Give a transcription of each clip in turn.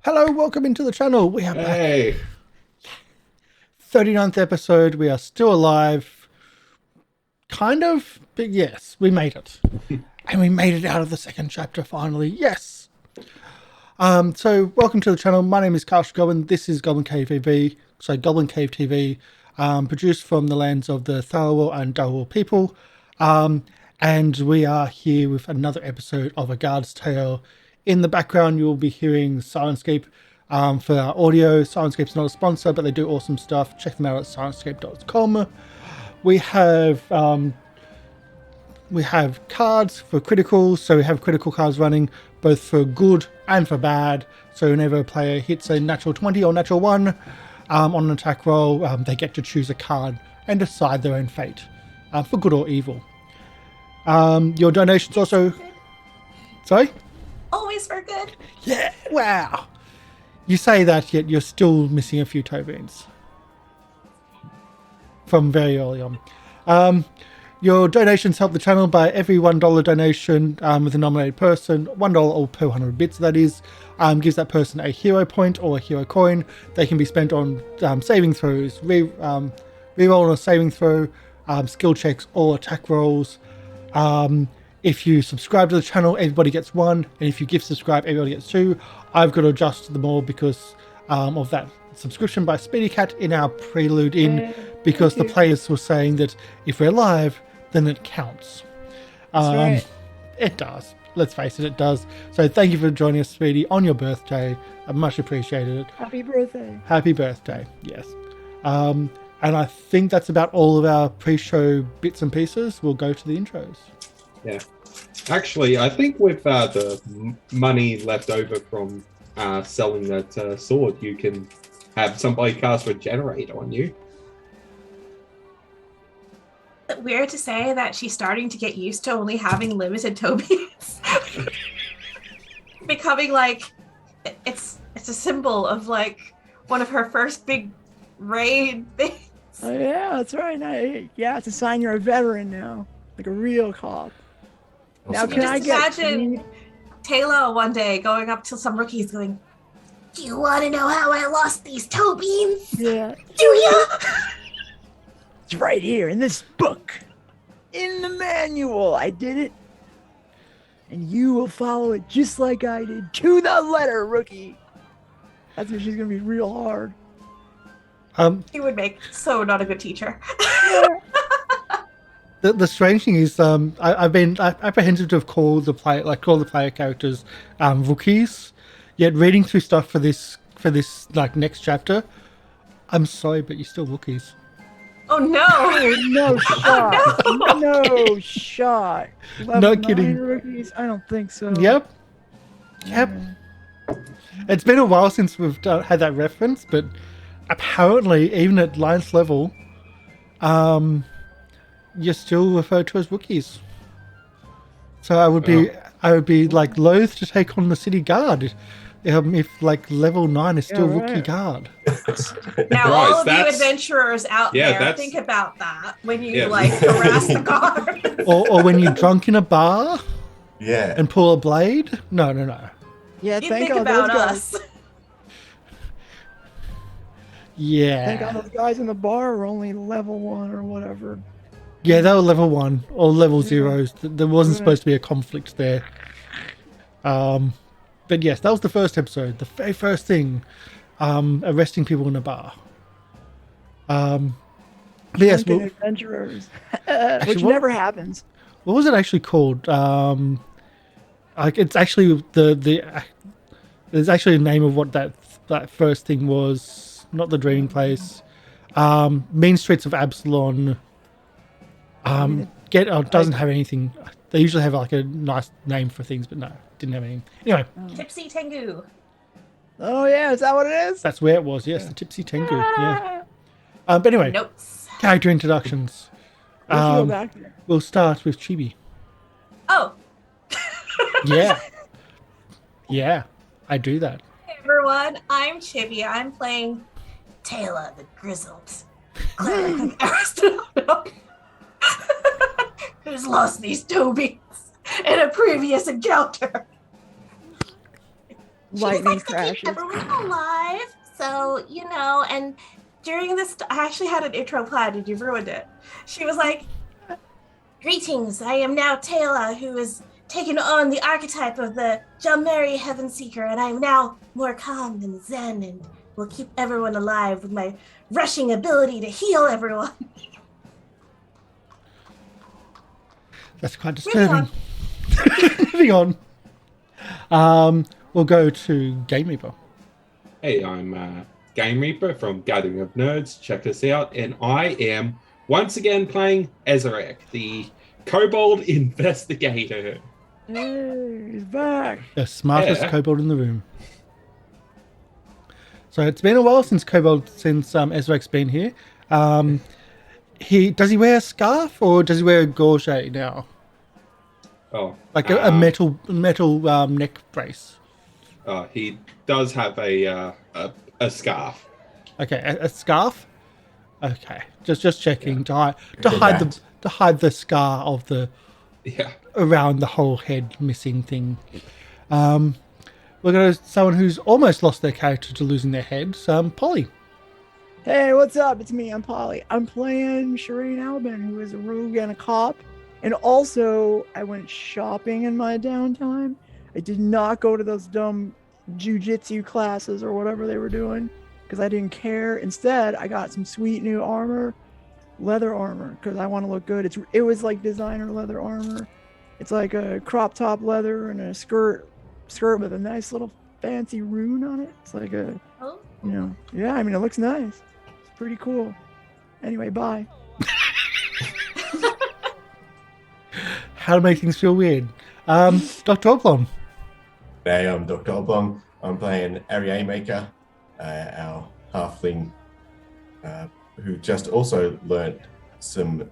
Hello, welcome into the channel. We are back. Hey, 39th episode. We are still alive. Kind of, but yes, we made it. And we made it out of the second chapter finally. Yes. So welcome to the channel. My name is Karsh the Goblin. This is GoblinCaveTV. So GoblinCaveTV, produced from the lands of the Thalawal and Dawal people. And we are here with another episode of A Guard's Tale. In the background, you'll be hearing Syrinscape for our audio. Syrinscape's not a sponsor, but they do awesome stuff. Check them out at syrinscape.com. We have cards for critical, so we have critical cards running both for good and for bad. So whenever a player hits a natural 20 or natural 1 on an attack roll, they get to choose a card and decide their own fate for good or evil. Your donations also... Sorry? Always for good. Yeah, wow. You say that, yet you're still missing a few toe beans from very early on. Your donations help the channel by every $1 donation with a nominated person, $1 or per 100 bits that is, gives that person a hero point or a hero coin. They can be spent on saving throws, reroll on a saving throw, skill checks or attack rolls. If you subscribe to the channel, everybody gets 1, and if you gift subscribe, everybody gets 2. I've got to adjust them all because of that subscription by Speedy Cat in our prelude because the players were saying that if we're live, then it counts. Right. It does. Let's face it does. So thank you for joining us, Speedy, on your birthday. I much appreciated it. Happy birthday. Happy birthday, yes. And I think that's about all of our pre-show bits and pieces. We'll go to the intros. yeah. Actually, I think with the money left over from selling that sword, you can have somebody cast Regenerate on you. Weird to say that she's starting to get used to only having limited toe beans. Becoming like it's a symbol of like one of her first big raid things. Oh yeah, that's right. Yeah, it's a sign you're a veteran now, like a real cop. Now You can I just get imagine Tayla one day going up to some rookies going, "Do you want to know how I lost these toe beans? Yeah, Do ya?" it's right here in this book, in the manual. I did it, and you will follow it just like I did to the letter, rookie. That's when she's gonna be real hard. He would make so not a good teacher. The strange thing is, I've been apprehensive to have called the player characters rookies. Yet reading through stuff for this like next chapter, I'm sorry, but you're still rookies. Oh no! Oh, no shot. no! No shot. Level No 9 kidding. Rookies? I don't think so. Yep. It's been a while since we've had that reference, but apparently, even at Lance level, you're still referred to as rookies. So I would be like loath to take on the city guard if like level 9 is still rookie guard. Now, Right, all of you that's- adventurers out Yeah, there, that's- think about that when you Yeah. like harass the guard. or when you're drunk in a bar Yeah. and pull a blade. No. Yeah, You thank think all those about guys. us. Thank all Yeah. those guys in the bar are only level 1 or whatever. Yeah, they were level 1 or level 0s. There wasn't supposed to be a conflict there. But yes, that was the first episode. The very first thing, arresting people in a bar. But yes, Drunken adventurers, which what- never happens. what was it actually called? Like it's actually there's actually a name of what that first thing was. Not the Dreaming Place. Mean Streets of Absalon. Doesn't have anything. They usually have like a nice name for things, but no, didn't have anything. Anyway, Tipsy Tengu. Oh yeah, is that what it is? that's where it was. Yes, the Tipsy Tengu. Yeah. But anyway, Notes. character introductions. Let's go back there. We'll start with Chibi. Oh, Yeah. Yeah, I do that. hey everyone, I'm Chibi. I'm playing Tayla the Grizzled cleric of Aristotle, who's lost these toe beans in a previous encounter. She just lightning likes to crashes. keep everyone alive. So, and during this, I actually had an intro planned and you ruined it. She was like, greetings, I am now Tayla, who has taken on the archetype of the Jamari Heaven Seeker, and I am now more calm and zen and will keep everyone alive with my rushing ability to heal everyone. That's quite disturbing. Moving on. We'll go to Game Reaper. Hey, I'm Game Reaper from Gathering of Nerds. Check us out. And I am once again playing Ezarek, the Kobold Investigator. Hey, he's back. The smartest Yeah. kobold in the room. So it's been a while since Ezarek's been here. Does he wear a scarf or does he wear a gorget now? Oh, Like a metal neck brace. He does have a scarf. Okay, a scarf. Okay, just checking to hide that. the scar of the Yeah. around the whole head missing thing. We're going to someone who's almost lost their character to losing their head. Polly. Hey, what's up? It's me. I'm Polly. I'm playing Sherain Alban, who is a rogue and a cop. And also, I went shopping in my downtime. I did not go to those dumb jujitsu classes or whatever they were doing because I didn't care. Instead, I got some sweet new armor, leather armor, because I want to look good. It was like designer leather armor. It's like a crop top leather and a skirt with a nice little fancy rune on it. It's like a, Oh. yeah, I mean, it looks nice. It's pretty cool. Anyway, bye. How to make things feel weird. Dr. Oblong. Hey, I'm Dr. Oblong. I'm playing Ariane Maker, our halfling, who just also learnt some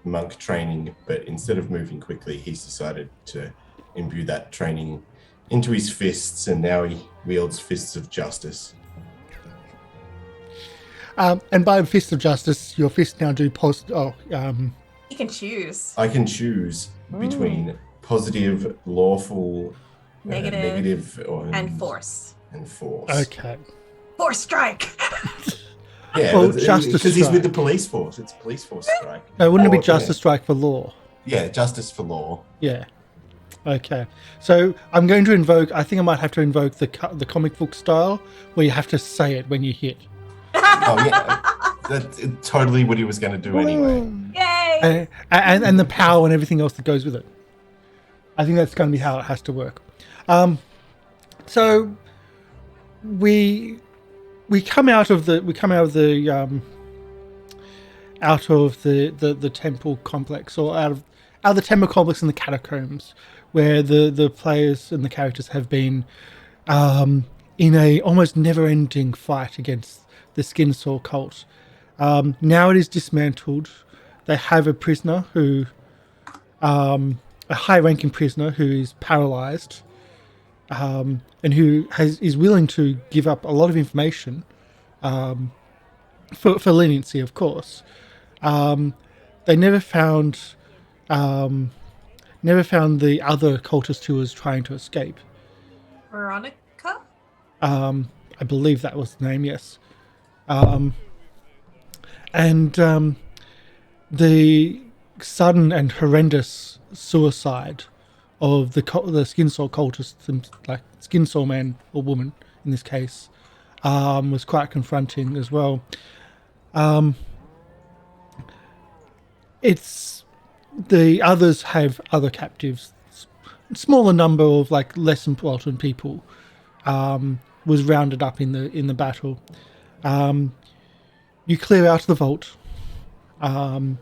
monk training, but instead of moving quickly, he's decided to imbue that training into his fists, and now he wields fists of justice. And by fist of justice, your fists now do You can choose. I can choose between positive, lawful, negative, And force. and force. okay. Force strike. Yeah, Well, because justice he's with strike. the police force. It's police force strike. No, wouldn't it be Or, justice strike for law? Yeah, justice for law. Yeah. Okay. So I'm going to invoke. I think I might have to invoke the comic book style, where you have to say it when you hit. Oh yeah, that's totally what he was going to do anyway. Boom. Yay! And the power and everything else that goes with it. I think that's going to be how it has to work. So we come out of the temple complex, or out of the temple complex and the catacombs, where the players and the characters have been in a almost never-ending fight against the Skin Saw cult. Now it is dismantled. They have a prisoner who, a high-ranking prisoner who is paralyzed, and who is willing to give up a lot of information, for leniency, of course. They never found the other cultist who was trying to escape. Veronica? I believe that was the name, yes. The sudden and horrendous suicide of the Skinsaw cultist, like Skinsaw man or woman in this case, was quite confronting as well. It's the others have other captives, smaller number of like less important people. Was rounded up in the battle. You clear out the vault, the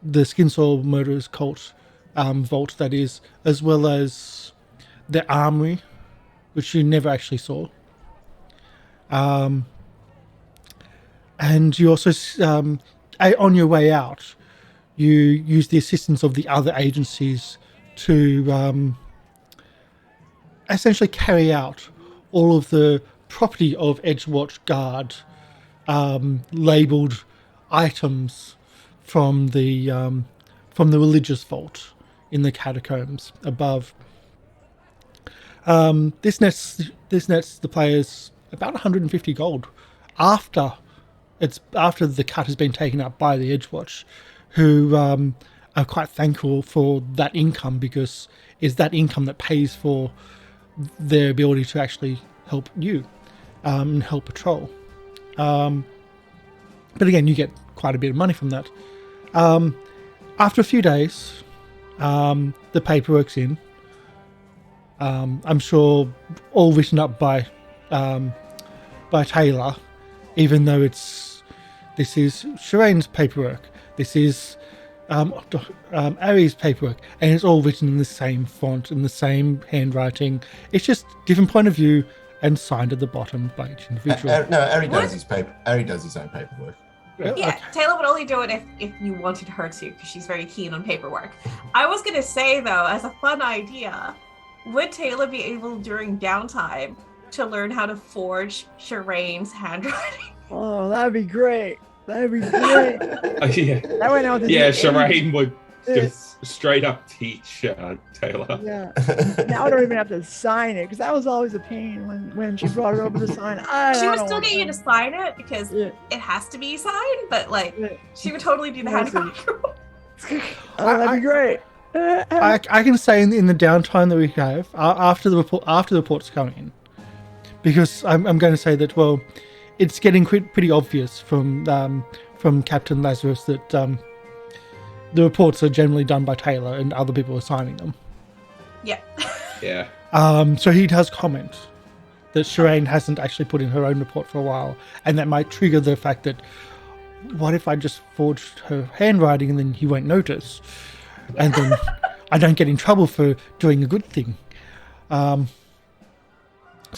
Skinsaw murderers cult vault, that is, as well as the armory, which you never actually saw. And you also, on your way out, you use the assistance of the other agencies to essentially carry out all of the property of Edgewatch Guard labelled items from the religious vault in the catacombs above. This nets the players about 150 gold after the cut has been taken up by the Edgewatch, who are quite thankful for that income, because it's that income that pays for their ability to actually help you and help patrol. But again, you get quite a bit of money from that. After a few days, the paperwork's in. I'm sure all written up by Tayla, even though this is Sherain's paperwork. This is Ari's paperwork, and it's all written in the same font, in the same handwriting. It's just different point of view and signed at the bottom by each individual. No, Ari does his paper. Ari does his own paperwork. Yeah, Okay. Tayla would only do it if you wanted her to, because she's very keen on paperwork. I was gonna say though, as a fun idea, would Tayla be able during downtime to learn how to forge Sherain's handwriting? Oh, that'd be great. That'd be great. Yeah, That went out to yeah. do Sherain would anything. just straight up teach Tayla. Yeah. Now I don't even have to sign it, because that was always a pain when she brought it over to sign. She would still get you to sign it because Yeah. it has to be signed, but like Yeah. she would totally do the handwriting. Oh, that'd be great. I can say in the downtime that we have after the reports come in, because I'm going to say that, well, it's getting pretty obvious from Captain Lazarus that the reports are generally done by Tayla and other people are signing them. Yeah. Yeah. So he does comment that Sherain hasn't actually put in her own report for a while, and that might trigger the fact that, what if I just forged her handwriting and then he won't notice, and then I don't get in trouble for doing a good thing. So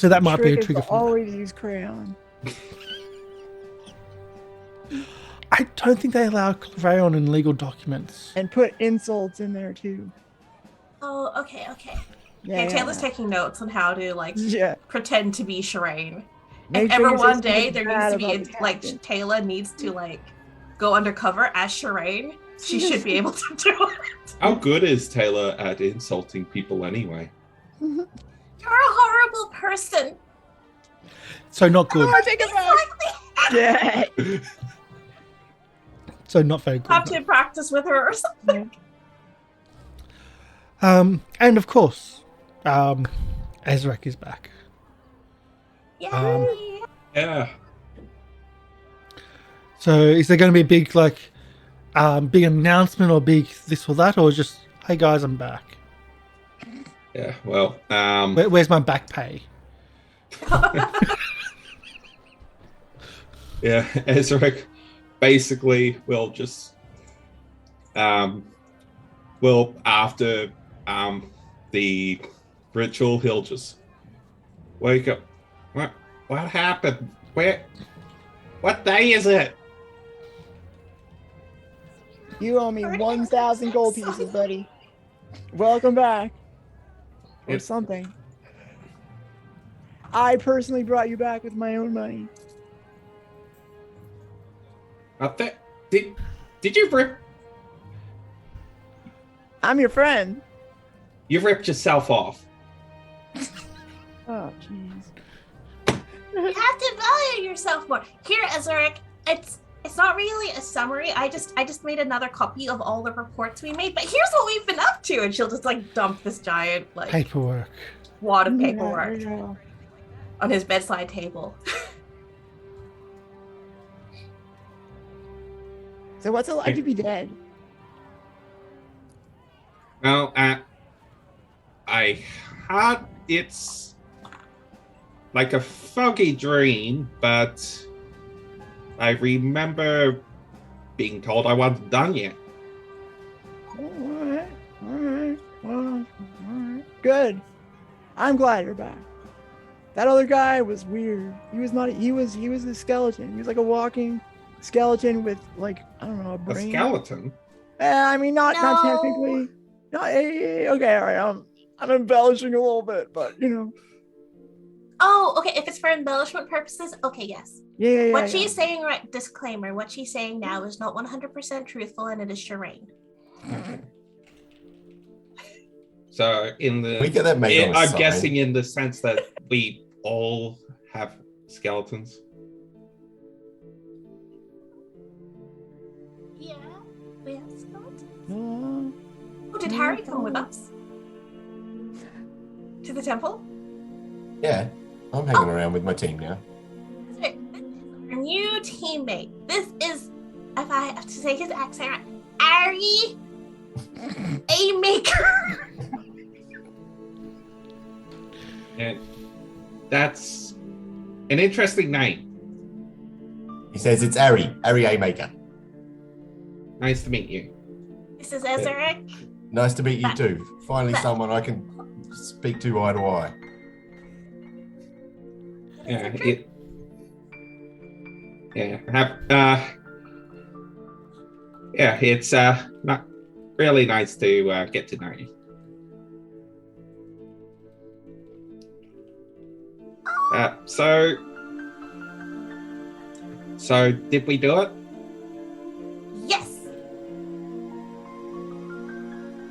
that might be a Trick is trigger to for that. always use crayon. I don't think they allow crayon in legal documents. And put insults in there too. Oh, okay. Yeah, Okay, Tayla's taking notes on how to like yeah. pretend to be Sherain. Make If sure ever you say one day something there bad needs to be about the like captain. Tayla needs to like go undercover as Sherain, she should be able to do it. How good is Tayla at insulting people anyway? You're a horrible person. So not good. Oh, I take it back. Exactly. Yeah. So not very good. Have to practice with her or something. And of course, Ezarek is back. Yay! Yeah. So is there going to be a big big announcement or big this or that, or just, hey guys, I'm back? Yeah. Well. Where's my back pay? Yeah. Ezarek basically will just well, after the ritual, he'll just wake up. What happened? What day is it? You owe me 1,000 gold pieces, buddy. Welcome back. Or Yep. something. I personally brought you back with my own money. Did you rip? I'm your friend. You ripped yourself off. Oh, jeez. You have to value yourself more. Here, Ezarek, it's not really a summary. I just made another copy of all the reports we made, but here's what we've been up to, and she'll just like dump this giant like Paperwork. wad of Yeah, paperwork yeah. on his bedside table. So what's it like to be dead? Well, I had it's like a foggy dream, but I remember being told I wasn't done yet. Alright. Well, alright. Good. I'm glad you're back. That other guy was weird. He was a skeleton. He was like a walking skeleton with like, I don't know, a A brain. skeleton? I mean, not No. technically. No, okay, all right. I'm embellishing a little bit, but you know. Oh, okay. If it's for embellishment purposes, okay, yes. Yeah. What she's saying, right? Disclaimer: what she's saying now is not 100% truthful, and it is Sherain. So we get that made on a I'm sign. guessing in the sense that we all have skeletons. Yeah, we have skeletons. Oh, did Harry come with us? To the temple? Yeah, I'm hanging around with my team now. This is our new teammate. This is, if I have to say his accent, Ari A Maker. And that's an interesting name. He says it's Ari A Maker. Nice to meet you. This is Ezarek. Nice to meet you too. Finally, someone I can speak to eye to eye. It's not really nice to get to know you. So did we do it? Yes.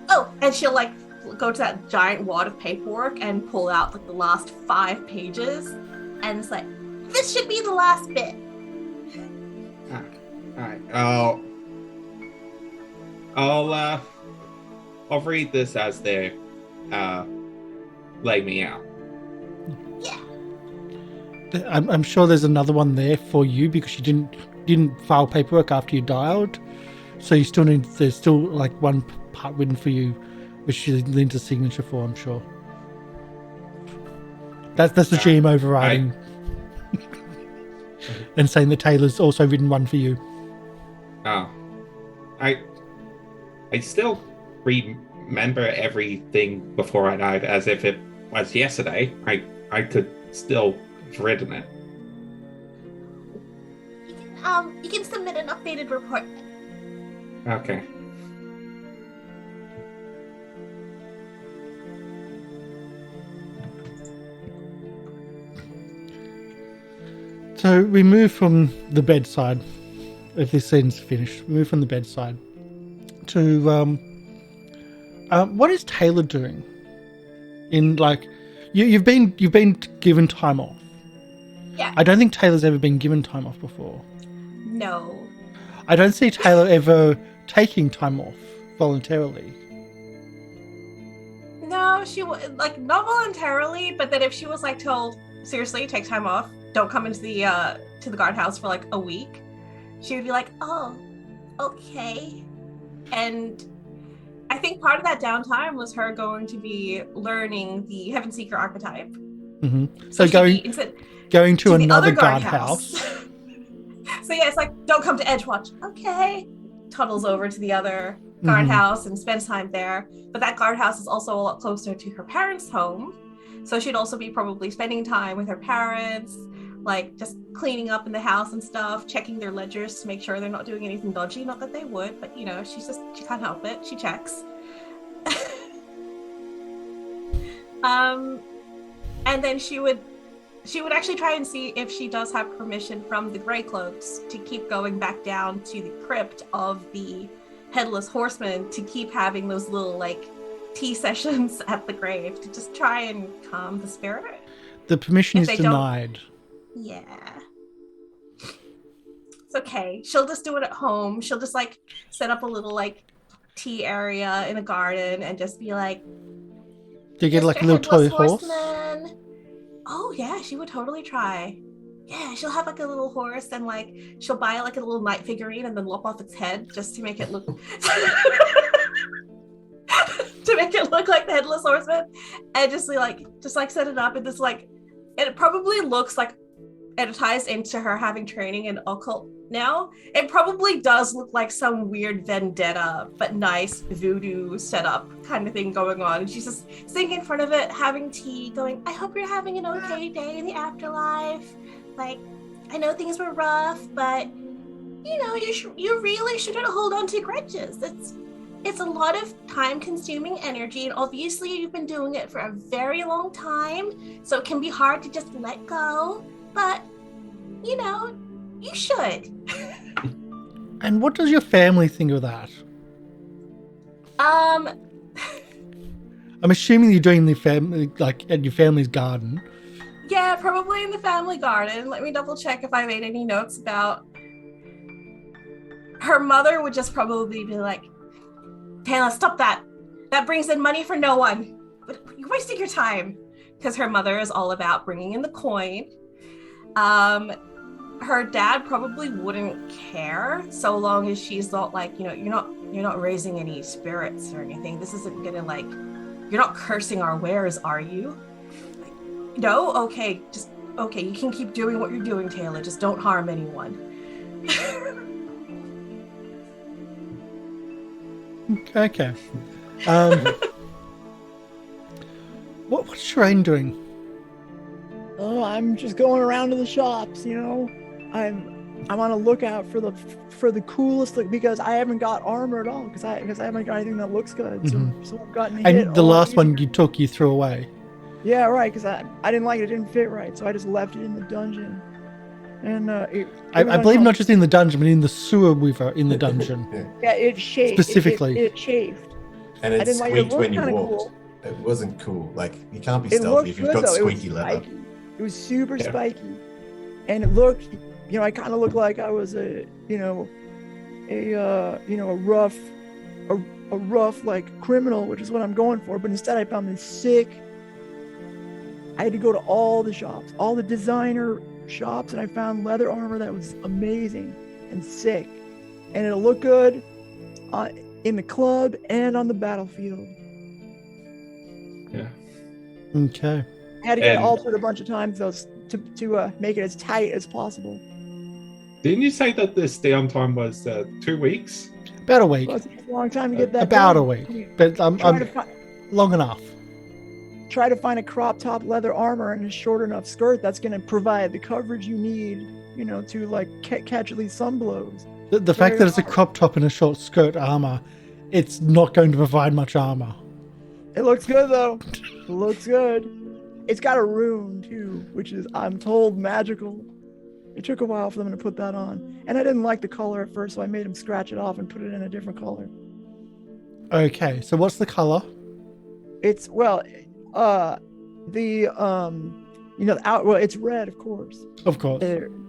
Oh, and she'll like go to that giant wad of paperwork and pull out like the last 5 pages, and it's like, this should be the last bit. Alright. I'll read this as they lay me out. Yeah. I'm sure there's another one there for you because you didn't file paperwork after you dialed, so you still need. There's still like one part written for you, which you need a signature for. I'm sure. That's the GM overriding and saying that Taylor's also written one for you. Oh, I still remember everything before I died as if it was yesterday. I could still have written it. You can submit an updated report. Okay. So we move from the bedside. If this scene's finished, we move from the bedside to what is Tayla doing? In like, you've been given time off. Yeah. I don't think Tayla's ever been given time off before. No. I don't see Tayla ever taking time off voluntarily. No, she would like not voluntarily, but then if she was like told, seriously, take time off, don't come into the guardhouse for like a week, she would be like, oh, okay. And I think part of that downtime was her going to be learning the Heaven Seeker archetype. Mm-hmm. So going to another guardhouse. So yeah, it's like, don't come to Edgewatch. Okay. Tunnels over to the other guardhouse and spends time there. But that guardhouse is also a lot closer to her parents' home. So she'd also be probably spending time with her parents, like just cleaning up in the house and stuff, checking their ledgers to make sure they're not doing anything dodgy. Not that they would, but you know, she can't help it. She checks. And then she would actually try and see if she does have permission from the Grey Cloaks to keep going back down to the crypt of the Headless Horseman to keep having those little like tea sessions at the grave to just try and calm the spirit. The permission is denied. Yeah. It's okay. She'll just do it at home. She'll just like set up a little like tea area in a garden and just be like, do you get like a little toy horse? Oh yeah, she would totally try. Yeah, she'll have like a little horse and like she'll buy like a little knight figurine and then lop off its head just to make it look to make it look like the Headless Horseman, and just set it up and just like, and it probably looks like, and it ties into her having training in occult now. It probably does look like some weird vendetta, but nice voodoo setup kind of thing going on. And she's just sitting in front of it, having tea, going, I hope you're having an okay day in the afterlife. Like, I know things were rough, but you know, you really shouldn't hold on to grudges. It's a lot of time-consuming energy, and obviously you've been doing it for a very long time, so it can be hard to just let go. But you know, you should. And what does your family think of that? I'm assuming you're doing the family, like at your family's garden. Yeah, probably in the family garden. Let me double check if I made any notes about. Her mother would just probably be like, Tayla, stop that. That brings in money for no one. But you're wasting your time. Because her mother is all about bringing in the coin. Her dad probably wouldn't care so long as she's not like, you're not raising any spirits or anything. This isn't gonna like, you're not cursing our wares, are you? Like, no? Okay, you can keep doing what you're doing, Tayla. Just don't harm anyone. Okay. What's Sherain doing? Oh, I'm just going around to the shops, I'm on a lookout for the coolest look, because I haven't got armor at all, because I haven't got anything that looks good. So I've gotten hit. And the last one you took, you threw away. Yeah, right, because I didn't like it. It didn't fit right, so I just left it in the dungeon. And I believe not just in the dungeon, but in the sewer weaver in the dungeon. Yeah, it chafed. Specifically. It chafed. And it didn't like it. squeaked when you Kinda walked. cool. It wasn't cool. Like, you can't be It stealthy looked if you've good, got though. squeaky It was leather. spiky. It was super Yeah. spiky. And it looked, I kind of looked like I was a rough like criminal, which is what I'm going for. But instead I found this sick. I had to go to all the shops, all the designer shops, and I found leather armor that was amazing and sick. And it'll look good in the club and on the battlefield. Yeah. Okay. I had to get it And- altered a bunch of times though to make it as tight as possible. Didn't you say that this downtime was 2 weeks? About a week. Well, it takes a long time to get that About done. a week. But long enough. Try to find a crop top leather armor and a short enough skirt that's going to provide the coverage you need, to like catch at least some blows. The fact that it's a crop top and a short skirt armor, it's not going to provide much armor. It looks good though. It looks good. It's got a rune too, which is, I'm told, magical. It took a while for them to put that on. And I didn't like the color at first, so I made them scratch it off and put it in a different color. Okay, so what's the color? It's, it's red, of course. Of course.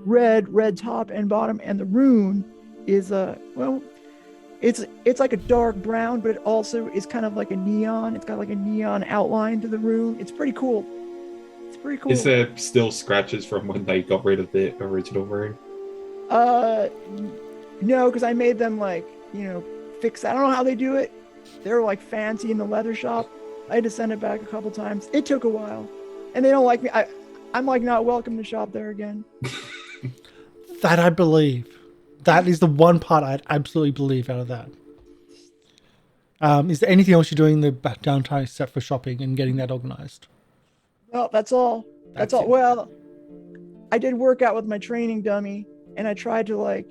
Red top and bottom, and the rune is it's like a dark brown, but it also is kind of like a neon. It's got like a neon outline to the rune. It's pretty cool. It's pretty cool. Is there still scratches from when they got rid of the original rune? No, because I made them fix. I don't know how they do it. They're like fancy in the leather shop. I had to send it back a couple times. It took a while, and they don't like me. I'm like not welcome to shop there again. That I believe. That is the one part I'd absolutely believe out of that. Is there anything else you're doing in the downtime except for shopping and getting that organized? Well, that's all. That's all. it. Well, I did work out with my training dummy, and I tried to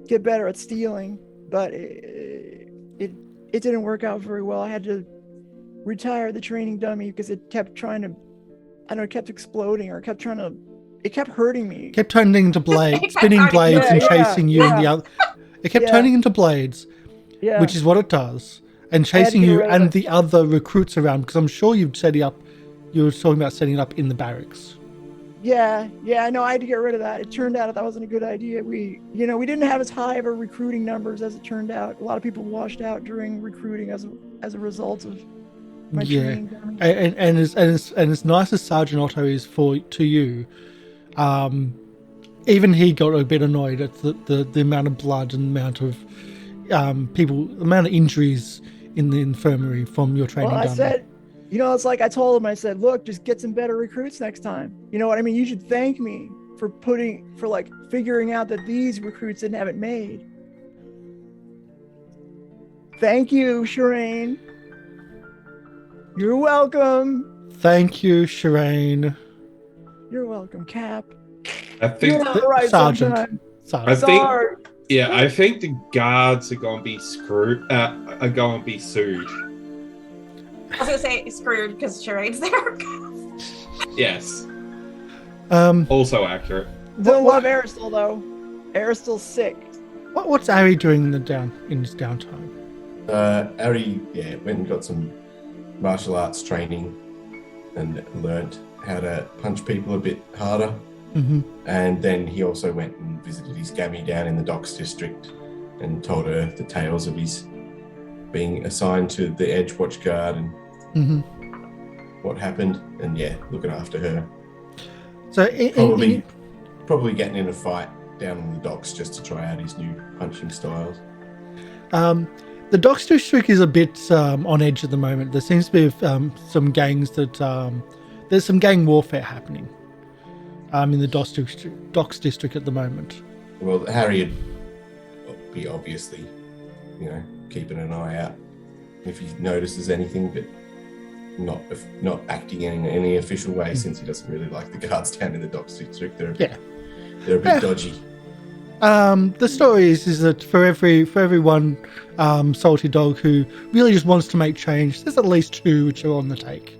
get better at stealing, but it didn't work out very well. I had to retire the training dummy because it kept trying to, it kept exploding, or it kept hurting me. Kept turning into blades, spinning blades and chasing you and the other. It kept turning into blades, which is what it does, and chasing you and the other recruits around, because I'm sure you were talking about setting it up in the barracks. Yeah, no, I had to get rid of that. It turned out that wasn't a good idea. We didn't have as high of a recruiting numbers as it turned out. A lot of people washed out during recruiting as a result of my training dummy. And as nice as Sergeant Otto is to you, even he got a bit annoyed at the amount of blood and the amount of the amount of injuries in the infirmary from your training dummy. I said, it's like I told him, I said, look, just get some better recruits next time. You know what I mean? You should thank me for figuring out that these recruits didn't have it made. Thank you, Sherain. You're welcome. Thank you, Sherain. You're welcome, Cap. I think You're all right Sergeant. sometime. I Sorry. think I think the guards are going to be are going to be sued. I was gonna say screwed because Sherain's there. Yes. Um, Also accurate. Don't love Aristil though. Aristil's sick. what's Ari doing in his downtime? Ari, went and got some martial arts training and learnt how to punch people a bit harder. Mm-hmm. And then he also went and visited his gammy down in the docks district and told her the tales of his being assigned to the Edgewatch guard and Mm-hmm. what happened. And yeah, looking after her. So Probably getting in a fight down on the docks just to try out his new punching styles. The docks district is a bit on edge at the moment. There seems to be some gangs that there's some gang warfare happening in the docks district at the moment. Well, Harry would be obviously, keeping an eye out if he notices anything, but not acting in any official way since he doesn't really like the guards down in the docks district. They're a bit dodgy. The story is that for every one salty dog who really just wants to make change, there's at least 2 which are on the take.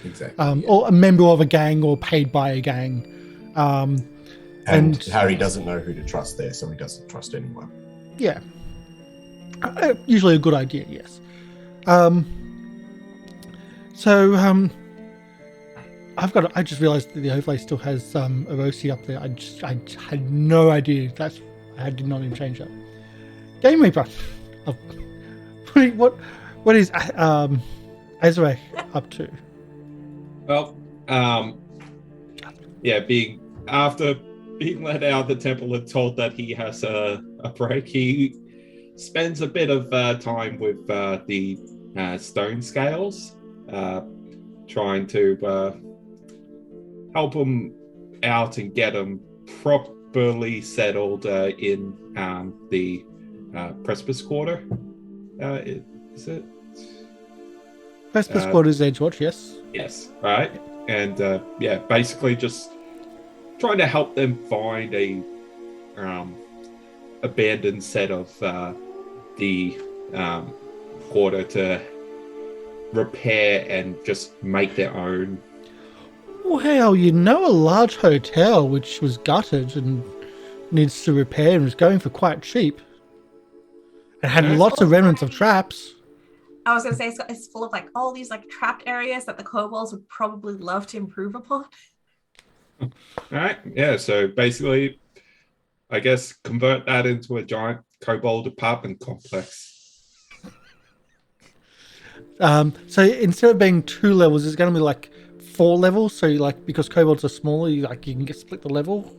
Exactly. Or a member of a gang or paid by a gang. And Harry doesn't know who to trust there, so he doesn't trust anyone. Yeah. Usually a good idea, yes. I just realised that the overlay still has a Rosie up there. I had no idea. I did not even change that. Game Reaper. What is Ezarek up to? Well, after being let out of the temple and told that he has a break, he spends a bit of time with the stone scales, trying to help him out and get him properly settled in the Precipice Quarter. Is it? Precipice Quarters Edgewatch, yes. Yes, right. And basically just trying to help them find a abandoned set of the quarter to repair and just make their own. Well, a large hotel which was gutted and needs to repair and was going for quite cheap. It had lots of remnants of traps. I was going to say it's full of all these trapped areas that the kobolds would probably love to improve upon. All right. Yeah. So basically, I guess convert that into a giant kobold apartment complex. So instead of being 2 levels, it's going to be 4 levels. So because kobolds are smaller, you can split the level.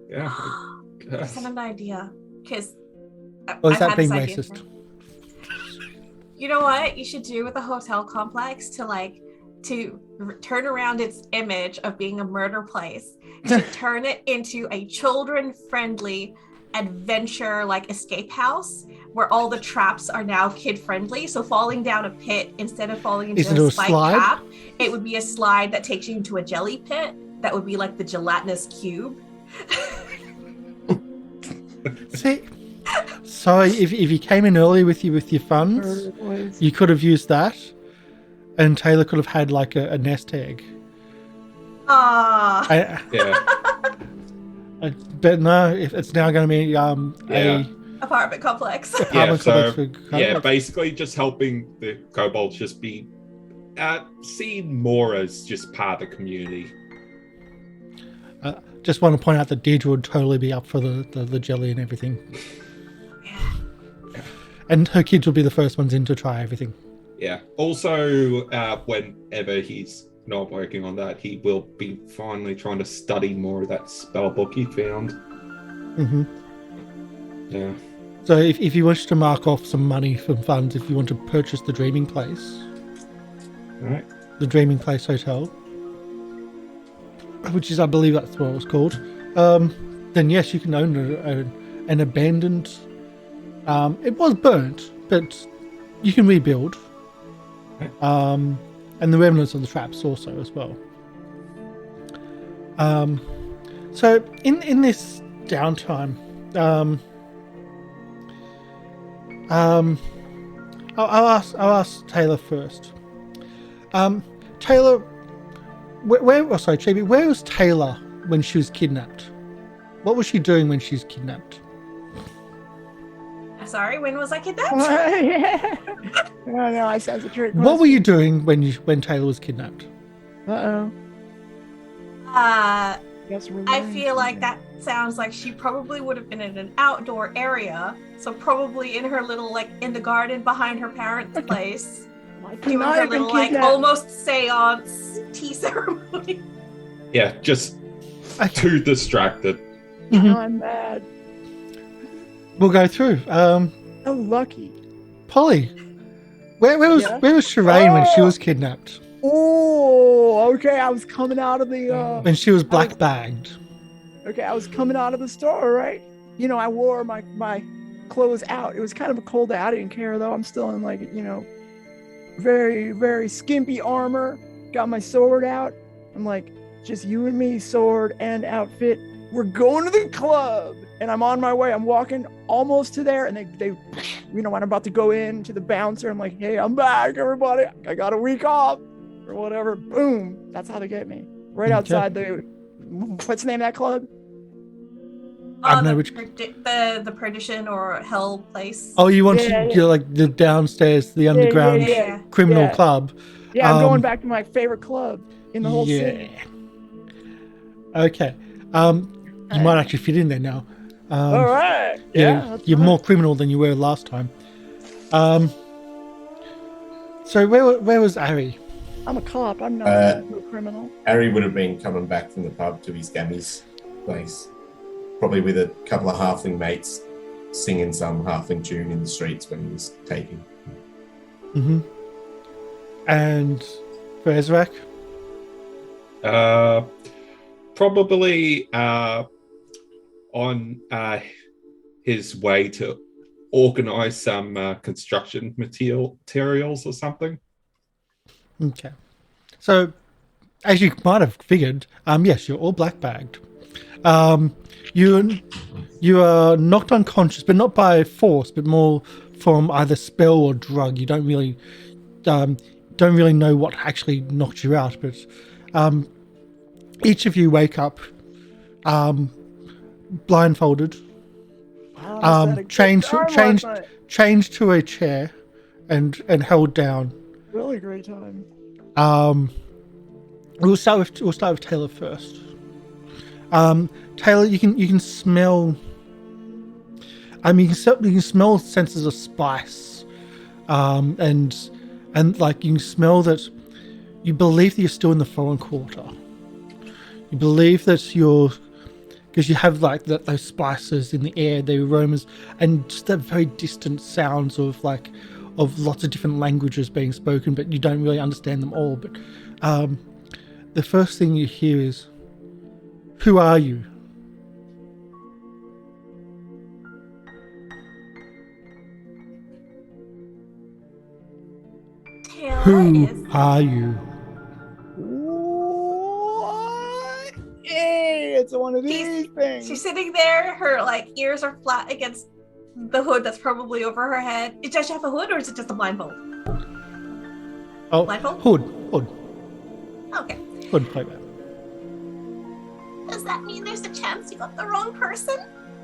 Yeah. Just an idea, because. Or is that being racist? You know what you should do with a hotel complex to turn around its image of being a murder place, to turn it into a children-friendly adventure escape house where all the traps are now kid-friendly. So falling down a pit, instead of falling into a spike trap, it would be a slide that takes you into a jelly pit. That would be the gelatinous cube. See, so if you came in early with your funds, you could have used that, and Tayla could have had a nest egg. Yeah. But no, it's now going to be a apartment complex. Basically just helping the kobolds just be seen more as just part of the community. Just want to point out that Deirdre would totally be up for the jelly and everything. And her kids will be the first ones in to try everything. Yeah. Also, whenever he's not working on that, he will be finally trying to study more of that spell book he found. Mm-hmm. Yeah. So if you wish to mark off some money from funds, if you want to purchase the Dreaming Place. All right. The Dreaming Place Hotel. Which is, I believe that's what it was called. Then yes, you can own an abandoned... it was burnt, but you can rebuild. And the remnants of the traps also as well. So in this downtime, I'll ask Tayla first. Tayla, Chibi, where was Tayla when she was kidnapped? What was she doing when she was kidnapped? That's sorry. When was I kidnapped? Yeah. No, I sounds a trick. What were you doing when Tayla was kidnapped? Uh-oh. Guess we're I learning feel like something. that sounds like she probably would have been in an outdoor area. So probably in her little, like, in the garden behind her parents' place. I Doing cannot her have little, been like, kidnapped. almost seance tea ceremony. Yeah, just Okay. too distracted. Now I'm mad. We'll go through. So lucky. Polly, where was Sherain when she was kidnapped? Oh, okay. I was coming out of the When she was black bagged. Okay, I was coming out of the store, right? You know, I wore my clothes out. It was kind of a cold day. I didn't care though. I'm still in like, you know, very, very skimpy armor. Got my sword out. I'm like, just you and me, sword and outfit. We're going to the club. And I'm on my way. I'm walking almost to there. And they you know, when I'm about to go in to the bouncer, I'm like, hey, I'm back, everybody. I got a week off or whatever. Boom. That's how they get me. Right Okay. outside what's the name of that club? I don't know which. The perdition or hell place. Oh, you want Yeah, to yeah. do like the downstairs, the underground yeah. criminal Yeah. club. Yeah, I'm going back to my favorite club in the whole yeah. city. Okay. You might actually fit in there now. All right. Yeah. You're more criminal than you were last time. So where was Ari? I'm a cop. I'm not a criminal. Harry would have been coming back from the pub to his gammy's place, probably with a couple of halfling mates singing some halfling tune in the streets when he was taken. Mm-hmm. And for Ezarek? Probably on his way to organize some construction materials or something. Okay. So, as you might have figured, yes, you're all black bagged. You are knocked unconscious, but not by force, but more from either spell or drug. You don't really know what actually knocked you out, but each of you wake up blindfolded, changed to a chair, and held down. Really great time. We'll start with Tayla first. Tayla, you can smell. You can smell senses of spice, and like you can smell that. You believe that you're still in the foreign quarter. You believe that because you have like those spices in the air, the aromas, and just that very distant sounds of lots of different languages being spoken, but you don't really understand them all. But the first thing you hear is, "Who are you?" Tayla Who is are you? What? Hey, it's one of these things. She's sitting there, her like ears are flat against the hood that's probably over her head. Does she have a hood or is it just a blindfold? Oh, Blindfold? Hood. Okay. Hood playback. Does that mean there's a chance you got the wrong person?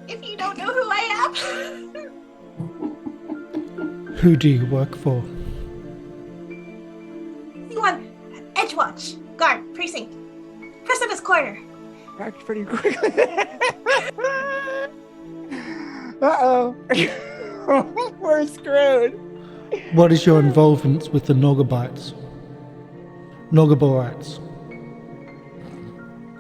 If you don't know who I am? Who do you work for? C1, Edgewatch, guard, precinct, Christmas corner. Back pretty quickly. Uh-oh. We're screwed. What is your involvement with the Nogaborites?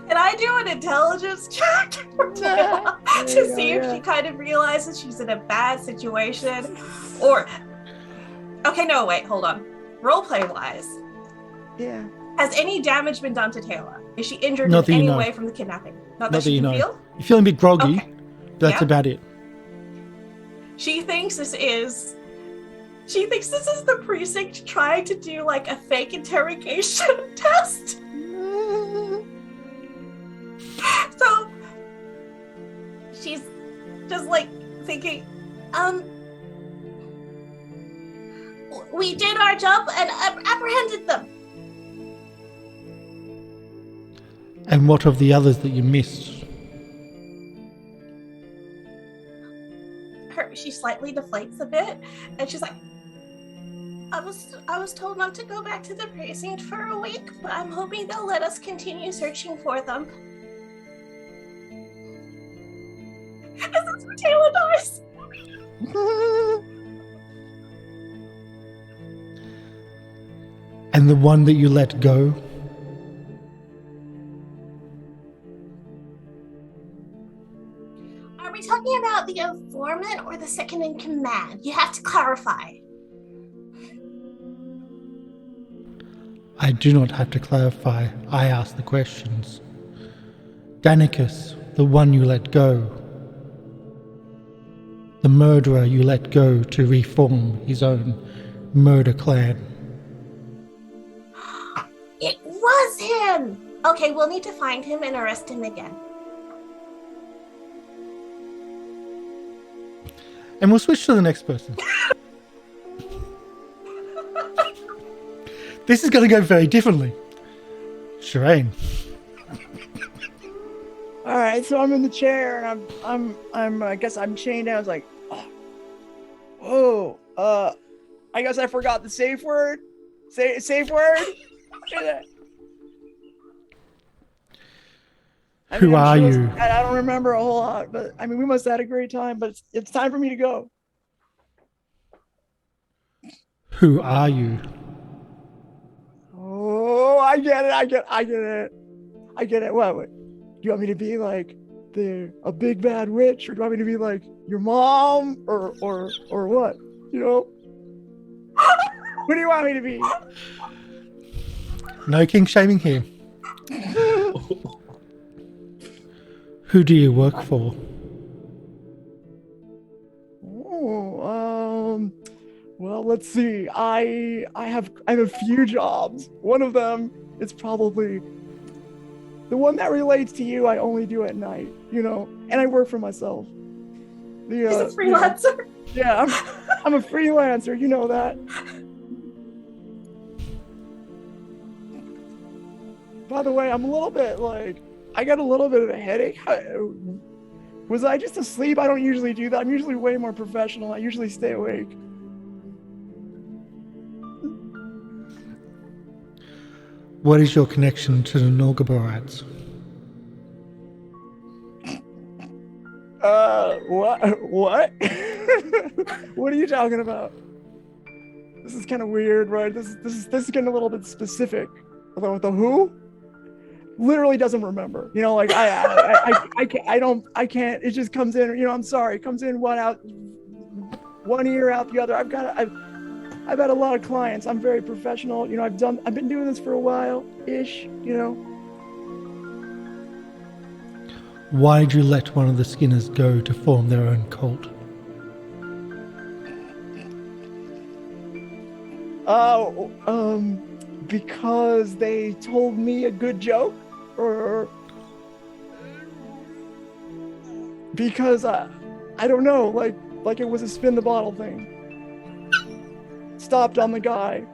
Can I do an intelligence check for Tayla to see if she kind of realizes she's in a bad situation? Or, okay, no, wait, hold on. Roleplay wise, Yeah. has any damage been done to Tayla? Is she injured Not that in you any know. way from the kidnapping? Not Not that she that you can know. feel? You're feeling a bit groggy, Okay. but that's Yeah. about it. She thinks this is the precinct trying to do like a fake interrogation test. So she's just like thinking, we did our job and apprehended them. And what of the others that you missed? She's slightly deflates a bit, and she's like, I was told not to go back to the precinct for a week, but I'm hoping they'll let us continue searching for them. And that's where Tayla dies. And the one that you let go? Are we talking about the informant or the second in command? You have to clarify. I do not have to clarify. I ask the questions. Danicus, the one you let go. The murderer you let go to reform his own murder clan. It was him! Okay, we'll need to find him and arrest him again. And we'll switch to the next person. This is going to go very differently. Sherain. All right, so I'm in the chair and I guess I'm chained down. I was like, oh, I guess I forgot the safe word. Safe word. Who are you? I don't remember a whole lot, but I mean, we must have had a great time. But it's time for me to go. Who are you? Oh, I get it. I get it. What? Do you want me to be like a big bad witch, or do you want me to be like your mom, or what? You know? What do you want me to be? No king shaming here. Who do you work for? Oh, well, let's see. I have a few jobs. One of them is probably the one that relates to you. I only do at night, you know, and I work for myself. He's a freelancer. Yeah, I'm a freelancer. You know that. By the way, I'm a little bit like, I got a little bit of a headache. Was I just asleep? I don't usually do that. I'm usually way more professional. I usually stay awake. What is your connection to the Norgaborats? What? What are you talking about? This is kind of weird, right? This is getting a little bit specific. Although with the who? Literally doesn't remember. You know, like I can't. It just comes in. You know, I'm sorry. It comes in one ear out the other. I've had a lot of clients. I'm very professional. You know, I've been doing this for a while ish. You know. Why did you let one of the Skinners go to form their own cult? Because they told me a good joke, or because I don't know, like it was a spin the bottle thing. Stopped on the guy.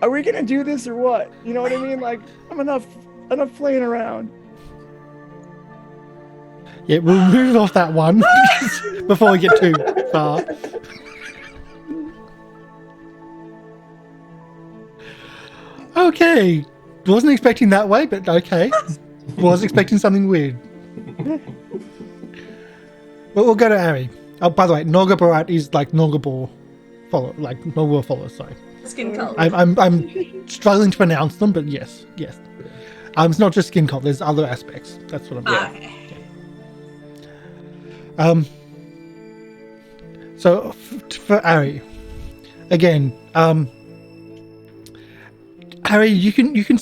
Are we gonna do this or what? You know what I mean? Like, I'm enough playing around. Yeah, we'll move off that one before we get too far. Okay, wasn't expecting that way, but okay. Was expecting something weird. But we'll go to Ari. Oh, by the way, Norgaborat is like Norgabor follower. Sorry. Skin color. I'm struggling to pronounce them, but yes. It's not just skin color. There's other aspects. That's what I'm. Okay. Yeah. So for Ari, again, Harry, you can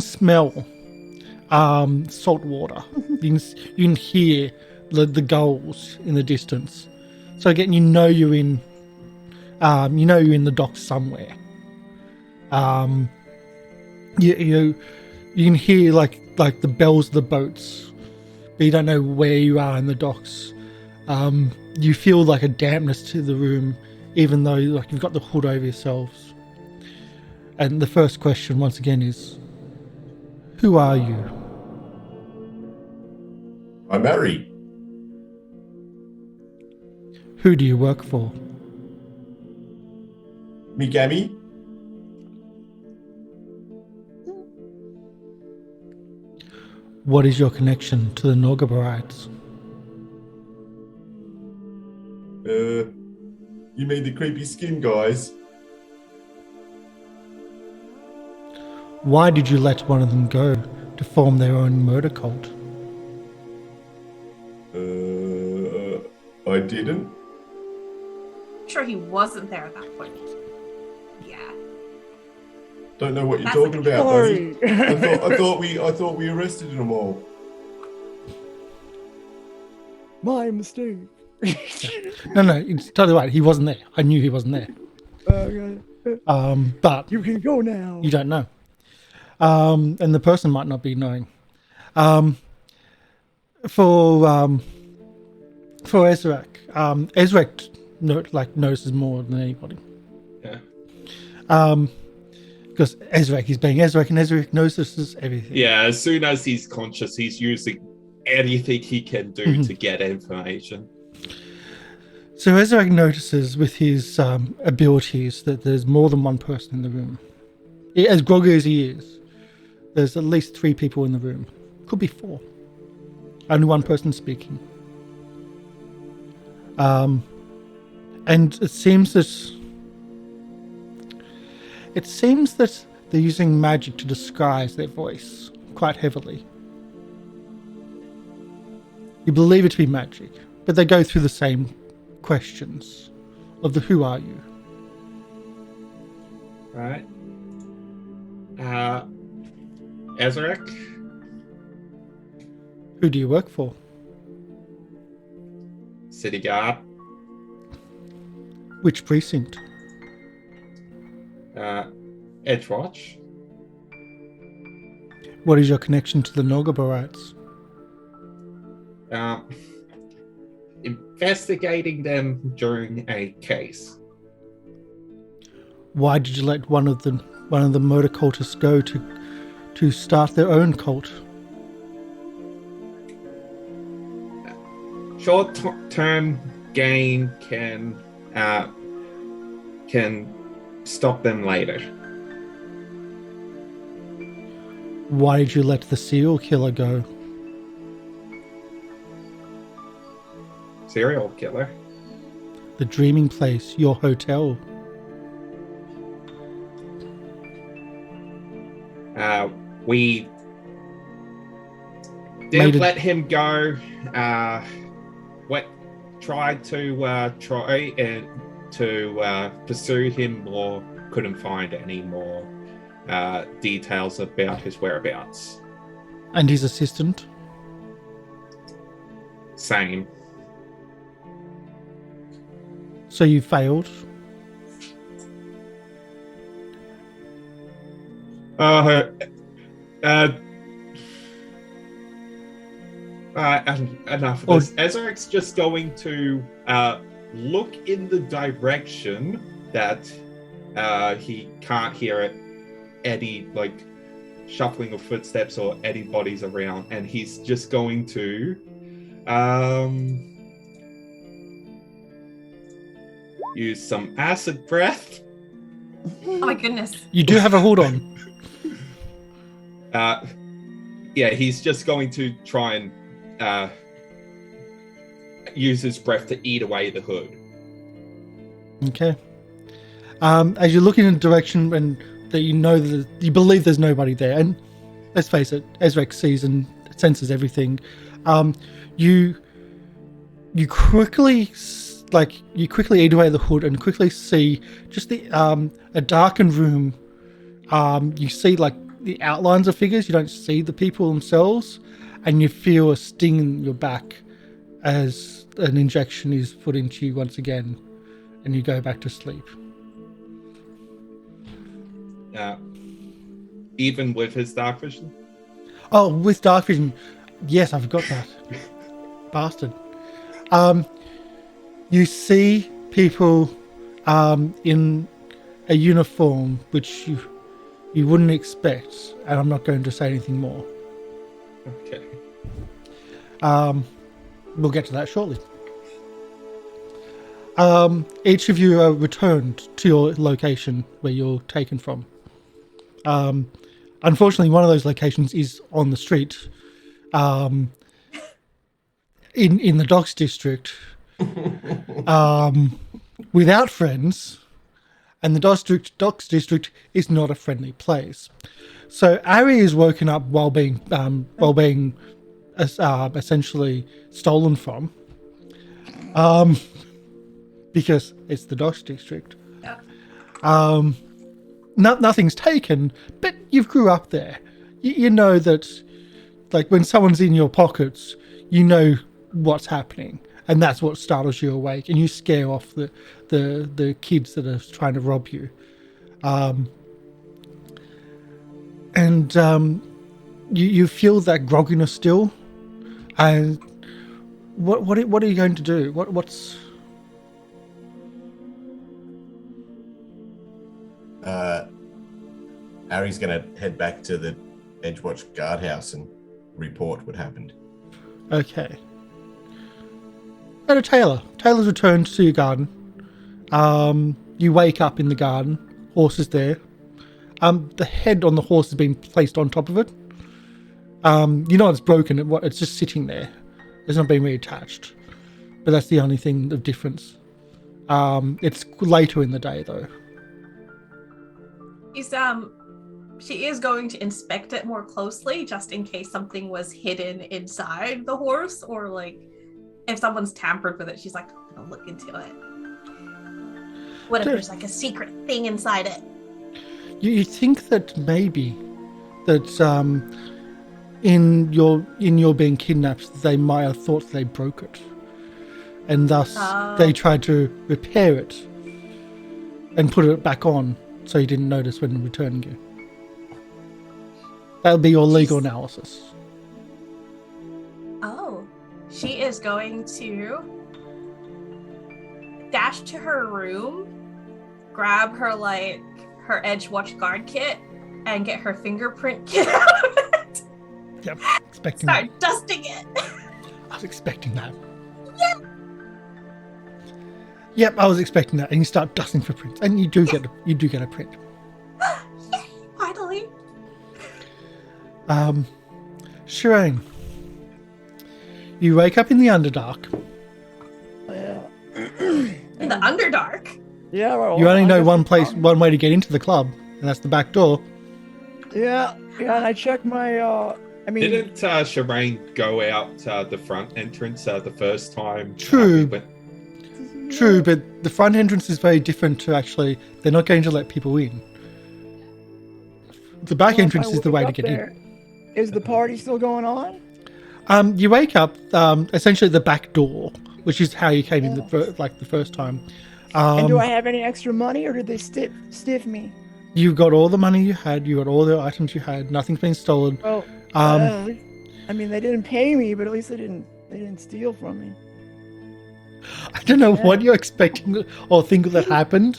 smell salt water. You can hear the gulls in the distance. So again, you know you're in the docks somewhere. You can hear like the bells of the boats, but you don't know where you are in the docks. You feel like a dampness to the room, even though like you've got the hood over yourselves. And the first question, once again, is, who are you? I'm married. Who do you work for? Migami? What is your connection to the Norgabarites? You mean the creepy skin guys? Why did you let one of them go to form their own murder cult? I didn't. I'm sure he wasn't there at that point. Yeah. Don't know what you're That's talking okay. about, buddy. Sorry. I thought we arrested them all. My mistake. No, it's totally right. He wasn't there. I knew he wasn't there. Okay. But You can go now. you don't know. And the person might not be knowing. For Ezarek, Ezarek notices more than anybody. Yeah. Because Ezarek is being Ezarek, and Ezarek notices everything. Yeah, as soon as he's conscious, he's using anything he can do to get information. So Ezarek notices with his abilities that there's more than one person in the room. As groggy as he is, there's at least 3 people in the room. Could be 4. Only one person speaking. And it seems that they're using magic to disguise their voice quite heavily. You believe it to be magic, but they go through the same questions of the who are you? Right. Ezarek? Who do you work for? City Guard? Which precinct? Edgewatch? What is your connection to the Norgabarites? Investigating them during a case. Why did you let one of the murder cultists go to start their own cult? Short-term gain can stop them later. Why did you let the serial killer go? Serial killer? The dreaming place, your hotel. We Made didn't it- let him go. Tried to pursue him more. Couldn't find any more details about his whereabouts. And his assistant? Same. So you failed? Enough of this. Ezarek's just going to look in the direction that he can't hear any shuffling of footsteps or any bodies around, and he's just going to use some acid breath. Oh my goodness. You do have a hood on. Yeah, he's just going to try and use his breath to eat away the hood. Okay. As you look in a direction and that you know that you believe there's nobody there, and let's face it, Ezarek sees and senses everything. You quickly eat away the hood and quickly see just a darkened room. You see the outlines of figures. You don't see the people themselves, and you feel a sting in your back as an injection is put into you once again, and you go back to sleep. Even with his dark vision? Oh, with dark vision. Yes, I forgot that. Bastard. You see people in a uniform which you wouldn't expect, and I'm not going to say anything more. Okay. We'll get to that shortly. Each of you are returned to your location where you're taken from. Unfortunately, one of those locations is on the street, in the docks district, without friends, and the docks district is not a friendly place. So Ari is woken up while being essentially stolen from, because it's the docks district. Yeah. Nothing's taken, but you've grew up there. You know that, like, when someone's in your pockets, you know what's happening, and that's what startles you awake, and you scare off the kids that are trying to rob you. You feel that grogginess still, and what are you going to do? What's Harry's going to head back to the Edgewatch guardhouse and report what happened. Okay. Go to Tayla. Tayla's returned to your garden. You wake up in the garden. Horse is there. The head on the horse has been placed on top of it. You know it's broken. It's just sitting there. It's not been reattached. But that's the only thing of difference. It's later in the day, though. She is going to inspect it more closely, just in case something was hidden inside the horse, or like if someone's tampered with it. She's like, I'm gonna look into it. What if there's like a secret thing inside it? You think that maybe that in your being kidnapped, they might have thought they broke it, and thus they tried to repair it and put it back on, so you didn't notice when returning you. That'll be your legal analysis. Oh, she is going to dash to her room, grab her Edgewatch guard kit, and get her fingerprint kit out of it. Yep, expecting Start that. dusting it. I was expecting that. Yeah. Yep, I was expecting that. And you start dusting for prints, and you do get a print. Yay, finally. Sherain, you wake up in the Underdark. Yeah. In the Underdark. Yeah. Well, You only I know guess one way to get into the club, and that's the back door. Yeah. Yeah. And I checked my. Didn't Sherain go out the front entrance the first time? True. True, but the front entrance is very different to actually. They're not going to let people in. The back entrance is the way to get in. Is the party still going on? You wake up essentially the back door, which is how you came in the first time. And do I have any extra money, or did they stiff me? You got all the money you had. You got all the items you had. Nothing's been stolen. Well, I mean, they didn't pay me, but at least they didn't steal from me. I don't know what you're expecting or think that happened,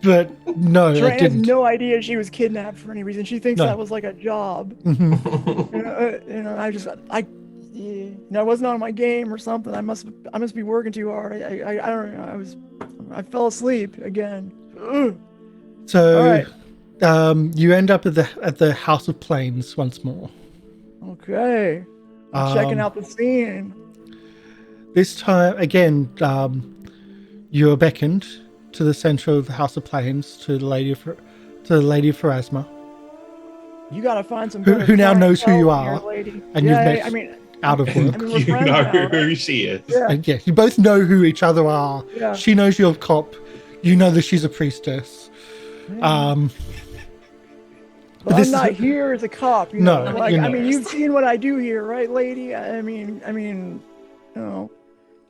but no, Sherain it didn't. has no idea she was kidnapped for any reason. She thinks that was like a job. I wasn't on my game or something. I must be working too hard. I don't know. I fell asleep again. Ugh. So, All right. You end up at the House of Plains once more. Okay. Checking out the scene. This time again, you are beckoned to the center of the House of Plains to the Lady of Pharasma. You gotta find some. Who now knows who you are, here, lady. and you've met out of work. we're You friends know now, who right? she is. Yeah. And yeah, you both know who each other are. Yeah. She knows you're a cop. You know that she's a priestess. But this I'm not is- here as a cop. You No, know? Like, you're I not. mean, you've seen what I do here, right, lady? I mean, you know.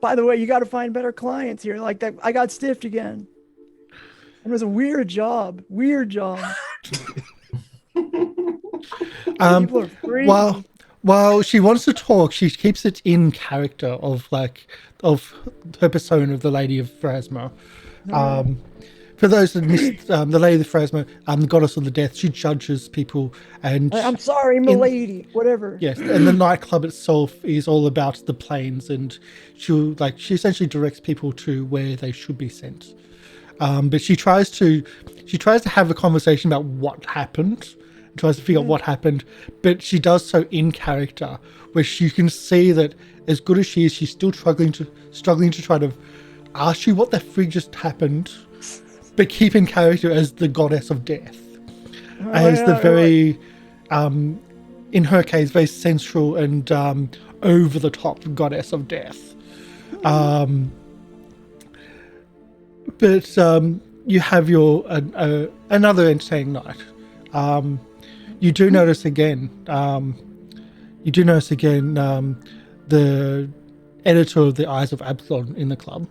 By the way, you got to find better clients here. Like that, I got stiffed again. It was a weird job. Weird job. People are crazy. While she wants to talk, she keeps it in character of her persona of the Lady of Pharasma. For those that missed, the Lady of the Phrasma, the goddess of the death, she judges people, and I'm sorry, milady. Whatever. yes, and the nightclub itself is all about the planes, and she essentially directs people to where they should be sent. But she tries to have a conversation about what happened, tries to figure out what happened, but she does so in character, where you can see that as good as she is, she's still struggling to try to ask you what the frig just happened, but keep in character as the goddess of death, as the very, in her case, very sensual and over the top goddess of death. But you have your another entertaining night. You do notice again. The editor of the Eyes of Absalom in the club.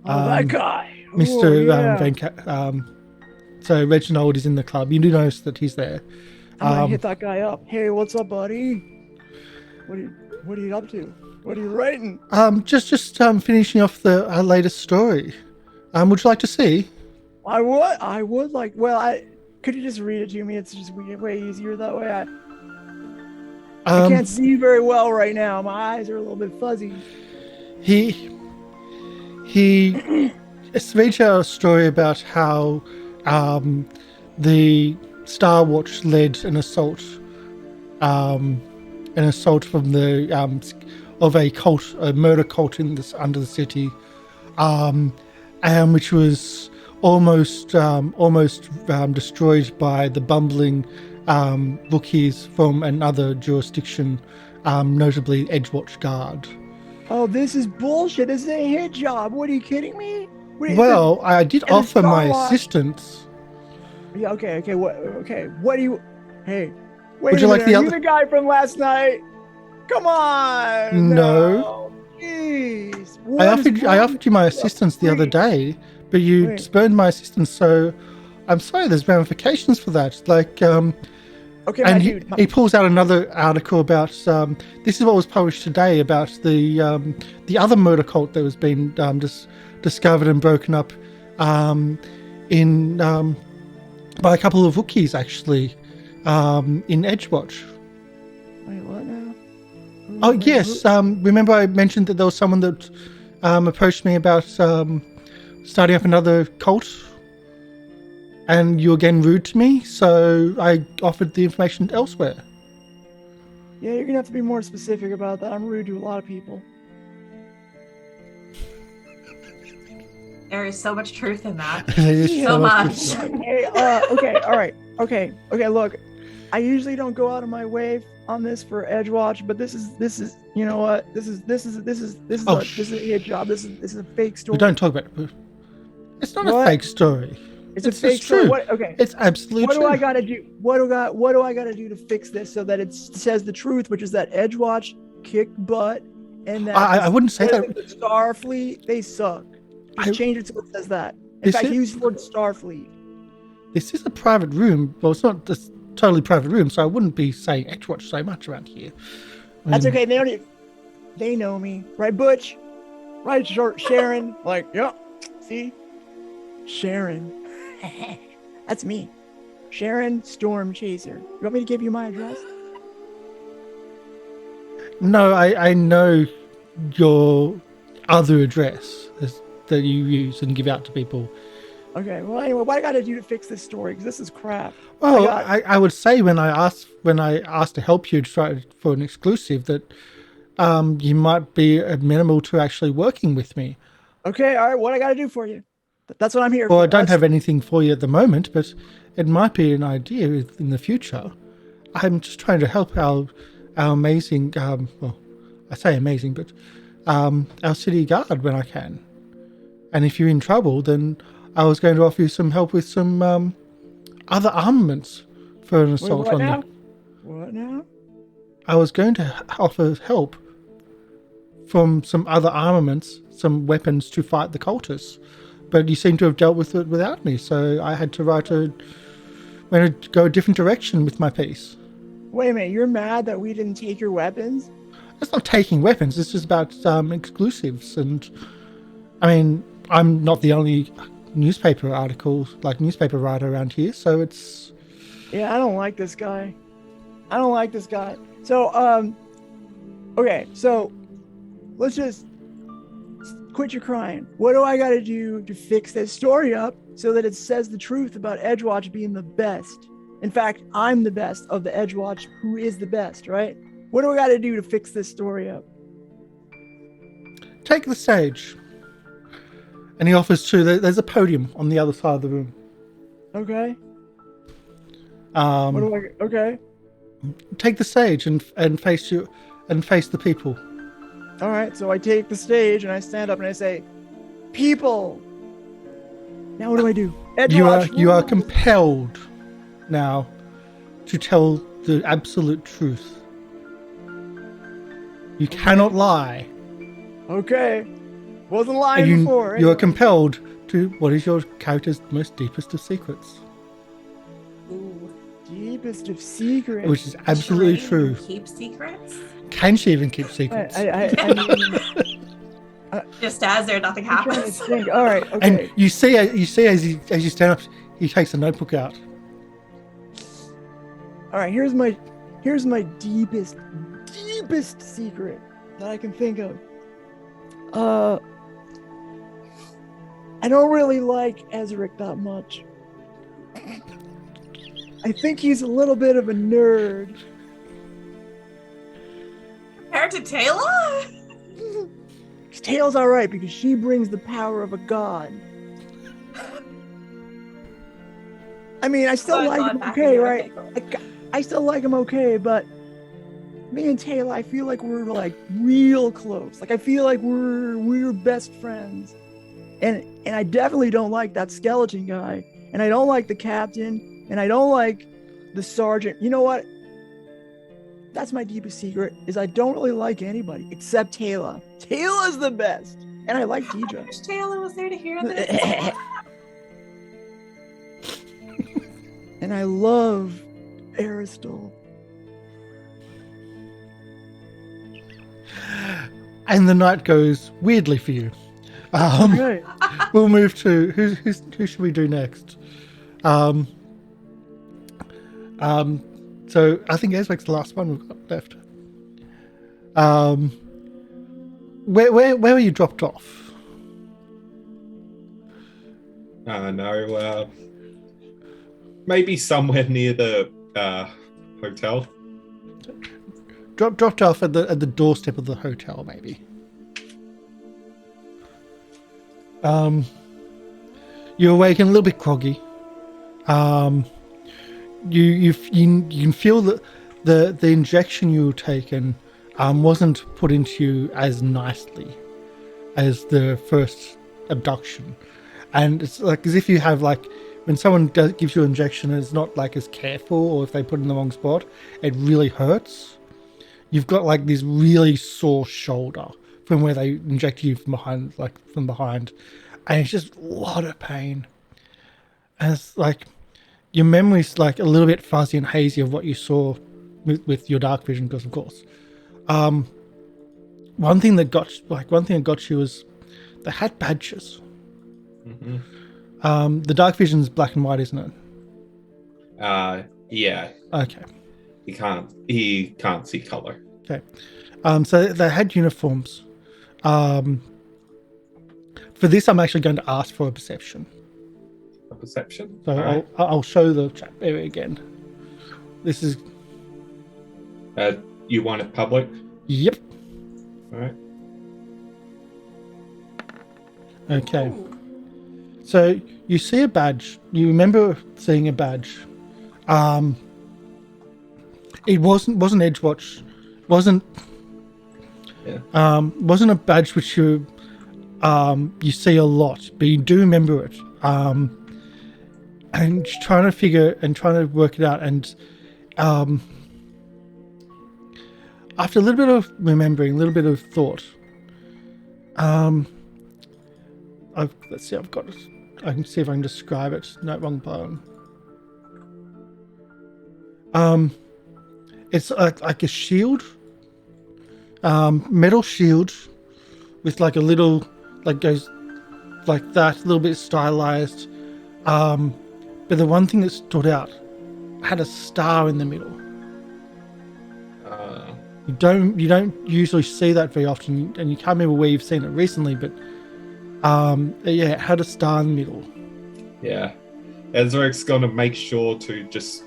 That guy, Mr. So Reginald is in the club. You do notice that he's there. I'm gonna hit that guy up. Hey, what's up, buddy? What are you up to? What are you writing? Just finishing off the latest story. Would you like to see? I would like. Well, could you just read it to me? It's just way easier that way. I can't see very well right now. My eyes are a little bit fuzzy. He reads a story about how the Star Watch led an assault from the of a cult, a murder cult under the city, and which was almost destroyed by the bumbling rookies from another jurisdiction, notably Edgewatch Guard. Oh, this is bullshit. This is a hit job. What, are you kidding me? Well, I did offer my assistance. Yeah, okay. What do you... Hey, wait Would you like the Are you other... the guy from last night? Come on! No. Jeez. I offered you my assistance the other day, but you spurned my assistance, so I'm sorry, there's ramifications for that. Like, okay, and dude. He pulls out another article about, this is what was published today about the other murder cult that was being discovered and broken up by a couple of rookies, actually, in Edgewatch. Wait, what now? Oh, yes. Remember I mentioned that there was someone that approached me about starting up another cult? And you were again rude to me, so I offered the information elsewhere. Yeah, you're going to have to be more specific about that. I'm rude to a lot of people. There is so much truth in that. So much. Hey, okay, all right. Okay, look. I usually don't go out of my way on this for Edgewatch, but this is you know what? This is a hit job. This is a fake story. We don't talk about it. It's not a fake story. It's a fake story. What, okay. It's absolutely true. What do I gotta do? What do I gotta do to fix this so that it says the truth, which is that Edgewatch kicked butt, and that I wouldn't say that. The Starfleet, they suck. Just change it so it says that. In fact, use the word Starfleet. This is a private room. Well, it's not a totally private room, so I wouldn't be saying Edgewatch so much around here. That's okay. They know me, right, Butch? Right, Sherain? Like, yeah. See, Sherain. That's me. Sherain Storm Chaser. You want me to give you my address? No, I know your other address that you use and give out to people. Okay, well anyway, what I gotta do to fix this story? Because this is crap. Well, I would say when I asked to help you to try for an exclusive that you might be amenable to actually working with me. Okay, all right, what I gotta do for you? That's what I'm here for. Well, I don't have anything for you at the moment, but it might be an idea in the future. I'm just trying to help our amazing, well, I say amazing, but our city guard when I can. And if you're in trouble, then I was going to offer you some help with some other armaments for an assault on them. What now? I was going to offer help from some other armaments, some weapons to fight the cultists. But you seem to have dealt with it without me, so I had to go a different direction with my piece. Wait a minute, you're mad that we didn't take your weapons? It's not taking weapons, it's just about exclusives. And I mean, I'm not the only newspaper articles, like newspaper writer around here. So it's Yeah, I don't like this guy. So, okay, so let's just quit your crying. What do I got to do to fix this story up so that it says the truth about Edgewatch being the best? In fact, I'm the best of the Edgewatch, who is the best, right? What do I got to do to fix this story up? take the stage. And he offers to. There's a podium on the other side of the room. Okay. Um, Okay. Take the stage and face you and face the people. All right. So I take the stage and I stand up and I say, "People." Now what do I do? Edgewatch, You are compelled now to tell the absolute truth. You cannot lie. Okay. Wasn't lying before. You are anyway. compelled to what is your character's most deepest of secrets, Ooh. Deepest of secrets. which is absolutely Sherain true. Keep secrets. Can she even keep secrets? I mean, Just as there, nothing I'm trying to happens. think. All right. Okay. And you see as you stand up, he takes a notebook out. All right. Here's my deepest secret that I can think of. I don't really like Ezarek that much. I think he's a little bit of a nerd. Compared to Tayla? Tail's all right because she brings the power of a god. I mean, I still Oh, like God, him back okay, in your right? article. I still like him okay, but me and Tayla, I feel like we're like real close. Like I feel like we're best friends. And I definitely don't like that skeleton guy. And I don't like the captain. And I don't like the sergeant. You know what? That's my deepest secret, is I don't really like anybody except Tayla. Tayla's the best. And I like I DJ. wish Tayla was there to hear this. And I love Aristotle. And the night goes weirdly for you. Okay. We'll move to who should we do next? So I think Ezrek's the last one we've got left. Where were you dropped off? No, maybe somewhere near the hotel. Dropped off at the doorstep of the hotel, maybe. You're awake and a little bit groggy. You can feel that the injection you were taken wasn't put into you as nicely as the first abduction, and it's like as if you have like when someone gives you an injection and it's not like as careful, or if they put it in the wrong spot, it really hurts. You've got like this really sore shoulder from where they inject you from behind, and it's just a lot of pain. And it's like your memory's like a little bit fuzzy and hazy of what you saw with your dark vision, because of course. One thing that got you was they had badges. Mm-hmm. The dark vision's black and white, isn't it? Yeah. Okay. He can't see color. Okay. So they had uniforms. For this, I'm actually going to ask for a perception. A perception. So All right. I'll show the chat area again. This is. You want it public? Yep. All right. Okay. Ooh. So you see a badge. You remember seeing a badge. It wasn't Edgewatch. Wasn't a badge which you see a lot, but you do remember it. And trying to work it out, and after a little bit of remembering, a little bit of thought, let's see, I've got it. I can see if I can describe it. No, wrong button. It's like a shield, metal shield with like a little, like goes like that, a little bit stylized. But the one thing that stood out had a star in the middle. You don't usually see that very often, and you can't remember where you've seen it recently, but it had a star in the middle. Yeah. Ezarek's gonna make sure to just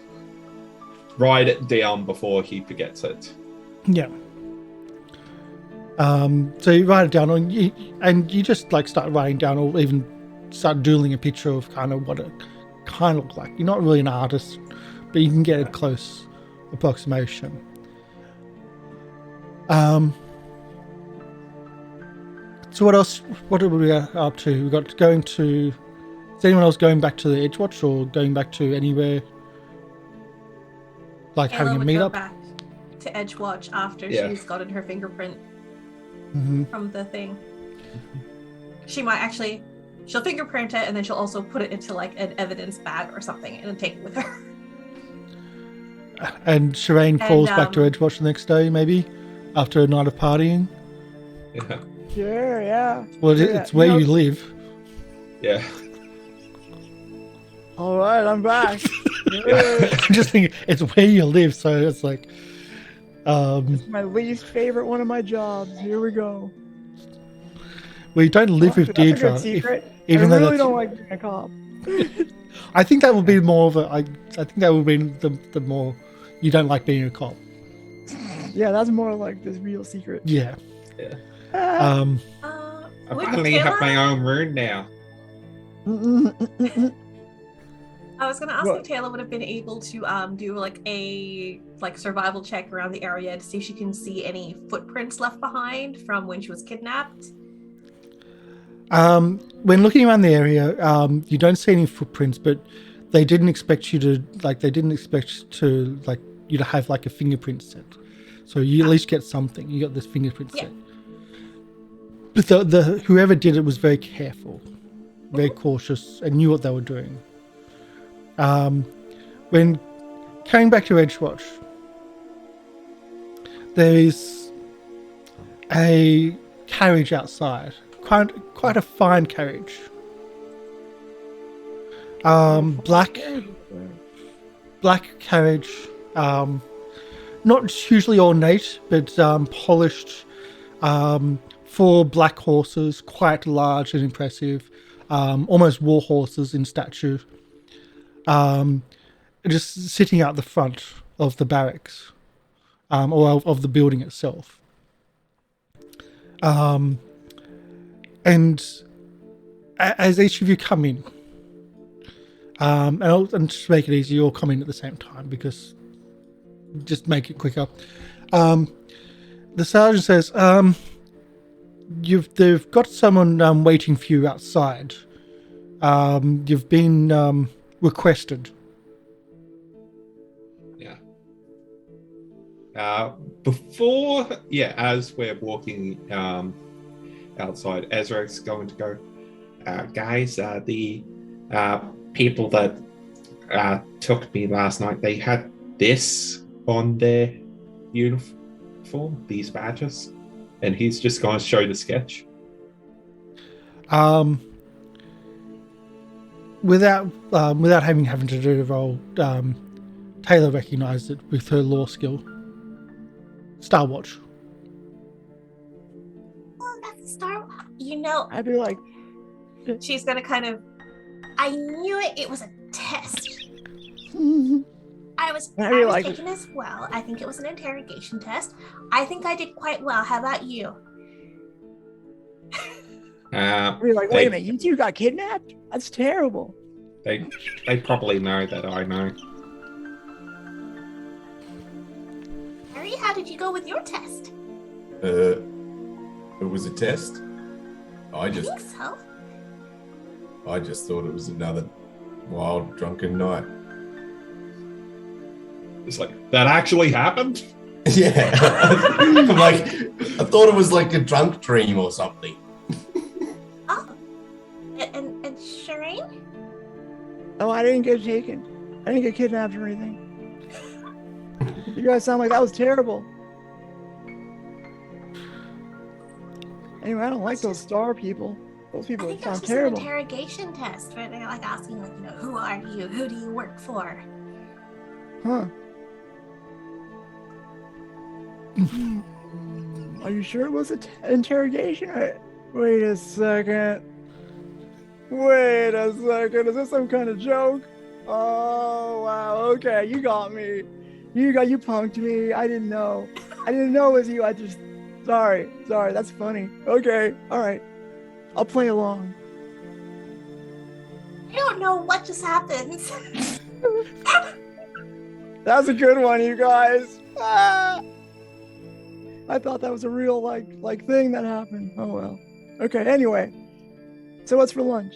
write it down before he forgets it. Yeah. So you write it down, and you just like start writing down, or even start doodling a picture of kind of what it kind of looked like. You're not really an artist, but you can get a close approximation. So what else? What are we up to? We got going to. Is anyone else going back to the Edgewatch or going back to anywhere? Like Tayla having a would go meetup? back to Edgewatch after Yeah. she's gotten her fingerprint Mm-hmm. from the thing. She might actually, she'll fingerprint it and then she'll also put it into like an evidence bag or something and then take it with her. And Sherain falls back to Edgewatch the next day, maybe after a night of partying. Yeah. Sure, yeah. Well, Yeah, it's where you know- you live. Yeah. All right, I'm back. I'm just thinking it's where you live, so it's like, My least favorite one of my jobs. Here we go. well, you don't live with That's a Deirdre. good secret. Even I though really that's, don't like being a cop. I think that would be more of a. I think that would be the more you don't like being a cop. Yeah, that's more like this real secret. Yeah. Ah. I Would finally have Tayla- my own rune now. I was gonna ask What? if Tayla would have been able to do like a survival check around the area to see if she can see any footprints left behind from when she was kidnapped. When looking around the area, you don't see any footprints, but they didn't expect you to you to have like a fingerprint set. So you at least get something. You got this fingerprint Yeah. set. But the whoever did it was very careful, very cautious, and knew what they were doing. When coming back to Edgewatch, there is a carriage outside, quite a fine carriage. Black carriage, not hugely ornate, but polished. 4 black horses, quite large and impressive, almost war horses in stature. Just sitting out the front of the barracks, or of the building itself. And as each of you come in, and just make it easy, you all come in at the same time because just make it quicker. The sergeant says, they've got someone waiting for you outside. You've been requested. As we're walking outside, Ezarek's going to go, guys, the people that took me last night, they had this on their uniform, these badges, and he's just going to show the sketch. Without having to do the role, Tayla recognised it with her law skill. Star Watch. Oh, that's a star. You know, I'd be like, she's gonna kind of. I knew it. It was a test. I was taking as well. I think it was an interrogation test. I think I did quite well. How about you? I'd be like, wait a minute, you two got kidnapped? That's terrible. They probably know that I know. Harry, how did you go with your test? It was a test. I I think so. just thought it was another wild drunken night. It's like, that actually happened? Yeah. I'm like, I thought it was like a drunk dream or something. Oh, and Sherain? Oh, I didn't get taken. I didn't get kidnapped or anything. You guys sound like that was terrible. Anyway, I don't like those star people. Those I people think that's sound just an terrible. interrogation test where they're like asking, like, who are you? Who do you work for? Huh. Are you sure it was an interrogation? Wait a second. Wait a second. Is this some kind of joke? Oh, wow. Okay, you got me. You punked me. I didn't know. I didn't know it was you. Sorry. That's funny. Okay. All right. I'll play along. I don't know what just happened. That's a good one, you guys. Ah! I thought that was a real like thing that happened. Oh well. Okay. Anyway, so what's for lunch?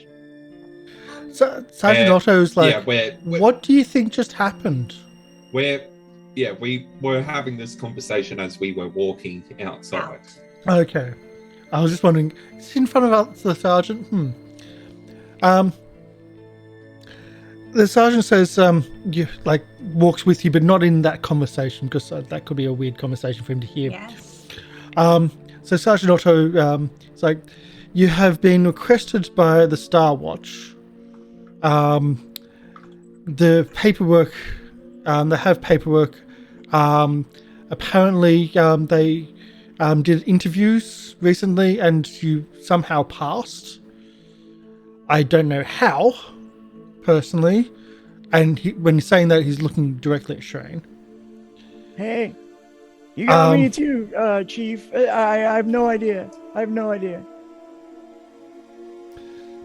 So Sergeant Otto's like, yeah, we're what do you think just happened? we were having this conversation as we were walking outside. Okay. I was just wondering, is he in front of the sergeant? The sergeant says, you walks with you, but not in that conversation, because that could be a weird conversation for him to hear. Yes. So Sergeant Otto, it's like, you have been requested by the Star Watch. The paperwork, they have paperwork. Apparently, they did interviews recently, and you somehow passed. I don't know how, personally. And when he's saying that, he's looking directly at Sherain. Hey, you got me too, Chief. I have no idea.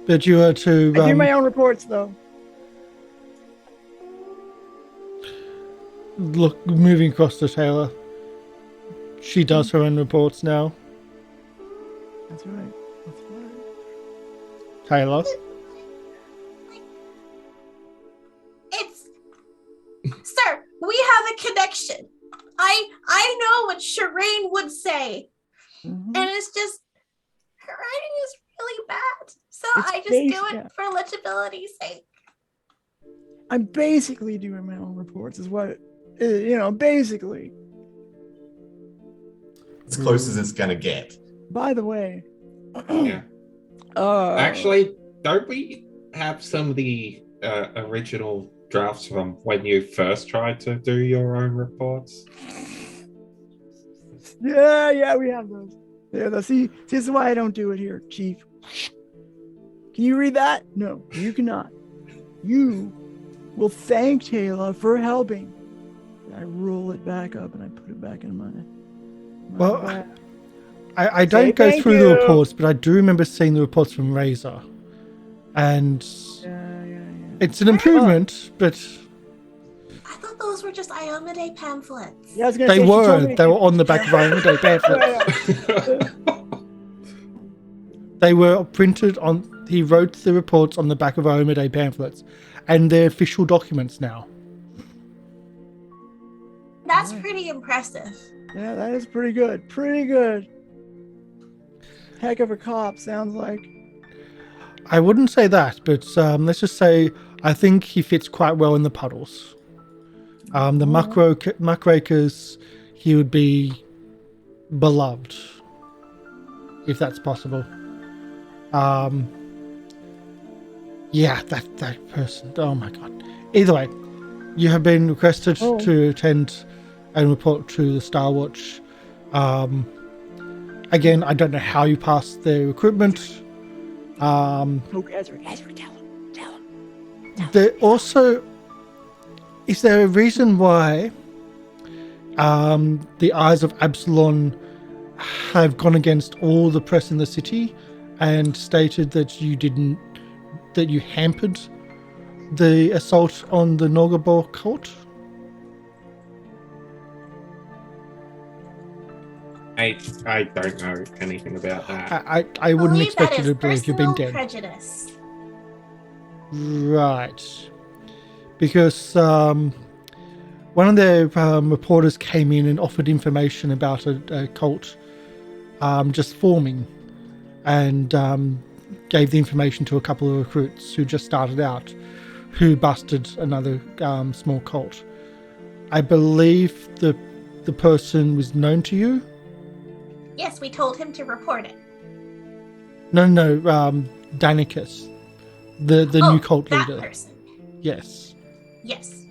But you are to... I do my own reports, though. Look, moving across to Tayla. She does her own reports now. That's right. Tayla. Sir, we have a connection. I know what Sherain would say. Mm-hmm. And it's just, her writing is really bad. So It's I just do it for legibility's sake. I'm basically doing my own reports, is what, basically. As close as it's gonna get. By the way. Yeah. Actually, don't we have some of the original drafts from when you first tried to do your own reports? Yeah, we have those. Yeah, see, this is why I don't do it here, Chief. Can you read that? No, you cannot. You will thank Tayla for helping. I roll it back up and I put it back in my bag. I don't go through the reports, but I do remember seeing the reports from Razor. And it's an improvement, but... I thought those were just Iomade pamphlets. Yeah, I was gonna they say, were on the back of Iomade pamphlets. They were printed on... He wrote the reports on the back of Iomade pamphlets, and they're official documents now. That's pretty impressive. Yeah, that is pretty good. Pretty good. Heck of a cop, sounds like. I wouldn't say that, but let's just say I think he fits quite well in the puddles. The muckrakers, he would be beloved, if that's possible. Yeah, that person. Oh my god. Either way, you have been requested to attend and report to the Star Watch. Again, I don't know how you passed the recruitment. Ezarek, tell him. There also, is there a reason why the Eyes of Absalom have gone against all the press in the city and stated that you hampered the assault on the Nogabor cult? I don't know anything about that. I wouldn't expect you to believe you've been dead. Prejudice. Right. Because one of the reporters came in and offered information about a cult just forming, and gave the information to a couple of recruits who just started out, who busted another small cult. I believe the person was known to you. Yes, we told him to report it. No, Danicus, the new cult that leader. person. Yes. Yes.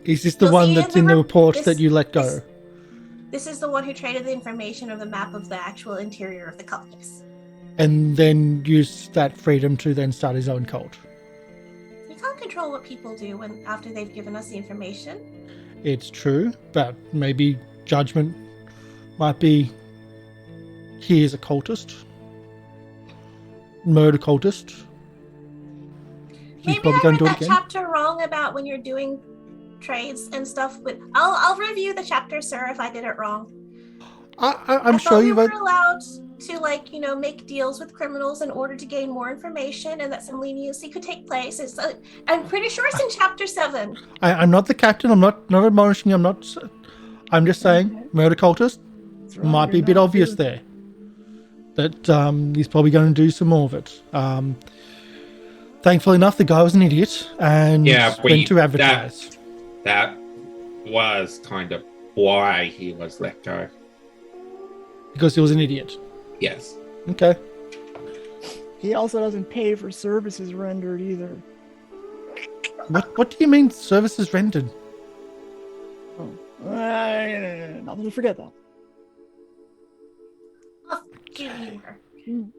Is this the You'll one see that's in the report that you let go? This is the one who traded the information of the map of the actual interior of the cult. Yes. And then used that freedom to then start his own cult. We can't control what people do after they've given us the information. It's true, but maybe judgment might be he is a cultist. Murder cultist. He's Maybe probably I going read to do it that again. chapter wrong about when you're doing trades and stuff, but I'll review the chapter, sir, if I did it wrong. I'm I sure thought we you were read. allowed to, make deals with criminals in order to gain more information, and that some leniency could take place. I'm pretty sure it's in chapter 7. I'm not the captain. I'm not admonishing you. I'm just saying murder cultist might be a bit obvious there. That he's probably going to do some more of it. Thankfully enough, the guy was an idiot and went to advertise. That was kind of why he was let go. Because he was an idiot. Yes. Okay. He also doesn't pay for services rendered either. What do you mean services rendered? Oh. Nothing to forget that. Off-duty work.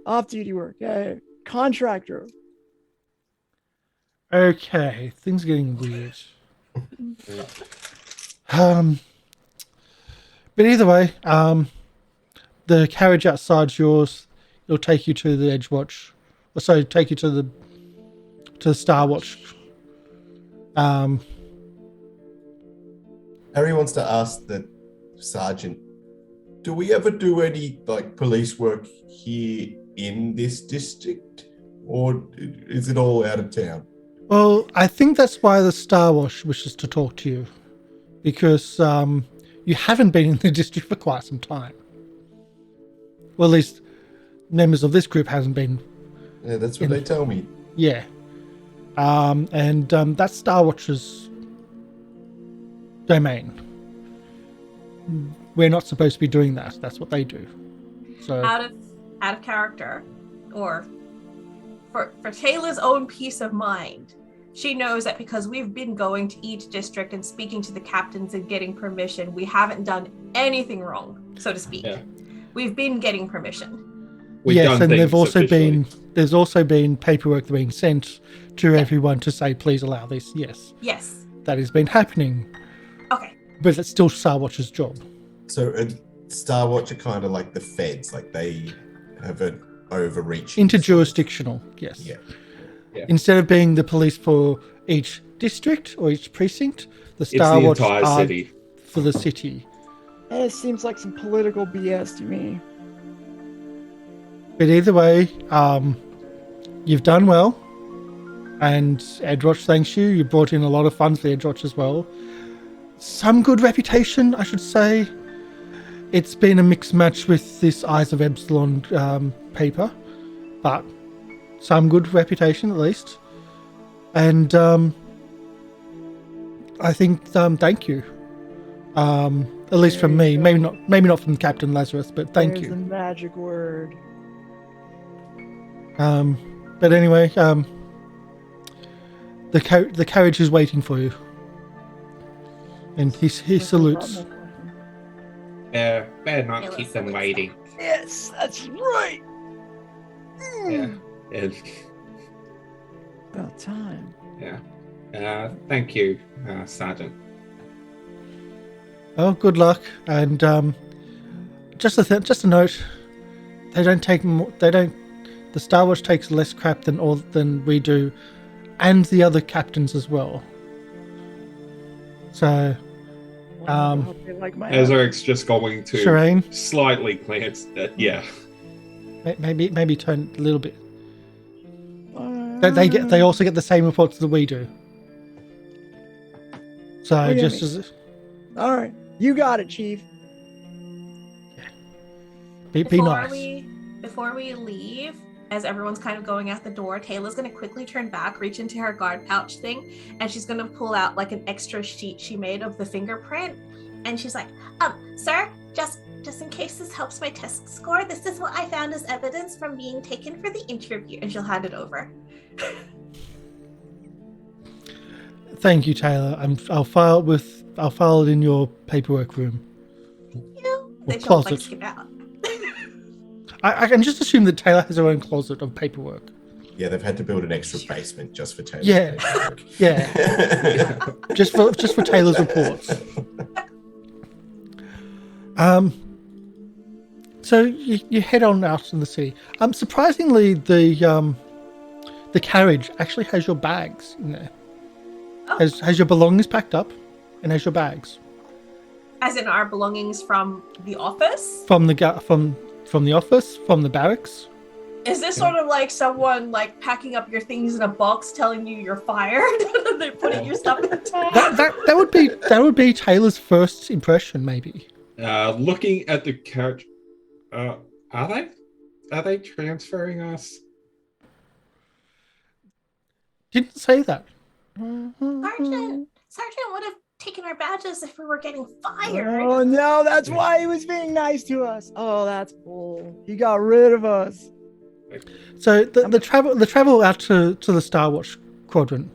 Off-duty work. Yeah. Contractor. Okay, things are getting weird. But either way, the carriage outside's yours. It'll take you to the Edgewatch. Or sorry, take you to the Starwatch. Harry wants to ask the sergeant, do we ever do any police work here in this district? Or is it all out of town? Well, I think that's why the Starwatch wishes to talk to you. Because you haven't been in the district for quite some time. Well, at least members of this group hasn't been. Yeah, that's what they tell me. Yeah. And that's Starwatch's domain. We're not supposed to be doing that. That's what they do. So Out of character, or for Tayla's own peace of mind, she knows that because we've been going to each district and speaking to the captains and getting permission, we haven't done anything wrong, so to speak. Yeah. We've been getting permission. yes, and there's also been paperwork being sent to everyone to say, please allow this. Yes. Yes. That has been happening. Okay. But it's still Starwatch's job. So Starwatch are kind of like the feds, like they have an overreaching. Interjurisdictional, yes. Yeah. Instead of being the police for each district or each precinct, the Starwatch the entire are city. for the city. It seems like some political BS to me. But either way, you've done well. And Edgewatch thanks you. You brought in a lot of funds for Edgewatch as well. Some good reputation, I should say. It's been a mixed match with this Eyes of Epsilon paper. But some good reputation at least. And I think thank you. At least from me. Maybe not from Captain Lazarus, but thank There's you. the magic word. But anyway, the carriage is waiting for you. And he salutes. Better not keep them waiting. Yes, that's right. Yeah. And, About time. yeah. Thank you, Sergeant. Oh, good luck. And just a note, they don't take more. They don't. The Starwatch takes less crap than we do, and the other captains as well. So, I hope they like my Ezarek's just going to Sherain, slightly glance at maybe turn a little bit. They also get the same reports that we do. So just as all right, you got it, Chief. be nice. Before we leave, as everyone's kind of going out the door, Tayla's going to quickly turn back, reach into her guard pouch thing, and she's going to pull out like an extra sheet she made of the fingerprint. And she's like, sir, just just in case this helps my test score, this is what I found as evidence from being taken for the interview. And she'll hand it over. Thank you, Tayla. I'll file it in your paperwork room. Then she'll closet. skip out. I can just assume that Tayla has her own closet of paperwork. Yeah, they've had to build an extra basement just for Taylor's Yeah. paperwork. Yeah. just for Taylor's reports. So you head on out in the city. Surprisingly, the carriage actually has your bags in there. Oh. Has your belongings packed up, and has your bags As in our belongings from the office? from the office, from the barracks. Is this sort of like someone like packing up your things in a box telling you you're fired? They're putting your stuff in the tag? That would be Taylor's first impression, maybe. Looking at the carriage, are they transferring us? Didn't say that. Sergeant would have taken our badges if we were getting fired. Oh no, that's why he was being nice to us. Oh, that's bull. He got rid of us. So the travel out to the Star Watch quadrant,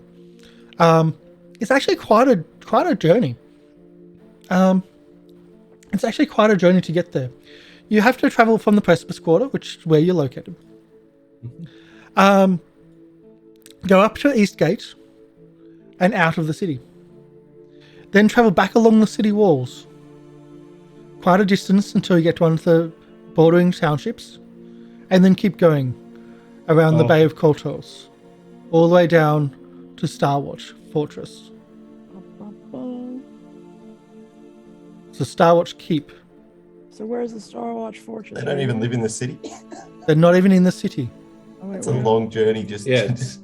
it's actually quite a journey. It's actually quite a journey to get there. You have to travel from the Precipice Quarter, which is where you're located. Go up to East Gate and out of the city. Then travel back along the city walls. Quite a distance until you get to one of the bordering townships. And then keep going around the Bay of Koltos. All the way down to Star Watch Fortress. It's the Star Watch Keep. So where's the Star Watch Fortress? They don't even live in the city. They're not even in the city. Oh, wait, It's a long journey just It's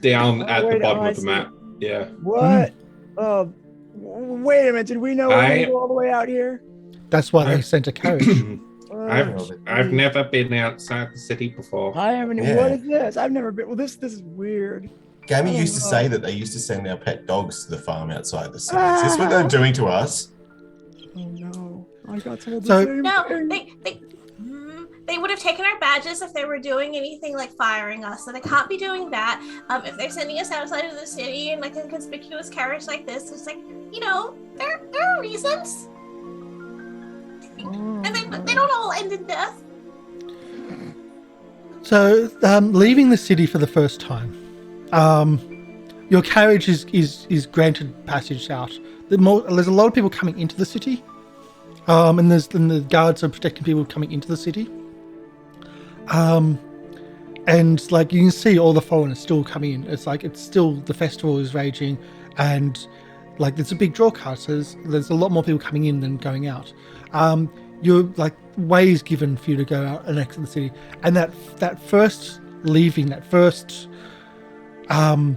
down at the wait, bottom I of the see. map. Yeah. What? Wait a minute. Did we know we were gonna go all the way out here? That's why they sent a carriage. I've never been outside the city before. I haven't. Yeah. What is this? I've never been. Well, this is weird. Gammy used to Oh. say that they used to send their pet dogs to the farm outside the city. Is this what they're doing to us? Oh no! I got told So- the same No, thing. they would have taken our badges if they were doing anything like firing us. So they can't be doing that. If they're sending us outside of the city in like a conspicuous carriage like this, it's like, there are reasons. And they don't all end in death. So, leaving the city for the first time, your carriage is granted passage out. There's a lot of people coming into the city, and the guards are protecting people coming into the city. And like you can see all the foreigners still coming in. It's still the festival is raging, and like there's a big draw card, so there's a lot more people coming in than going out. You're like ways given for you to go out and exit the city, and that first leaving, that first oh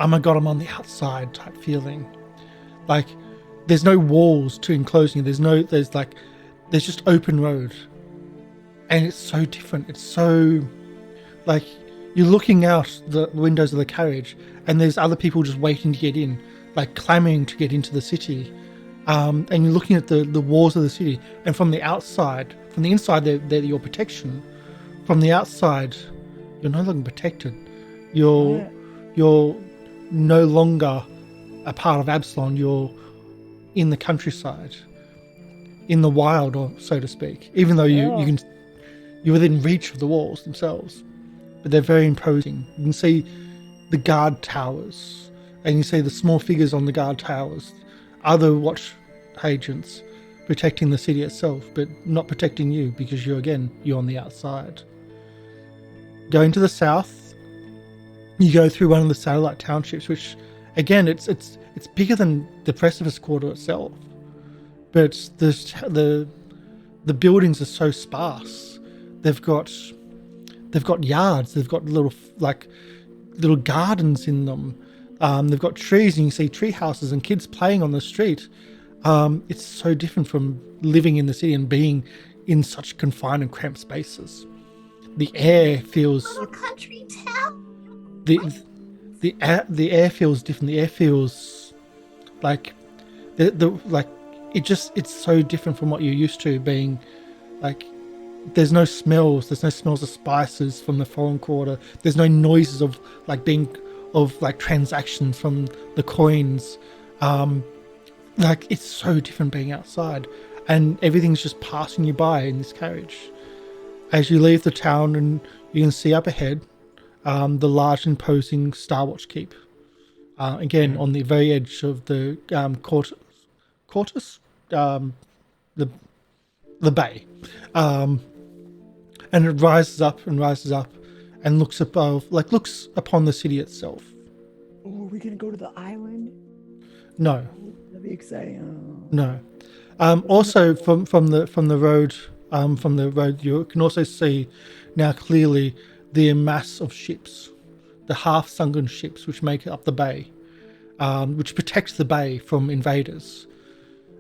my god, I'm on the outside type feeling. Like there's no walls to enclose you. There's just open road, and it's so different. It's so like you're looking out the windows of the carriage, and there's other people just waiting to get in, like clamoring to get into the city. And you're looking at the walls of the city, and from the outside, from the inside, they're your protection. From the outside, you're no longer protected. You're no longer a part of Absalon. You're in the countryside, in the wild, or so to speak. Even though you're within reach of the walls themselves, but they're very imposing. You can see the guard towers, and you see the small figures on the guard towers. Other watch agents protecting the city itself, but not protecting you because you're on the outside. Going to the south, you go through one of the satellite townships, which again it's bigger than the Precipice Quarter itself, but the buildings are so sparse. They've got yards. They've got little gardens in them. They've got trees, and you see tree houses and kids playing on the street. It's so different from living in the city and being in such confined and cramped spaces. The air feels Little country town. the air feels different. The air feels like it's so different from what you're used to being Like, there's no smells. There's no smells of spices from the foreign quarter. There's no noises of transactions from the coins. Like, it's so different being outside, and everything's just passing you by in this carriage. As you leave the town, and you can see up ahead the large imposing Starwatch Keep. Again, on the very edge of the Quartus, the bay. And it rises up and rises up and looks upon the city itself. Oh, are we gonna go to the island? No. That'd be exciting. No. Also from the road, you can also see now clearly the mass of ships, the half-sunken ships which make up the bay, which protects the bay from invaders.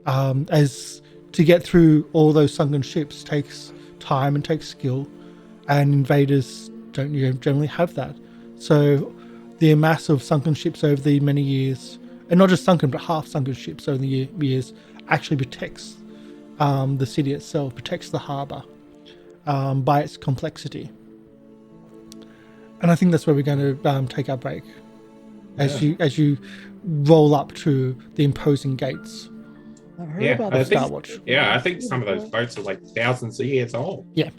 As to get through all those sunken ships takes time and takes skill, and invaders don't generally have that. So the mass of sunken ships over the many years, and not just sunken but half-sunken ships over the years, actually protects the city itself, protects the harbour by its complexity. And I think that's where we're going to take our break, as you roll up to the imposing gates. I've heard about the Starwatch. Yeah, I think some of those boats are like thousands of years old. Yeah.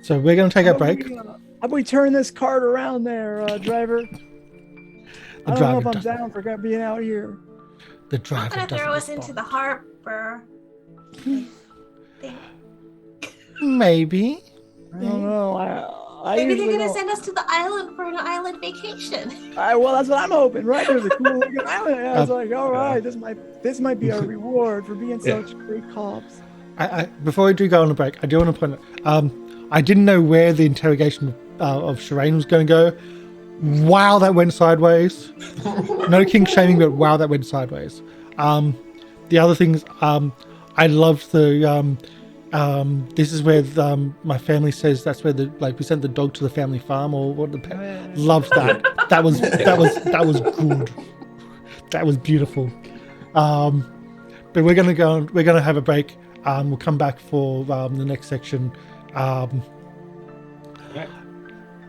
So we're going to take our break. How about we turn this cart around there, driver? I don't know if I'm down for being out here. The driver I'm gonna throw us into the harbor. Maybe. I don't know. Maybe they're gonna send us to the island for an island vacation. Well, that's what I'm hoping, right? There's a cool looking island. I was like, all right, this might be our reward for being such great cops. Before we do go on a break, I do want to point out, I didn't know where the interrogation of Sherain was going to go. Wow, that went sideways. No king shaming, but wow, that went sideways. The other things, I loved the. This is where my family says that's where we sent the dog to the family farm, or what the pet. Loved that. That was good. That was beautiful. But we're gonna go. We're gonna have a break. We'll come back for the next section.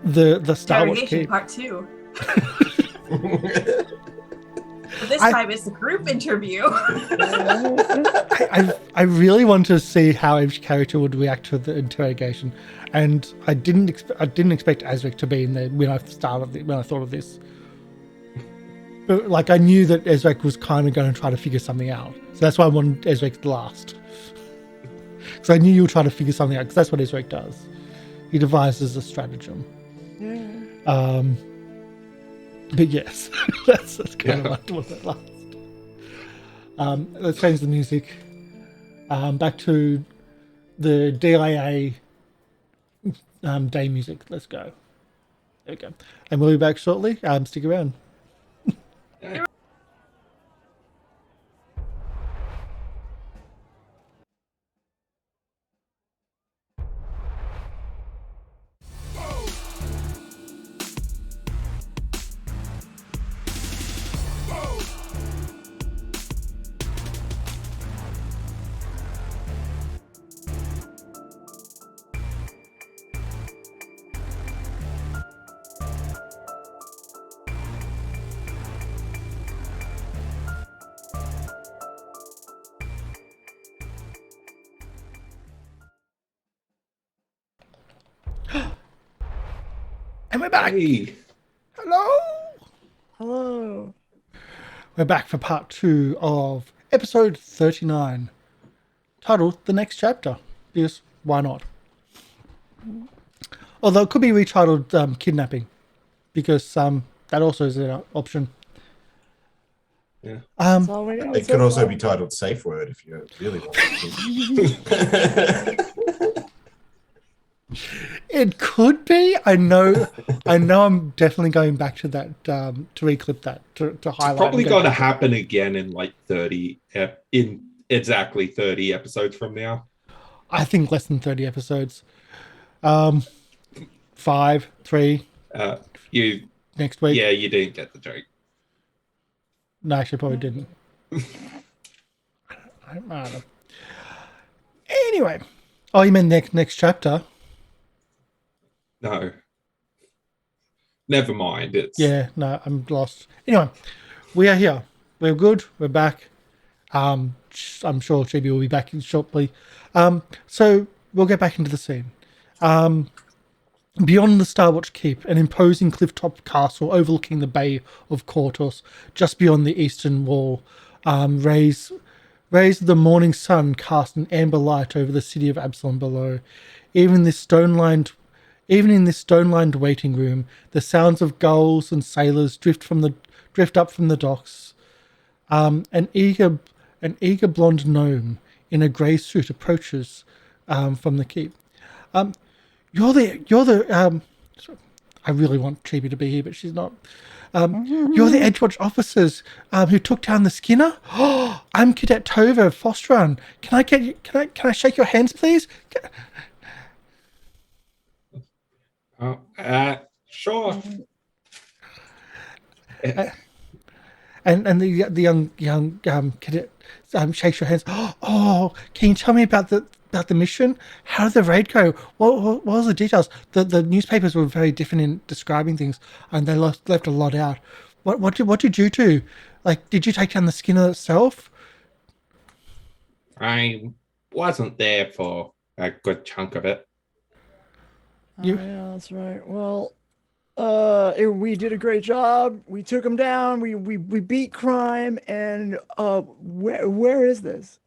The Starwatch Keep Part 2. This time it's the group interview. I really want to see how each character would react to the interrogation, and I didn't expect Ezarek to be in there when I thought of this. But I knew that Ezarek was kind of going to try to figure something out, so that's why I wanted Ezarek last. Because I knew you were trying to figure something out, because that's what Ezarek does. He devises a stratagem. But yes, that's kind of what that last. Let's change the music. Back to the DIA day music. Let's go. There we go. And we'll be back shortly. Stick around. And we're back. Hey. Hello. We're back for part 2 of episode 39, titled The Next Chapter. Yes, why not? Although it could be retitled Kidnapping, because that also is an option. Yeah. It could also be titled Safe Word if you really want to. It could be. I know. I'm definitely going back to that to reclip that to highlight. It's probably going to happen again in like 30 in exactly 30 episodes from now. I think less than 30 episodes. 5, 3. You next week. Yeah, you didn't get the joke. No, actually, probably didn't. don't know. Anyway. Oh, you mean next chapter? No. Never mind. It's Yeah, no, I'm lost. Anyway, we are here. We're good. We're back. I'm sure Chibi will be back shortly. So we'll get back into the scene. Beyond the Starwatch Keep, an imposing clifftop castle overlooking the Bay of Kortos, just beyond the eastern wall, rays of the morning sun cast an amber light over the city of Absalom below. Even in this stone-lined waiting room, the sounds of gulls and sailors drift up from the docks. An eager blonde gnome in a grey suit approaches from the keep. You're the I really want Chibi to be here, but she's not. You're the Edgewatch officers who took down the Skinner. I'm Cadet Tova Fostran. Can I shake your hands, please? Sure. And the young cadet shakes your hands. Oh, can you tell me about the mission? How did the raid go? What was the details? The newspapers were very different in describing things, and they left a lot out. What did you do? Like, did you take down the Skinner itself? I wasn't there for a good chunk of it. Yeah, that's right. Well, we did a great job. We took him down. We beat crime. And where is this?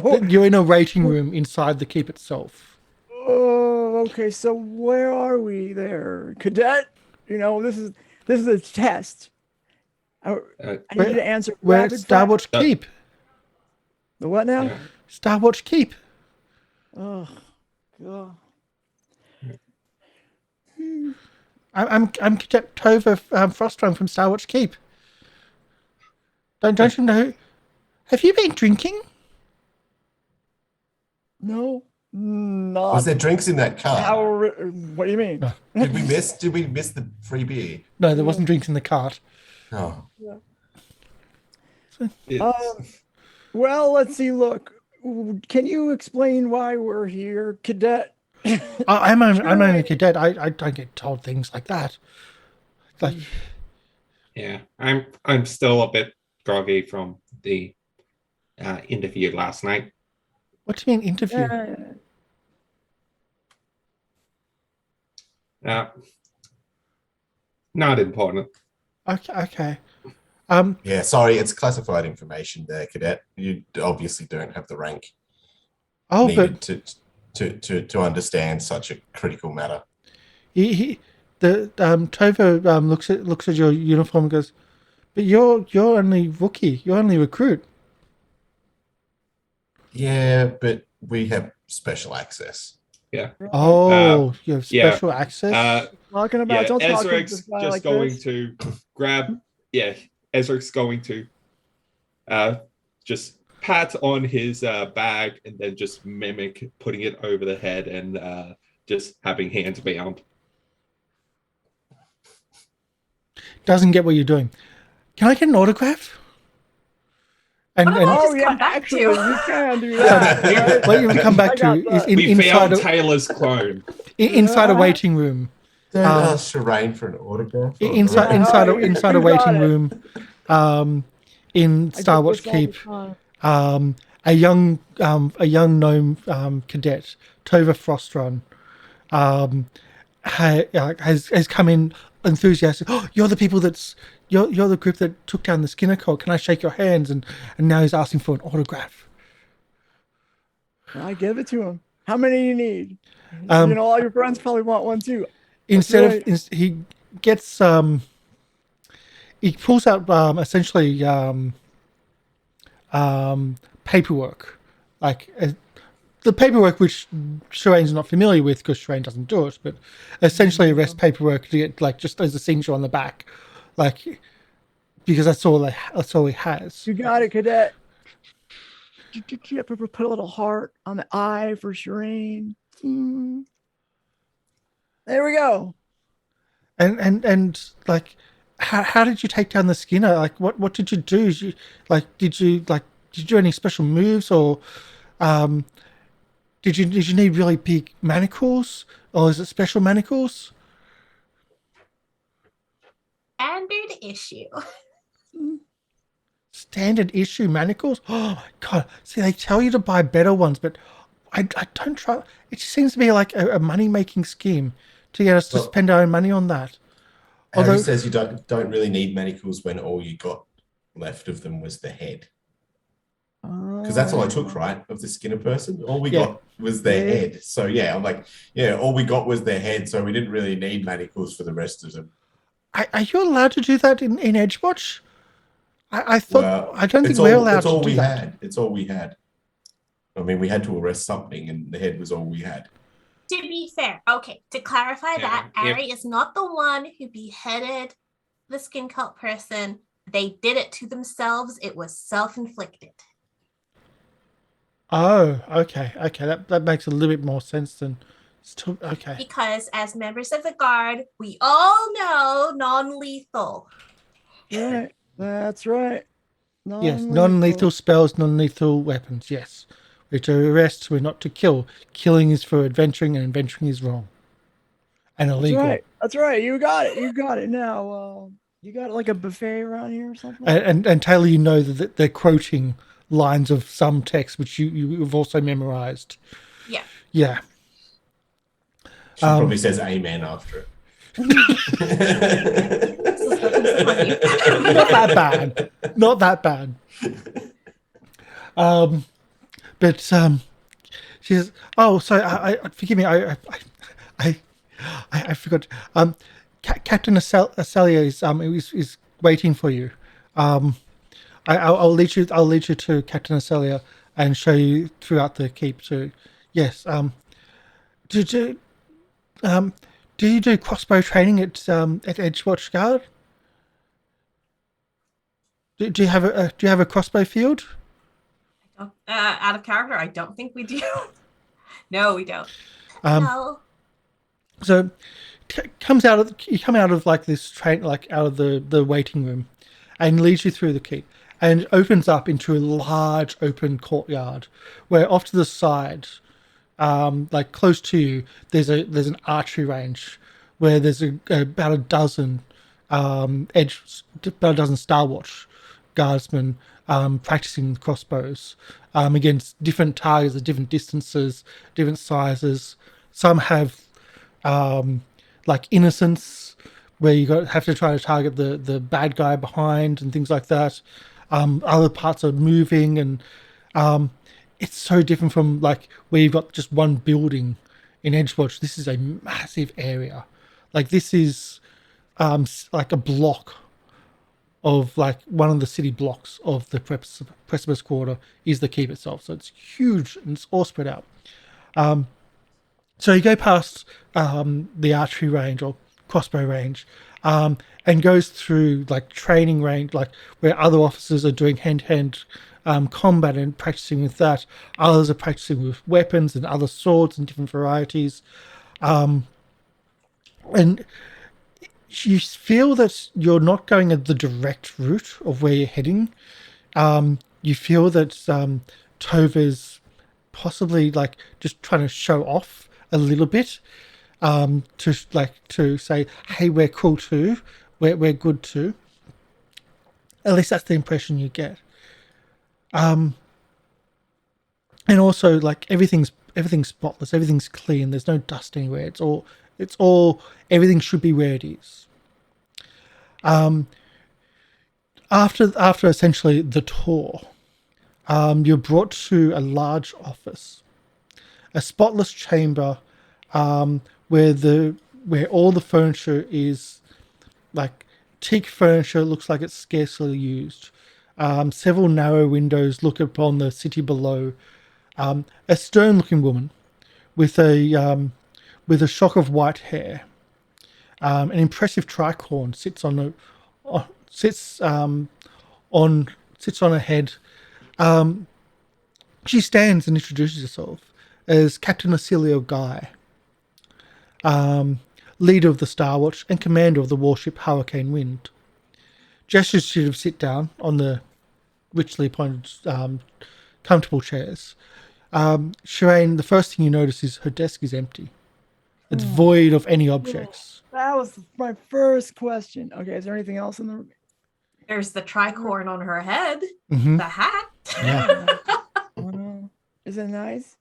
You're in a waiting room inside the keep itself. Oh, okay. So where are we there, Cadet? You know, this is a test. I need you to answer. We're at Starwatch Keep. The what now? Yeah. Starwatch Keep. Oh, God. I'm Cadet Tova Frostrum from Starwatch Keep. Don't you know? Have you been drinking? No, not. Was there drinks in that car? What do you mean? No. Did we miss the free beer? No, there wasn't drinks in the cart. Oh. Well, let's see. Look, can you explain why we're here, Cadet? I'm only a cadet. I don't get told things like that. Like, Yeah, I'm still a bit groggy from the interview last night. what do you mean interview? Not important. Okay. Yeah, sorry, it's classified information there, Cadet. You obviously don't have the rank needed to understand such a critical matter. Tova looks at your uniform and goes, but you're only rookie. You're only recruit. Yeah, but we have special access. Yeah. Oh, you have special access. Talking about don't talk to Ezarek's this guy just like going this. to grab. Yeah, Ezarek's going to just pat on his bag and then just mimic putting it over the head and just having hands bound. Doesn't get what you're doing. Can I get an autograph? And Just come back to. you can do that. what you come back to is We inside found Taylor's clone. inside a waiting room. Don't ask Sherain for an autograph. Inside a You waiting got it. room, in I do Starwatch this all the Keep, time. a young gnome cadet, Tova Frostron, has come in enthusiastic. Oh, you're the people you're the group that took down the Skinner cult. Can I shake your hands? And now he's asking for an autograph. I give it to him. How many do you need? All your friends probably want one too. Instead of he gets he pulls out essentially paperwork, like the paperwork which Sherain's not familiar with because Sherain doesn't do it, but essentially arrest paperwork to get like just as a signature on the back, like because that's all he has. You got it, Cadet. You have to put a little heart on the eye for Sherain. There we go. And like how did you take down the Skinner? Like what did you do? Did you did you do any special moves, or did you need really big manacles, or is it special manacles? Standard issue. Standard issue manacles? Oh my god! See, they tell you to buy better ones, but I don't try. It just seems to be like a money making scheme to get us to spend our own money on that. Harry says you don't really need manacles when all you got left of them was the head. Because that's all I took, right, of the Skinner person. All we got was their head. So yeah, I'm like, yeah, all we got was their head. So we didn't really need manacles for the rest of them. Are you allowed to do that in Edgewatch? I thought, well, I don't think we're allowed to do that. It's all we had. I mean, we had to arrest something, and the head was all we had. To be fair, okay, to clarify that, Ari is not the one who beheaded the skin cult person. They did it to themselves. It was self-inflicted. Oh, okay. That makes a little bit more sense than still okay. Because as members of the guard, we all know non-lethal. Right. That's right. Yes, non-lethal spells, non-lethal weapons. Yes, we're to arrest. We're not to kill. Killing is for adventuring, and adventuring is wrong and illegal. That's right. You got it. Now, you got like a buffet around here or something. And Tayla, you know that they're quoting lines of some text which you've also memorized. Yeah. Yeah. She probably says amen after it. Not that bad. But she says, "Oh, so I forgive me. I forgot. Captain Acelia is waiting for you. I'll lead you to Captain Acelia and show you throughout the keep too. Yes. Do you do crossbow training at Edgewatch Guard? Do you have a crossbow field? Out of character, I don't think we do. No, we don't. No. So you come out of like this train, like out of the waiting room, and leads you through the keep, and opens up into a large open courtyard, where off to the side, like close to you, there's an archery range where there's about a dozen Star Watch guardsmen practicing crossbows against different targets at different distances, different sizes. Some have like innocence, where you have to try to target the bad guy behind and things like that. Other parts are moving, and it's so different from like where you've got just one building in Edgewatch. This is a massive area. Like this is like a block of like one of the city blocks of the Precipice Quarter is the keep itself. So it's huge and it's all spread out. So you go past the archery range or crossbow range and goes through like training range, like where other officers are doing hand-to-hand combat and practicing with that. Others are practicing with weapons and other swords and different varieties. And you feel that you're not going at the direct route of where you're heading. You feel that Tova's possibly like just trying to show off a little bit, to say, hey, we're cool too, we're good too. At least that's the impression you get. And also like everything's spotless, everything's clean, there's no dust anywhere. It's all everything should be where it is. After essentially the tour, you're brought to a large office, a spotless chamber, where all the furniture is like teak furniture, looks like it's scarcely used. Several narrow windows look upon the city below. A stern-looking woman with a shock of white hair, an impressive tricorn sits on her head. She stands and introduces herself as Captain Acilio Guy, leader of the Star Watch and commander of the warship Hurricane Wind. Gestures you to sit down on the richly appointed, comfortable chairs. Sherain, the first thing you notice is her desk is empty. It's void of any objects. That was my first question. Okay, is there anything else in the room? There's the tricorn on her head, Mhm. the hat. Yeah. Is it nice?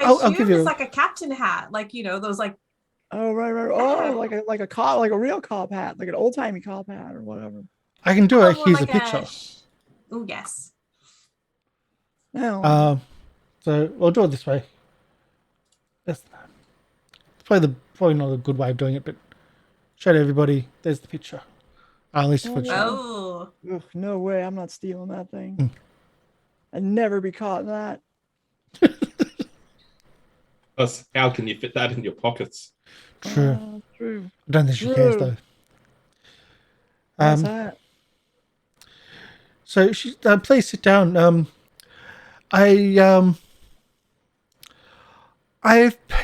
I'll give you. It's like a captain hat, like those like. Oh right. Oh, like a cop, like a real cop hat, like an old timey cop hat or whatever. I can do it. More Here's like a picture. Oh yes. No. So we'll do it this way. That's probably not a good way of doing it, but show to everybody. There's the picture. At least for sure. Oh. Ugh, no way! I'm not stealing that thing. I'd never be caught in that. Plus, how can you fit that in your pockets? True. True. I don't think she cares though. What's that? So she, please sit down. I've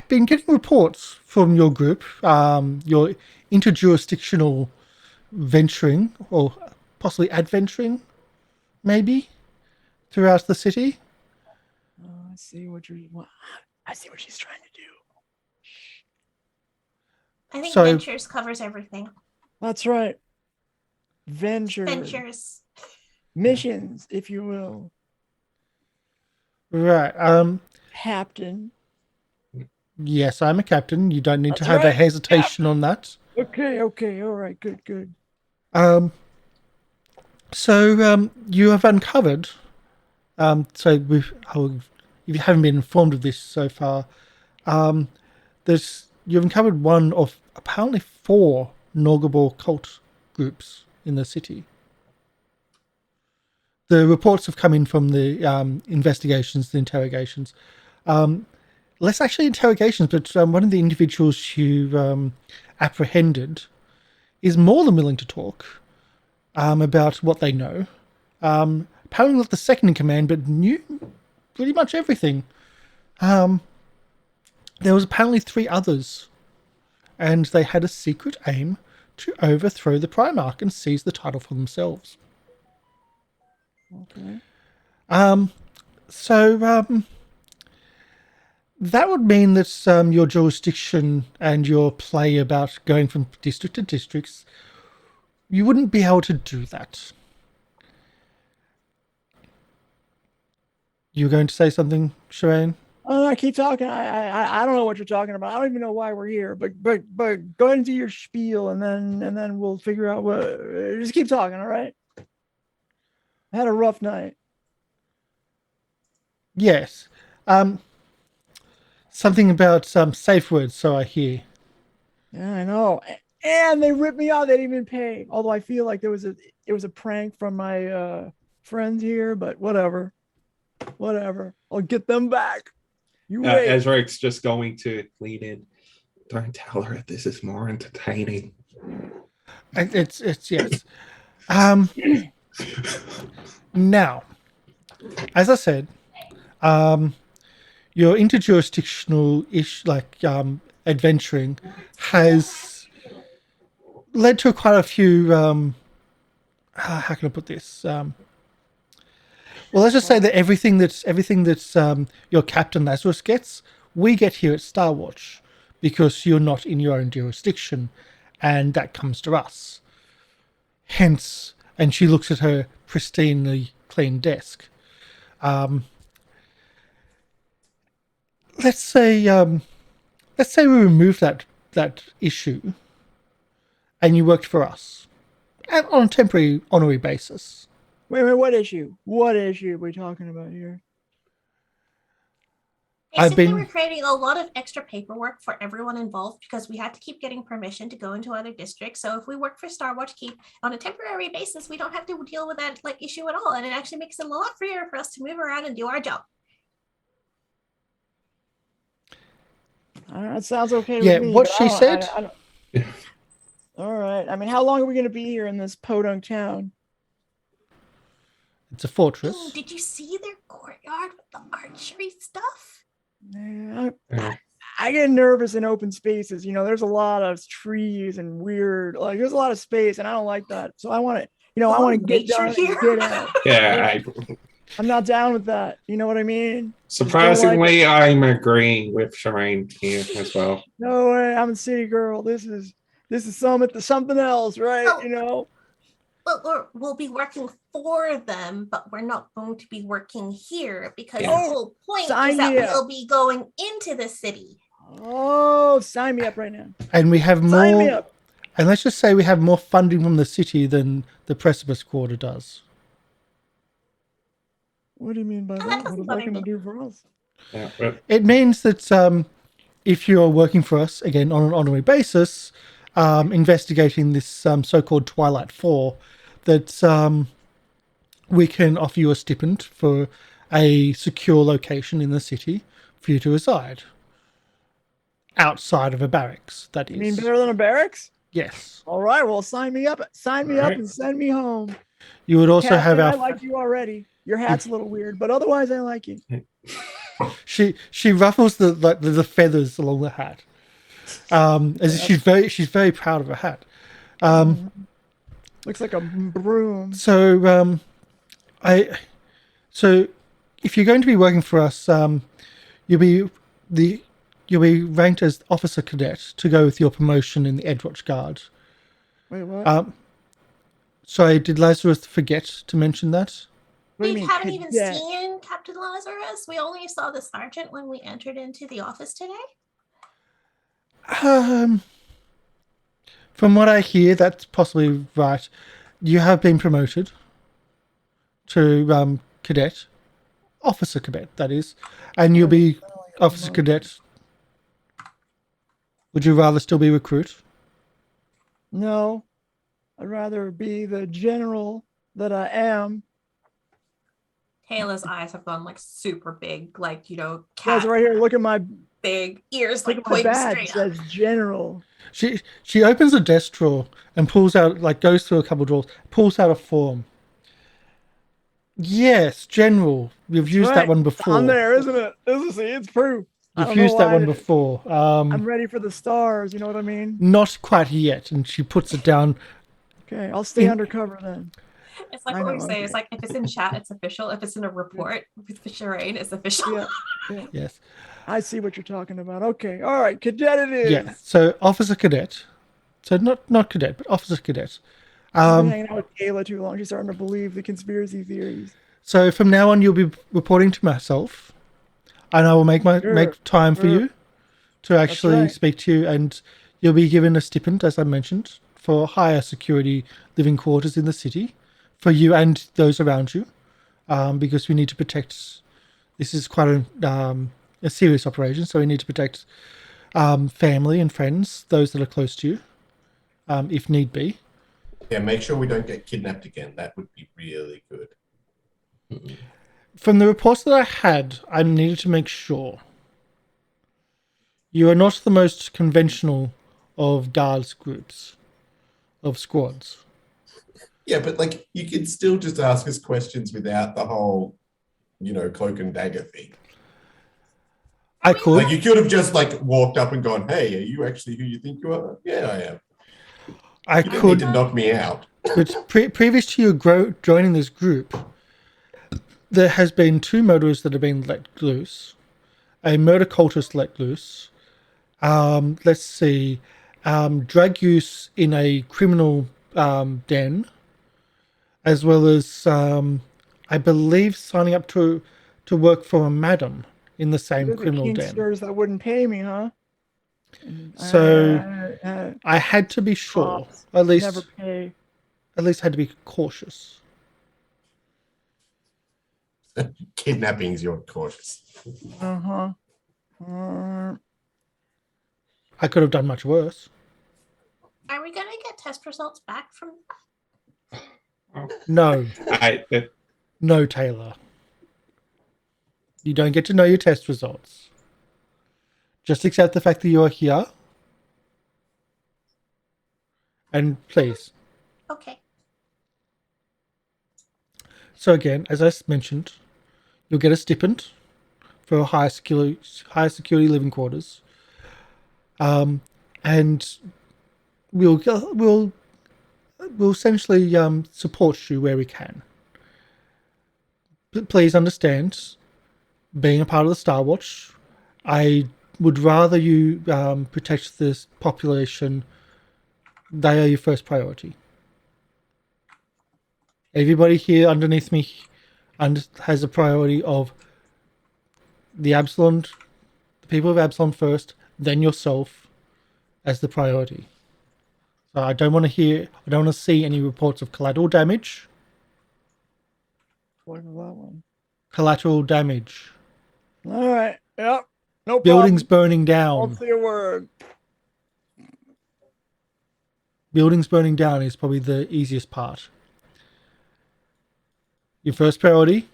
been getting reports from your group, your interjurisdictional venturing, or possibly adventuring, maybe, throughout the city. Oh, I see what she's trying to do. I think So- Ventures covers everything. That's right. Ventures. Missions, if you will. Right. Captain. Yes, I'm a captain. You don't need to That's have a right, hesitation on that. Okay, all right, good. So you have uncovered. So if you haven't been informed of this so far, you've uncovered one of apparently 4 Norgabor cult groups in the city. The reports have come in from the investigations, the interrogations. Less actually interrogations, but one of the individuals you apprehended is more than willing to talk about what they know. Apparently not the second in command, but knew pretty much everything. There was apparently 3 others, and they had a secret aim to overthrow the Primarch and seize the title for themselves. Okay. So that would mean that your jurisdiction and your play about going from district to districts, you wouldn't be able to do that. You were going to say something, Sherain? Oh, I keep talking. I don't know what you're talking about. I don't even know why we're here. But go ahead and do your spiel, and then we'll figure out what. Just keep talking, all right? I had a rough night. Yes. Something about safe words, so I hear. Yeah, I know. And they ripped me off. They didn't even pay. Although I feel like it was a prank from my friends here, but whatever. I'll get them back. You wait. Ezarek's just going to lean in. Don't tell her this is more entertaining. It's yes. Now, as I said, your interjurisdictional adventuring has led to quite a few. How can I put this? Well, let's just say that everything that's your Captain Lazarus gets, we get here at Starwatch, because you're not in your own jurisdiction, and that comes to us. Hence, and she looks at her pristinely clean desk. Let's say we remove that issue, and you worked for us, and on a temporary honorary basis. Wait, what issue? What issue are we talking about here? Basically, we're creating a lot of extra paperwork for everyone involved because we had to keep getting permission to go into other districts. So if we work for Starwatch Keep on a temporary basis, we don't have to deal with that issue at all. And it actually makes it a lot freer for us to move around and do our job. That sounds okay Yeah, with me. what she said? All right. I mean, how long are we going to be here in this podunk town? It's a fortress. Ooh, did you see their courtyard with the archery stuff? Yeah, I get nervous in open spaces. There's a lot of trees and weird, there's a lot of space, and I don't like that. So I want it I want to get nature done and here. get out. Yeah, I'm not down with that. You know what I mean? surprisingly, I'm agreeing with Sherain here as well. No way. I'm a city girl. This is something else, right? Oh. But we'll be working for them, but we're not going to be working here because the whole point is that we'll be going into the city. Oh, sign me up right now. And we have Sign me more. up. And let's just say we have more funding from the city than the Precipice Quarter does. What do you mean by that? What is that going to do for us? Yeah, It means that if you're working for us, again, on an honorary basis, investigating this so-called Twilight 4, that we can offer you a stipend for a secure location in the city for you to reside. Outside of a barracks, that is. You mean better than a barracks? Yes. All right, well, sign me up. Sign me up and send me home. You would also Captain, have our... I like you already. Your hat's a little weird, but otherwise I like you. She ruffles the feathers along the hat. As she's very proud of her hat. Looks like a broom. So if you're going to be working for us, you'll be ranked as officer cadet to go with your promotion in the Edgewatch Guard. Wait, what? Sorry, did Lazarus forget to mention that? We haven't even seen Captain Lazarus. We only saw the sergeant when we entered into the office today. From what I hear, that's possibly right. You have been promoted to cadet, officer cadet, that is, and you'll be officer cadet. Would you rather still be recruit? No, I'd rather be the general that I am. Tayla's eyes have gone like super big, like, Guys, right here, look at my big ears, look like at my pointing badge. straight up. Says general. She opens a desk drawer and pulls out, goes through a couple of drawers, pulls out a form. Yes, general. You've used that one before. On there, isn't it? It's proof. You've used that one before. I'm ready for the stars. You know what I mean? Not quite yet. And she puts it down. Okay, I'll stay undercover then. It's like what we say. It's like if it's in chat, it's official. If it's in a report with Sherain, it's official. Yeah. Yes. I see what you're talking about. Okay. All right. Cadet it is. Yeah. So officer cadet. So not cadet, but officer cadet. I've been hanging out with Tayla too long. She's starting to believe the conspiracy theories. So from now on, you'll be reporting to myself, and I will make time for you to actually speak to you, and you'll be given a stipend, as I mentioned, for higher security living quarters in the city for you and those around you, because we need to protect. This is quite a serious operation, so we need to protect family and friends, those that are close to you, if need be. Yeah, make sure we don't get kidnapped again. That would be really good. From the reports that I had, I needed to make sure you are not the most conventional of guards groups, of squads. Yeah, but you could still just ask us questions without the whole, cloak and dagger thing. I could. You could have just walked up and gone, "Hey, are you actually who you think you are?" Yeah, I am. You didn't need to knock me out. But previous to you joining this group, there has been 2 murderers that have been let loose, a murder cultist let loose. Let's see, drug use in a criminal den, as well as I believe signing up to work for a madam in the same criminal den. That wouldn't pay me, huh? So I had to be sure, at least never pay. At least had to be cautious. Kidnapping's your cautious. I could have done much worse. Are we gonna get test results back from No. No, Tayla. You don't get to know your test results. Just accept the fact that you are here. And please. Okay. So again, as I mentioned, you'll get a stipend for higher security living quarters. And we'll we'll essentially support you where we can. But please understand, being a part of the Star Watch, I would rather you protect this population. They are your first priority. Everybody here underneath me has a priority of the Absalom, the people of Absalom first, then yourself as the priority. So I don't want to see any reports of collateral damage. What about that one? Collateral damage. All right. Yep. No problem. Buildings burning I'll down. say a word. Buildings burning down is probably the easiest part. Your first priority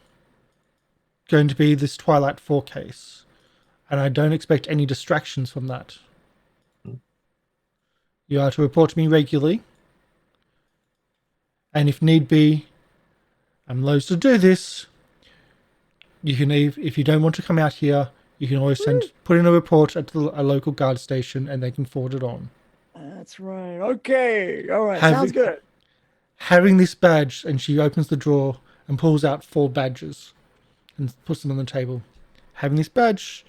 going to be this Twilight 4 case. And I don't expect any distractions from that. You are to report to me regularly. And if need be, I'm loath to do this. You can, if you don't want to come out here, you can always put in a report at a local guard station and they can forward it on. That's right. Okay. All right. Sounds good. Having this badge, and she opens the drawer and pulls out 4 badges and puts them on the table. Having this badge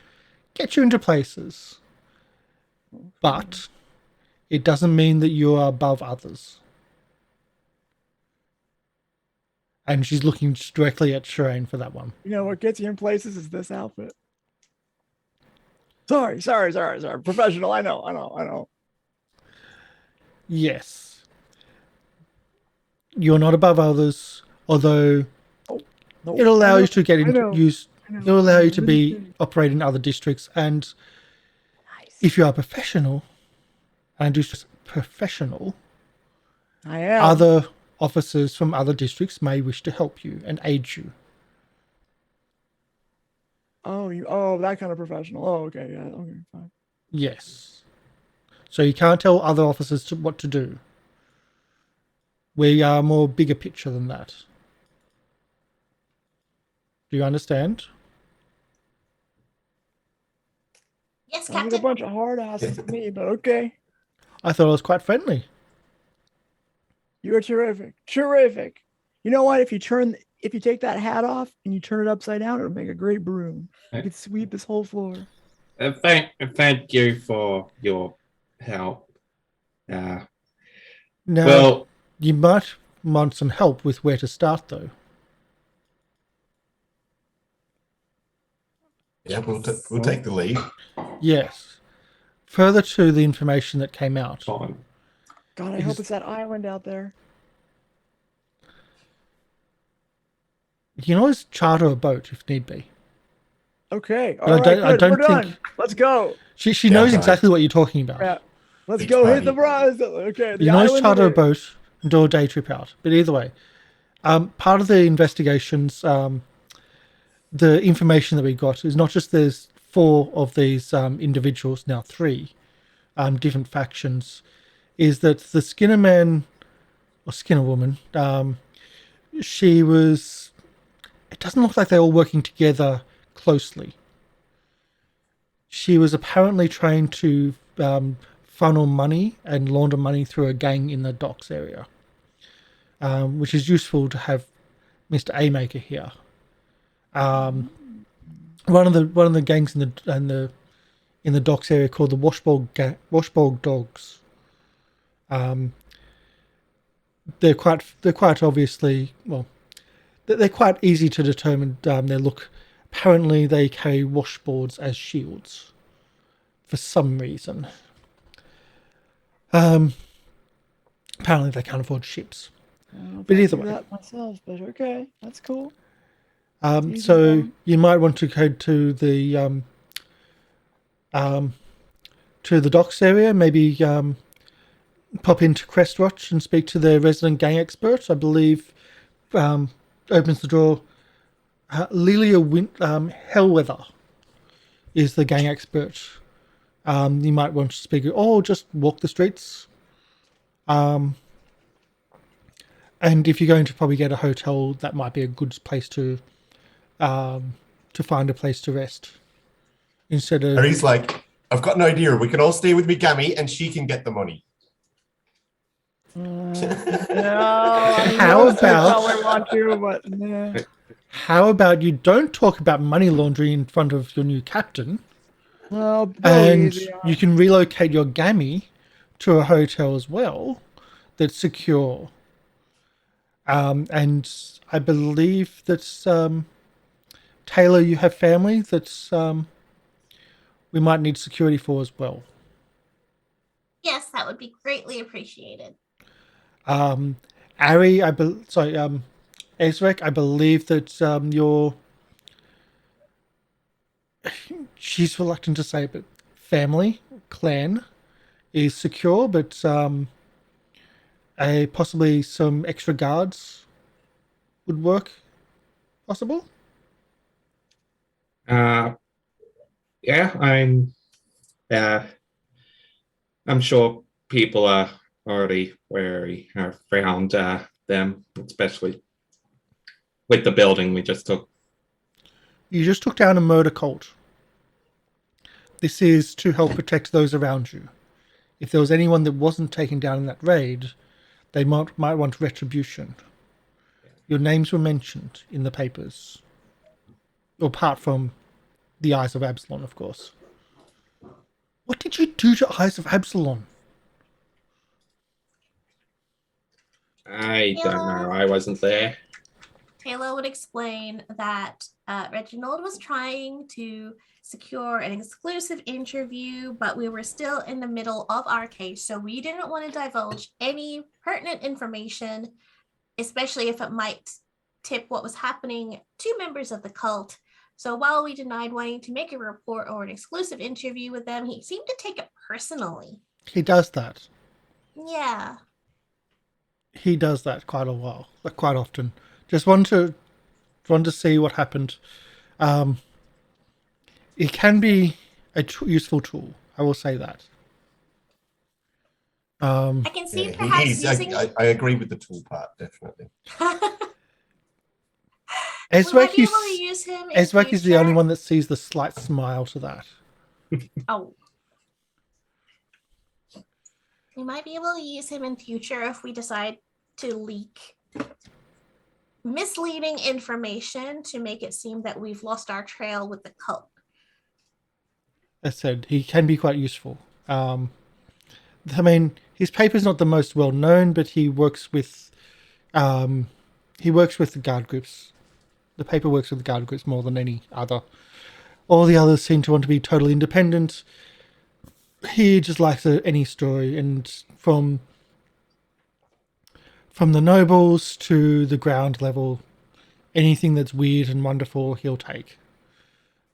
gets you into places. But it doesn't mean that you are above others. And she's looking directly at Sherain for that one. You know what gets you in places is this outfit. Sorry. Professional. I know. Yes. You're not above others, although it'll allow you to get it'll allow you to be operate in other districts, and if you are professional, and just professional, I am. Other officers from other districts may wish to help you and aid you. Oh, that kind of professional. Oh, okay, yeah, okay, fine. Yes. So you can't tell other officers what to do. We are more bigger picture than that. Do you understand? Yes, Sounds like a Captain. bunch of hard asses to me, but okay. I thought I was quite friendly. You're terrific. Terrific. You know what? If you take that hat off and you turn it upside down, it'll make a great broom. You could sweep this whole floor. Thank you for your help. Now, Well, you might want some help with where to start, though. Yeah, we'll take the lead. Yes. Further to the information that came out. fine. God, I hope it's that island out there. You can always charter a boat if need be. Okay. But All right, I good. don't We're think- done. Let's go. She knows exactly what you're talking about. Yeah. Let's Beach go hit party. the bras. Okay. The You can always island charter a is- boat and do a day trip out. But either way, part of the investigations, the information that we got is not just there's 4 of these individuals, now 3 different factions, is that the Skinner man or Skinner woman, she was, it doesn't look like they're all working together closely. She was apparently trying to funnel money and launder money through a gang in the docks area, which is useful to have Mr. A-Maker here. One of the gangs in the docks area called the Washbog Dogs. They're quite obviously, well, they're quite easy to determine their look. Apparently they carry washboards as shields for some reason. Apparently they can't afford ships. But either way, that myself, but okay, that's cool. so you might want to go to the docks area, maybe pop into Crestwatch and speak to their resident gang expert. I believe opens the door. Lilia Hellweather is the gang expert. You might want to speak, or just walk the streets. And if you're going to probably get a hotel, that might be a good place to find a place to rest. Instead of Harry's like, I've got an idea. We can all stay with Mikami and she can get the money. How about- I want to, but nah. How about you don't talk about money laundering in front of your new captain, Oh, go and easy on you can relocate your gammy to a hotel as well that's secure. And I believe that Tayla, you have family that's we might need security for as well. Yes, that would be greatly appreciated. Ari, Ezarek, I believe that she's reluctant to say, but family, clan is secure, but possibly some extra guards would work. Possible? Yeah, I'm sure people are already wary around them, especially with the building we just took. You just took down a murder cult. This is to help protect those around you. If there was anyone that wasn't taken down in that raid, they might want retribution. Your names were mentioned in the papers. Apart from the Eyes of Absalom, of course. What did you do to Eyes of Absalom? I don't know. I wasn't there. Tayla would explain that Reginald was trying to secure an exclusive interview, but we were still in the middle of our case, so we didn't want to divulge any pertinent information, especially if it might tip what was happening to members of the cult. So while we denied wanting to make a report or an exclusive interview with them, he seemed to take it personally. He does that. Yeah. He does that quite often. Just want to see what happened. It can be a useful tool. I will say that. I can see Yeah, perhaps using I agree with the tool part, definitely. Ezarek be able to use him in Ezarek is the future? only one that sees the slight smile to that. Oh. We might be able to use him in future if we decide to leak misleading information to make it seem that we've lost our trail with the cult. As said, he can be quite useful. I mean, his paper's not the most well known, but he works with the guard groups. The paper works with the guard groups more than any other. All the others seem to want to be totally independent. He just likes any story, and from the nobles to the ground level, anything that's weird and wonderful, he'll take.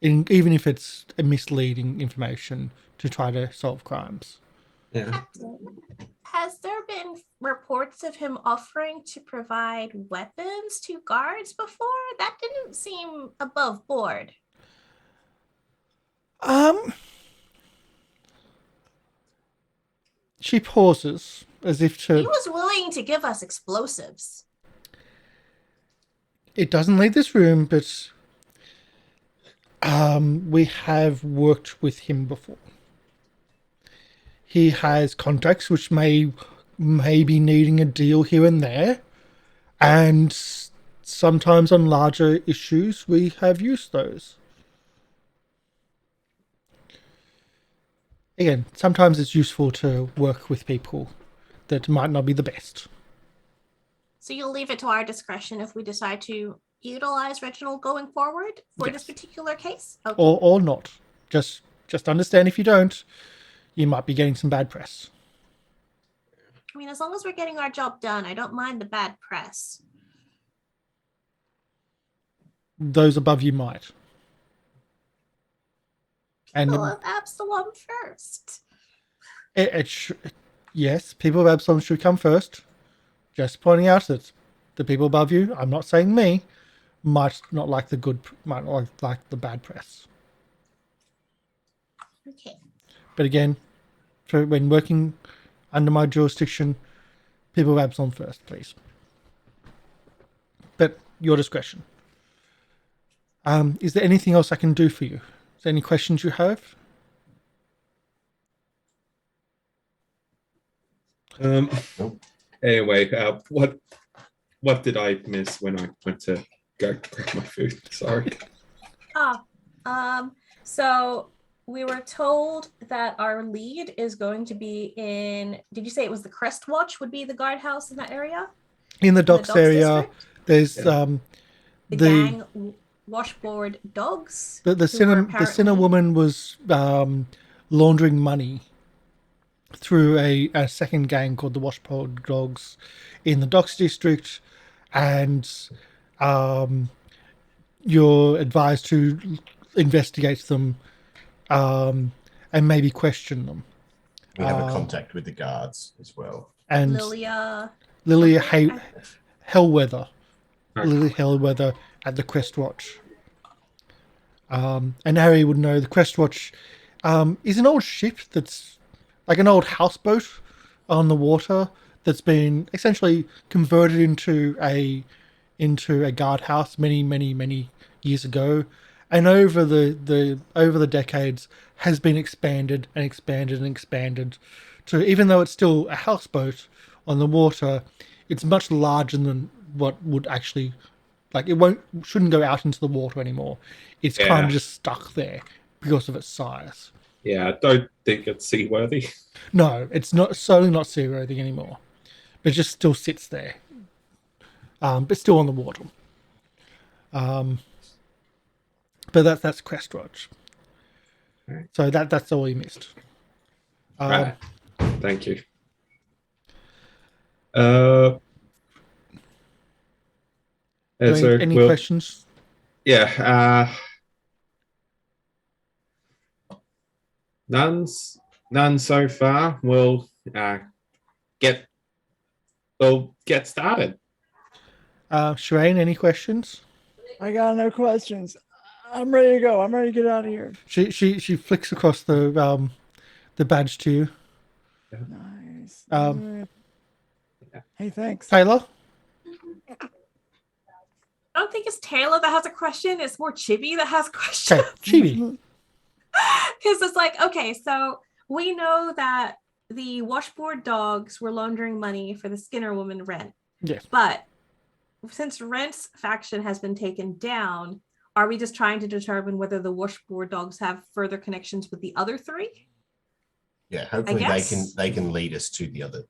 Even if it's a misleading information to try to solve crimes. Yeah. Has there been reports of him offering to provide weapons to guards before? That didn't seem above board. She pauses as if to... He was willing to give us explosives. It doesn't leave this room, but we have worked with him before. He has contacts which may be needing a deal here and there, and sometimes on larger issues we have used those. Again, sometimes it's useful to work with people that might not be the best. So you'll leave it to our discretion if we decide to utilize Reginald going forward for this particular case? Okay. Or not. Just understand if you don't, you might be getting some bad press. I mean, as long as we're getting our job done, I don't mind the bad press. Those above you might. And People of Absalom first. yes, people of Absalom should come first. Just pointing out that the people above you, I'm not saying me, might not like the bad press. Okay. But again, when working under my jurisdiction, people of Absalom first, please. But your discretion. Is there anything else I can do for you? Is there any questions you have? Nope. Anyway, what did I miss when I went to go grab my food? Sorry. So we were told that our lead is going to be in, did you say it was the Crest Watch would be the guardhouse in that area? In the docks area, district? there's The gang washboard dogs. the Sinner woman was laundering money through a second gang called the Washboard Dogs in the docks district, and you're advised to investigate them and maybe question them. We have a contact with the guards as well. And Lilia Hellweather. Lily Hellweather at the Crest Watch. And Harry would know the Crest Watch is an old ship that's like an old houseboat on the water that's been essentially converted into a guardhouse many years ago, and over the decades has been expanded and expanded and expanded to, even though it's still a houseboat on the water, it's much larger than what would actually, like, shouldn't go out into the water anymore. It's kind of just stuck there because of its size. Yeah, I don't think it's seaworthy. No, it's certainly not seaworthy anymore. But it just still sits there. But still on the water. But that's Crest Watch. Right. So that's all you missed. Right. Thank you. Any questions? Yeah. None so far. We'll get started. Sherain, any questions? I got no questions. I'm ready to go. I'm ready to get out of here. She flicks across the badge to you. Nice. Hey, thanks. Tayla? I don't think it's Tayla that has a question. It's more Chibi that has questions. Okay, Chibi. Because it's like, okay, so we know that the washboard dogs were laundering money for the Skinner woman rent. Yes. But since Rent's faction has been taken down, are we just trying to determine whether the washboard dogs have further connections with the other three? Yeah, hopefully they can lead us to the other,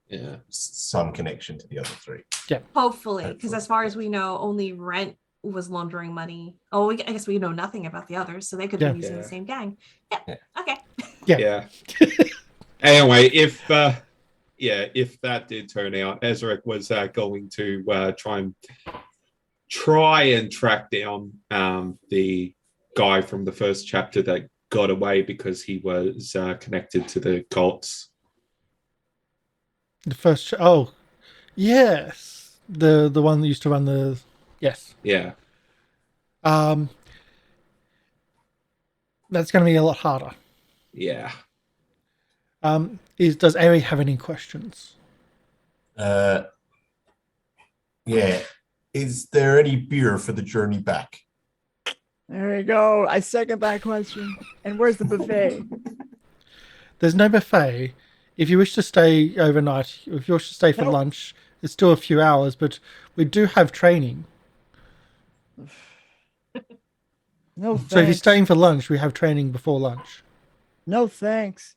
some connection to the other three. Yeah, hopefully, because as far as we know, only Rent was laundering money. Oh, I guess we know nothing about the others, so they could be using the same gang. Yeah. Okay. Yeah. Anyway, if that did turn out, Ezarek was going to try and track down the guy from the first chapter that got away because he was connected to the cults. The first... Oh, yes. The one that used to run the... Yes. Yeah. That's going to be a lot harder. Yeah. Does Ari have any questions? Yeah. Is there any beer for the journey back? There you go. I second that question. And where's the buffet? There's no buffet. If you wish to stay overnight, if you wish to stay for lunch, it's still a few hours, but we do have training. No thanks. So if you're staying for lunch, we have training before lunch. No thanks.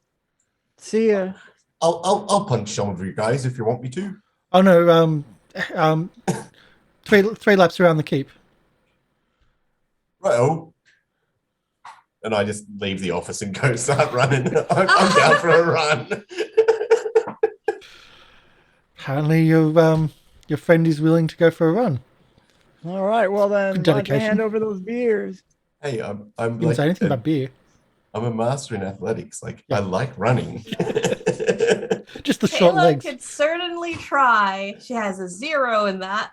See ya. I'll punch some of you guys if you want me to. Oh no, three laps around the keep. Right-o. And I just leave the office and go start running. I'm down for a run. Apparently your friend is willing to go for a run. All right, well then, why don't you hand over those beers? Hey, I'm didn't say anything about beer. I'm a master in athletics. I like running. Just the short legs. Tayla could certainly try. She has a 0 in that.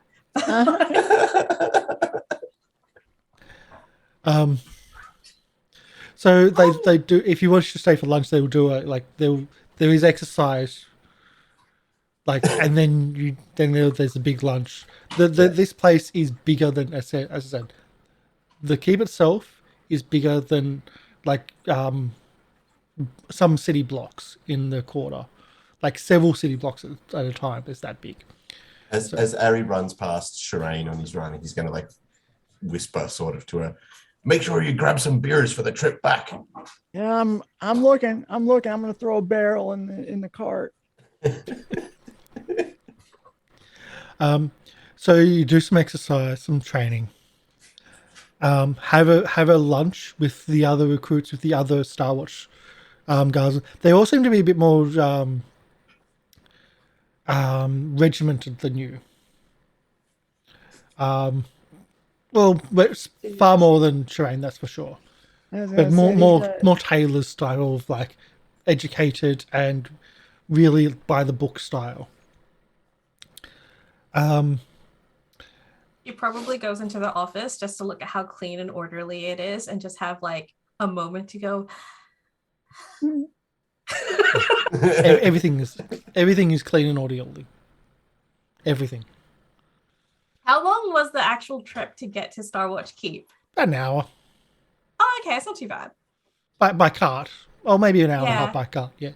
So they do. If you want to stay for lunch, they will do there is exercise. And then there's a big lunch. This place is bigger than, as I said, the keep itself is bigger than some city blocks in the quarter, like several city blocks at a time. It's that big. As Ari runs past Sherain on his run, he's going to like whisper sort of to her, "Make sure you grab some beers for the trip back." Yeah, I'm looking. I'm going to throw a barrel in the cart. So you do some exercise, some training. Have a lunch with the other recruits, with the other Star Watch guys. They all seem to be a bit more regimented than you. Well, it's far more than Sherain, that's for sure. But more Tayla's style of like educated and really by the book style. He probably goes into the office just to look at how clean and orderly it is and just have like a moment to go. Everything is clean and orderly. Everything. How long was the actual trip to get to Star Watch Keep? About an hour. Oh, okay, it's not too bad. By cart. Or maybe an hour and a half by cart, yeah.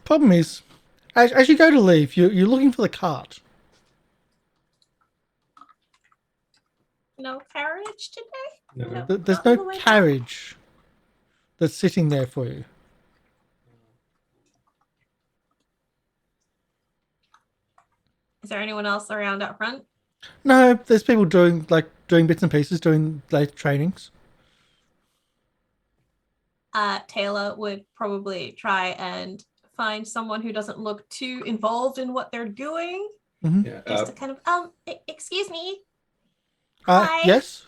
Problem is, as you go to leave, you're looking for the cart. No carriage today? No. There's no carriage that's sitting there for you. Is there anyone else around up front? No, there's people doing bits and pieces, doing like trainings. Tayla would probably try and find someone who doesn't look too involved in what they're doing. Mm-hmm. Yeah, Just to kind of, excuse me. Hi. Yes?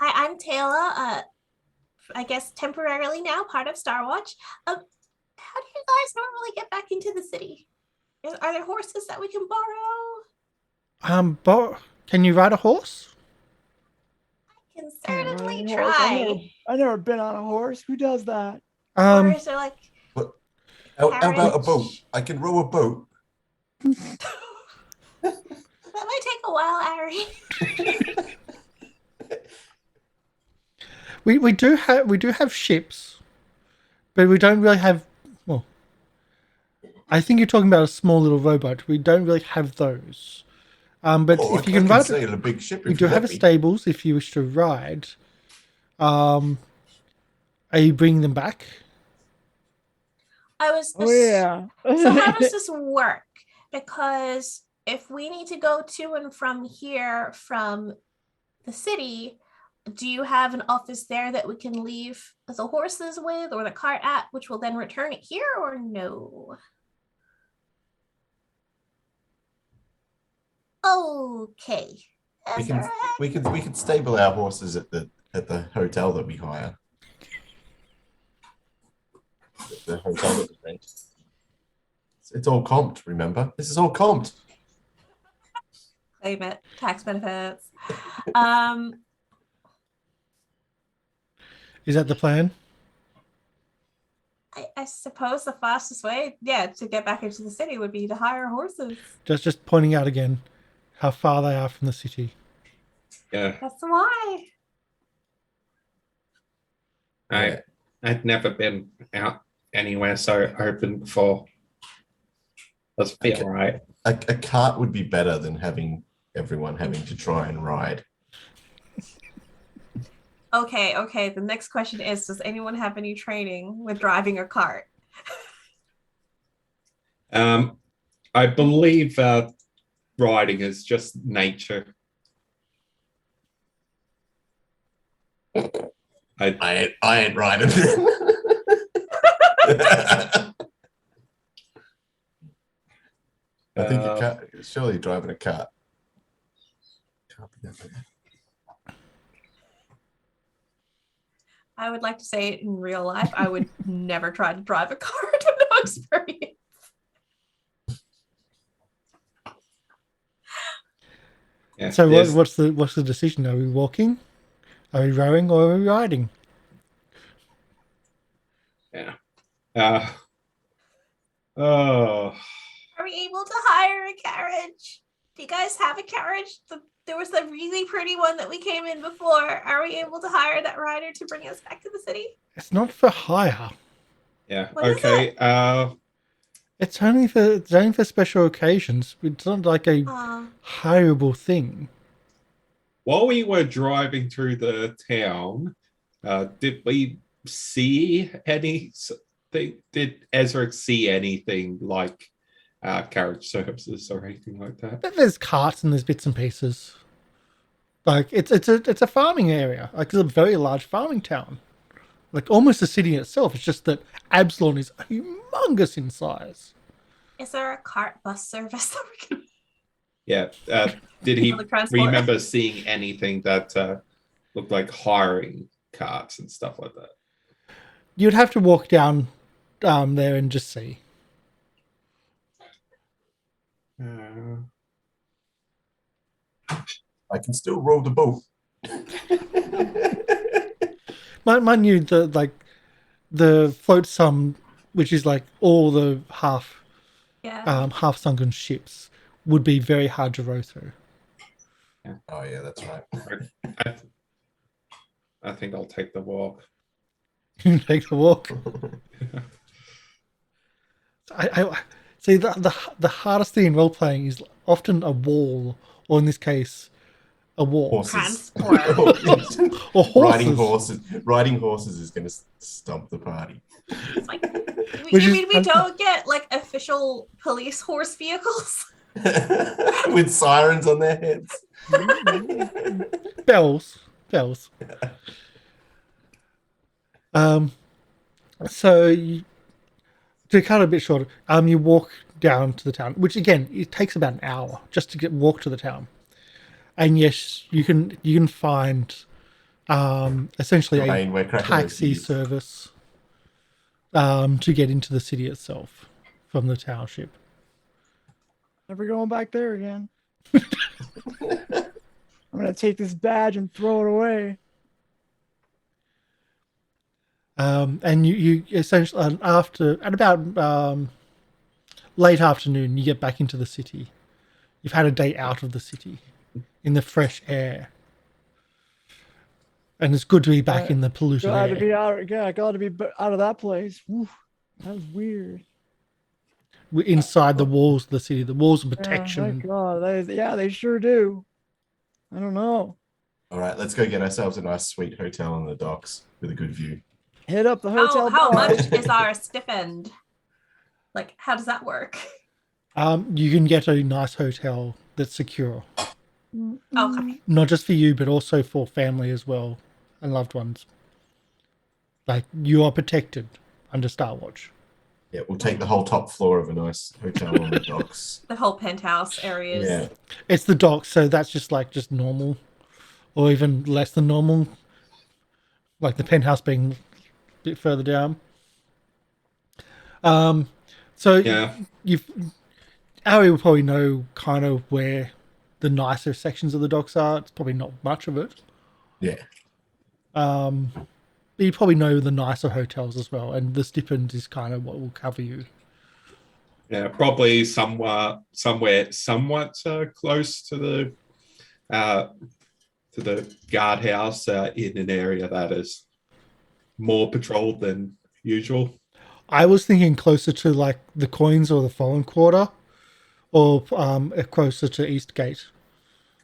Hi, I'm Tayla. I guess temporarily now part of Star Watch. How do you guys normally get back into the city? Are there horses that we can borrow? Can you ride a horse? I can certainly try. I've never been on a horse. Who does that? Horses are like. What? How about a boat? I can row a boat. That might take a while, Ari. We do have ships, but we don't really have. Well, I think you're talking about a small little rowboat. We don't really have those. But if you can ride, sail a big ship. We do have a stables if you wish to ride. Are you bringing them back? So how does this work? Because if we need to go to and from here from the city, do you have an office there that we can leave the horses with or the cart at, which will then return it here, or no? Okay. We can stable our horses at the hotel that we hire. The hotel that we rent. It's all comped, remember? This is all comped. Claim it. Tax benefits. Is that the plan? I suppose the fastest way, to get back into the city would be to hire horses. Just pointing out again how far they are from the city. Yeah. That's why. I'd never been out anywhere so open before. Let's feel right. A cart would be better than having everyone having to try and ride. Okay. The next question is, does anyone have any training with driving a cart? I believe riding is just nature. I ain't riding. I think you can't. Surely driving a cart. Can't be that bad. I would like to say it in real life. I would never try to drive a car. I have no experience. Yeah, so what's the decision? Are we walking? Are we rowing, or are we riding? Yeah. Are we able to hire a carriage? Do you guys have a carriage? There was a really pretty one that we came in before. Are we able to hire that rider to bring us back to the city? It's not for hire. Yeah. What is Okay. It's only for special occasions. It's not like a Oh, hireable thing. While we were driving through the town, did we see anything? Did Ezarek see anything like carriage services or anything like that? But there's carts and there's bits and pieces. Like it's a farming area. Like it's a very large farming town. Like almost a city in itself. It's just that Absalon is humongous in size. is there a cart bus service that we can Yeah. Did he Public transport? remember seeing anything that looked like hiring carts and stuff like that? You'd have to walk down there and just see. I can still roll the boat. Mind you, the float sum, which is like all the half sunken ships, would be very hard to row through. Oh yeah, that's right. I think I'll take the walk. You take the walk. I see the hardest thing in role playing is often a wall, or in this case, a wall. Horses. transport? Or Riding horses is going to stump the party. It's like, Which you is- mean we don't get like official police horse vehicles? With sirens on their heads. bells. So to cut it a bit shorter, you walk down to the town, which again it takes about an hour just to walk to the town. And yes, you can find essentially Domain where a Kraken taxi is. service to get into the city itself from the township. Never going back there again. I'm gonna take this badge and throw it away. And you essentially at about late afternoon, you get back into the city. You've had a day out of the city in the fresh air, and it's good to be back in the polluted Glad to air. be out. Yeah, glad to be out of that place. Woo, that was weird. We're inside the walls of the city, the walls of Yeah, protection. my God, they sure do. I don't know. All right, let's go get ourselves a nice, sweet hotel on the docks with a good view. Hit up the hotel. How bar. much is our stipend? Like, how does that work? You can get a nice hotel that's secure, Okay. not just for you, but also for family as well and loved ones. Like you are protected under Star Watch. Yeah, we'll take the whole top floor of a nice hotel on the docks. The whole penthouse areas. Yeah. It's the docks, so that's just normal, or even less than normal. Like the penthouse being a bit further down. So Yeah. Ari will probably know kind of where the nicer sections of the docks are. It's probably not much of it. Yeah. But you probably know the nicer hotels as well, and the stipend is kind of what will cover you. Yeah, probably somewhere somewhat close to the guardhouse in an area that is more patrolled than usual. I was thinking closer to like the Coins or the Fallen Quarter, or closer to Eastgate,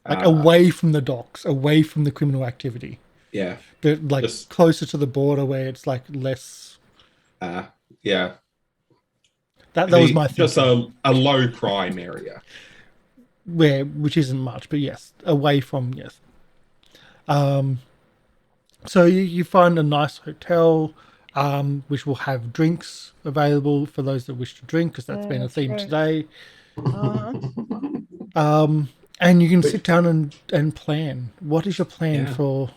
like away from the docks, away from the criminal activity. Yeah, Like Just- closer to the border where it's like less. yeah. That was my just thinking. a low crime area. Which isn't much, but yes, away from yes. So you find a nice hotel, which will have drinks available for those that wish to drink, because that's been a That's theme right. today. Uh-huh. And you can sit down and plan. What is your plan Yeah. for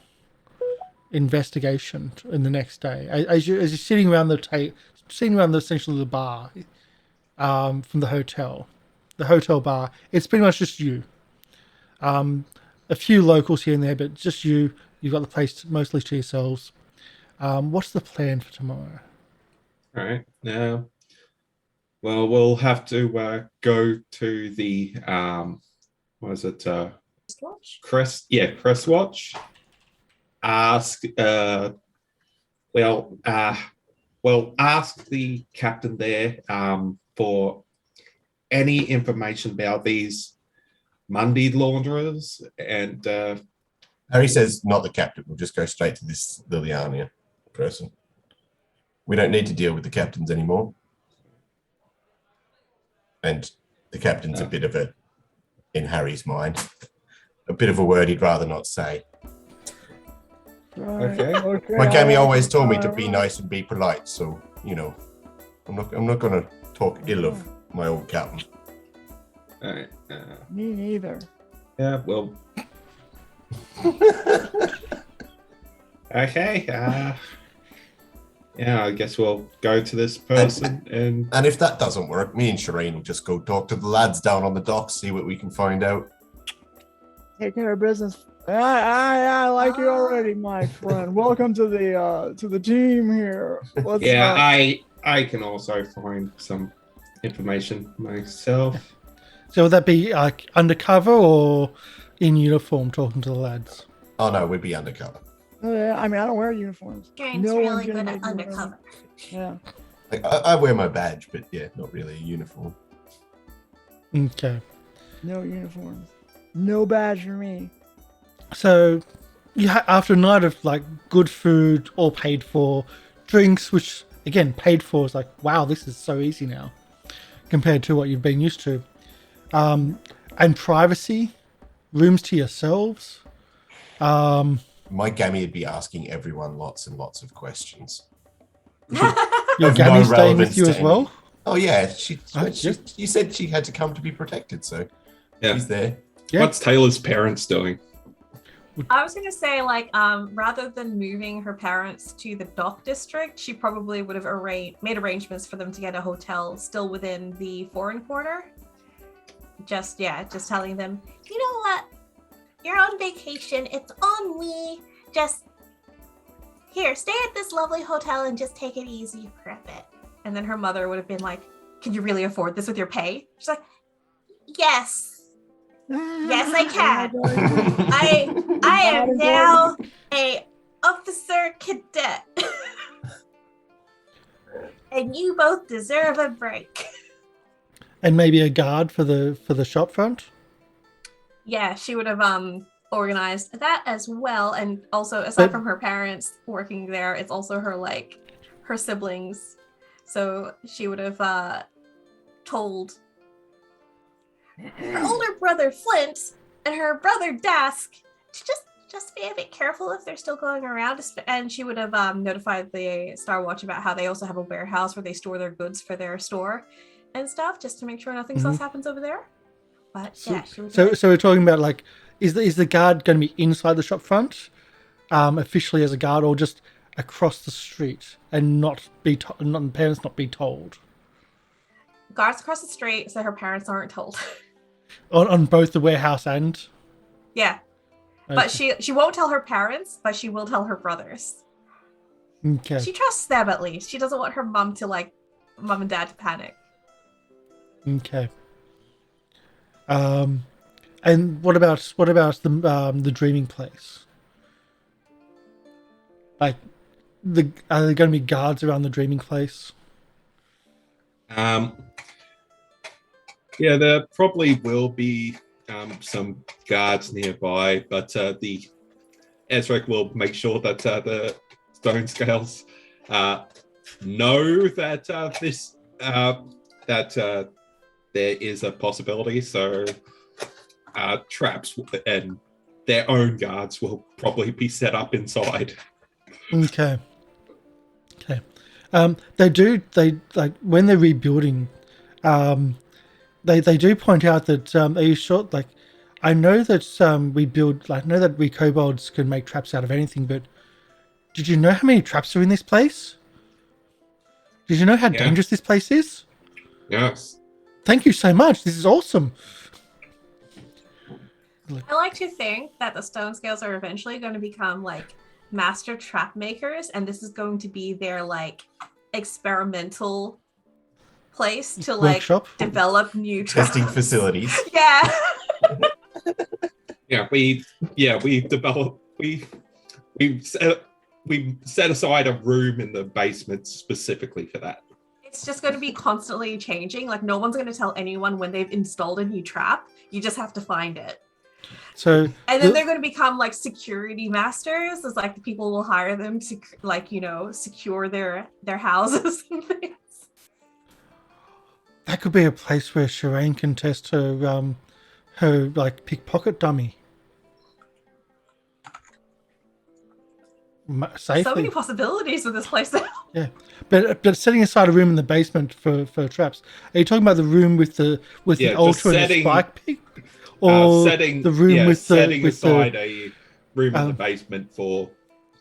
investigation in the next day? As you're sitting around essentially the bar, from the hotel bar, it's pretty much just you. A few locals here and there, but just you. You've got the place mostly to yourselves. What's the plan for tomorrow? All right. Now, well, we'll have to go to the what is it? Crest Watch. Ask ask the captain there for any information about these Monday launderers, and Harry says, not the captain. We'll just go straight to this Liliana person. We don't need to deal with the captains anymore. And the captain's a bit of a, in Harry's mind, a bit of a word he'd rather not say. Okay. My Cammy always told me to be nice and be polite, so, you know, I'm not going to talk ill of my old captain. All right. Me neither. Yeah, well. Okay. Yeah, I guess we'll go to this person and. And if that doesn't work, me and Sherain will just go talk to the lads down on the docks, see what we can find out. Take care of business. I like you already, my friend. Welcome to the team here. I can also find some information myself. So would that be like undercover or in uniform talking to the lads? Oh no, we'd be undercover. Yeah, I mean, I don't wear uniforms. Sherain's No really one's good gonna at make me wear undercover. Yeah. Like, I wear my badge, but yeah, not really a uniform. Okay. No uniforms. No badge for me. So, after a night of like good food, all paid for, drinks, which again paid for, is like, wow, this is so easy now, compared to what you've been used to, and privacy, rooms to yourselves. My Gammy would be asking everyone lots and lots of questions. Your Of Gammy's no staying with relevance you to as well. Oh yeah, you said she had to come to be protected, so she's there. Yeah. What's Taylor's parents doing? I was going to say, like, rather than moving her parents to the dock district, she probably would have made arrangements for them to get a hotel still within the foreign quarter. Just telling them, You know what? You're on vacation. It's on me. Just here, stay at this lovely hotel and just take it easy for a bit. and then her mother would have been like, can you really afford this with your pay? She's like, Yes. Yes, I can. I am now a officer cadet. And you both deserve a break. And maybe a guard for the shop front? yeah, she would have organized that as well. And also, aside from her parents working there, it's also her siblings. So she would have told Her older brother Flint and her brother Dask to just be a bit careful if they're still going around. and she would have notified the Star Watch about how they also have a warehouse where they store their goods for their store and stuff, just to make sure nothing else happens over there. But So, yeah, she would so we're talking about like, is the guard going to be inside the shop front, officially as a guard, or just across the street and not parents not be told? guards across the street so her parents aren't told. On both the warehouse and. Yeah. Okay. But she won't tell her parents, but she will tell her brothers. Okay. She trusts them at least. She doesn't want her mom and dad to panic. Okay. And what about the dreaming place? Like, are there going to be guards around the dreaming place? Yeah, there probably will be some guards nearby, but the Ezarek will make sure that the stone scales know that that there is a possibility. So traps and their own guards will probably be set up inside. Okay. They like when they're rebuilding, they do point out that are you sure? Like, I know that we kobolds can make traps out of anything, but did you know how many traps are in this place? Did you know how dangerous this place is? Yes. Thank you so much. This is awesome. I like to think that the stone scales are eventually going to become like master trap makers, and this is going to be their like experimental place to like Workshop? develop new traps. Testing facilities. Yeah. We set aside a room in the basement specifically for that. it's just going to be constantly changing. Like no one's going to tell anyone when they've installed a new trap. You just have to find it. So and then they're going to become like security masters. It's like the people will hire them to like, you know, secure their houses and things. That could be a place where Sherain can test her like pickpocket dummy. Safely. So many possibilities with this place now. Yeah, but setting aside a room in the basement for traps. Are you talking about the room with the altar and the spike pick, or the room setting aside a room in the basement for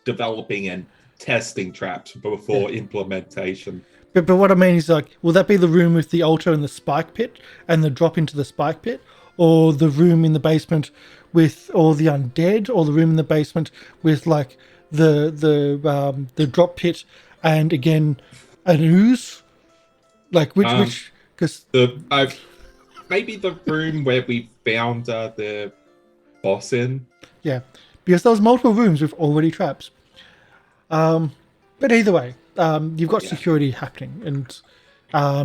developing and testing traps before implementation? But what I mean is, like, will that be the room with the altar and the spike pit and the drop into the spike pit, or the room in the basement with all the undead, or the room in the basement with like the drop pit and again an ooze? Like which? Because maybe the room where we found the boss in. Yeah, because there was multiple rooms with already traps. But either way. You've got security happening, and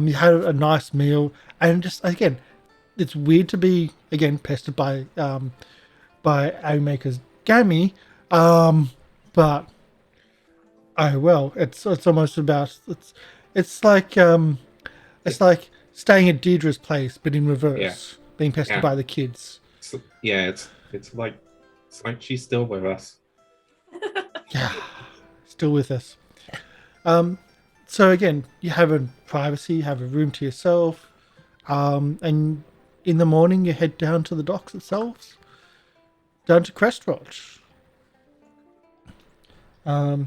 you had a nice meal, and just again, it's weird to be again pestered by Maker's Gammy, but oh well, it's almost about it's like staying at Deirdre's place, but in reverse, being pestered by the kids. It's like she's still with us. Yeah, still with us. So again, you have a privacy, you have a room to yourself, and in the morning you head down to the docks itself, down to Crestwatch. So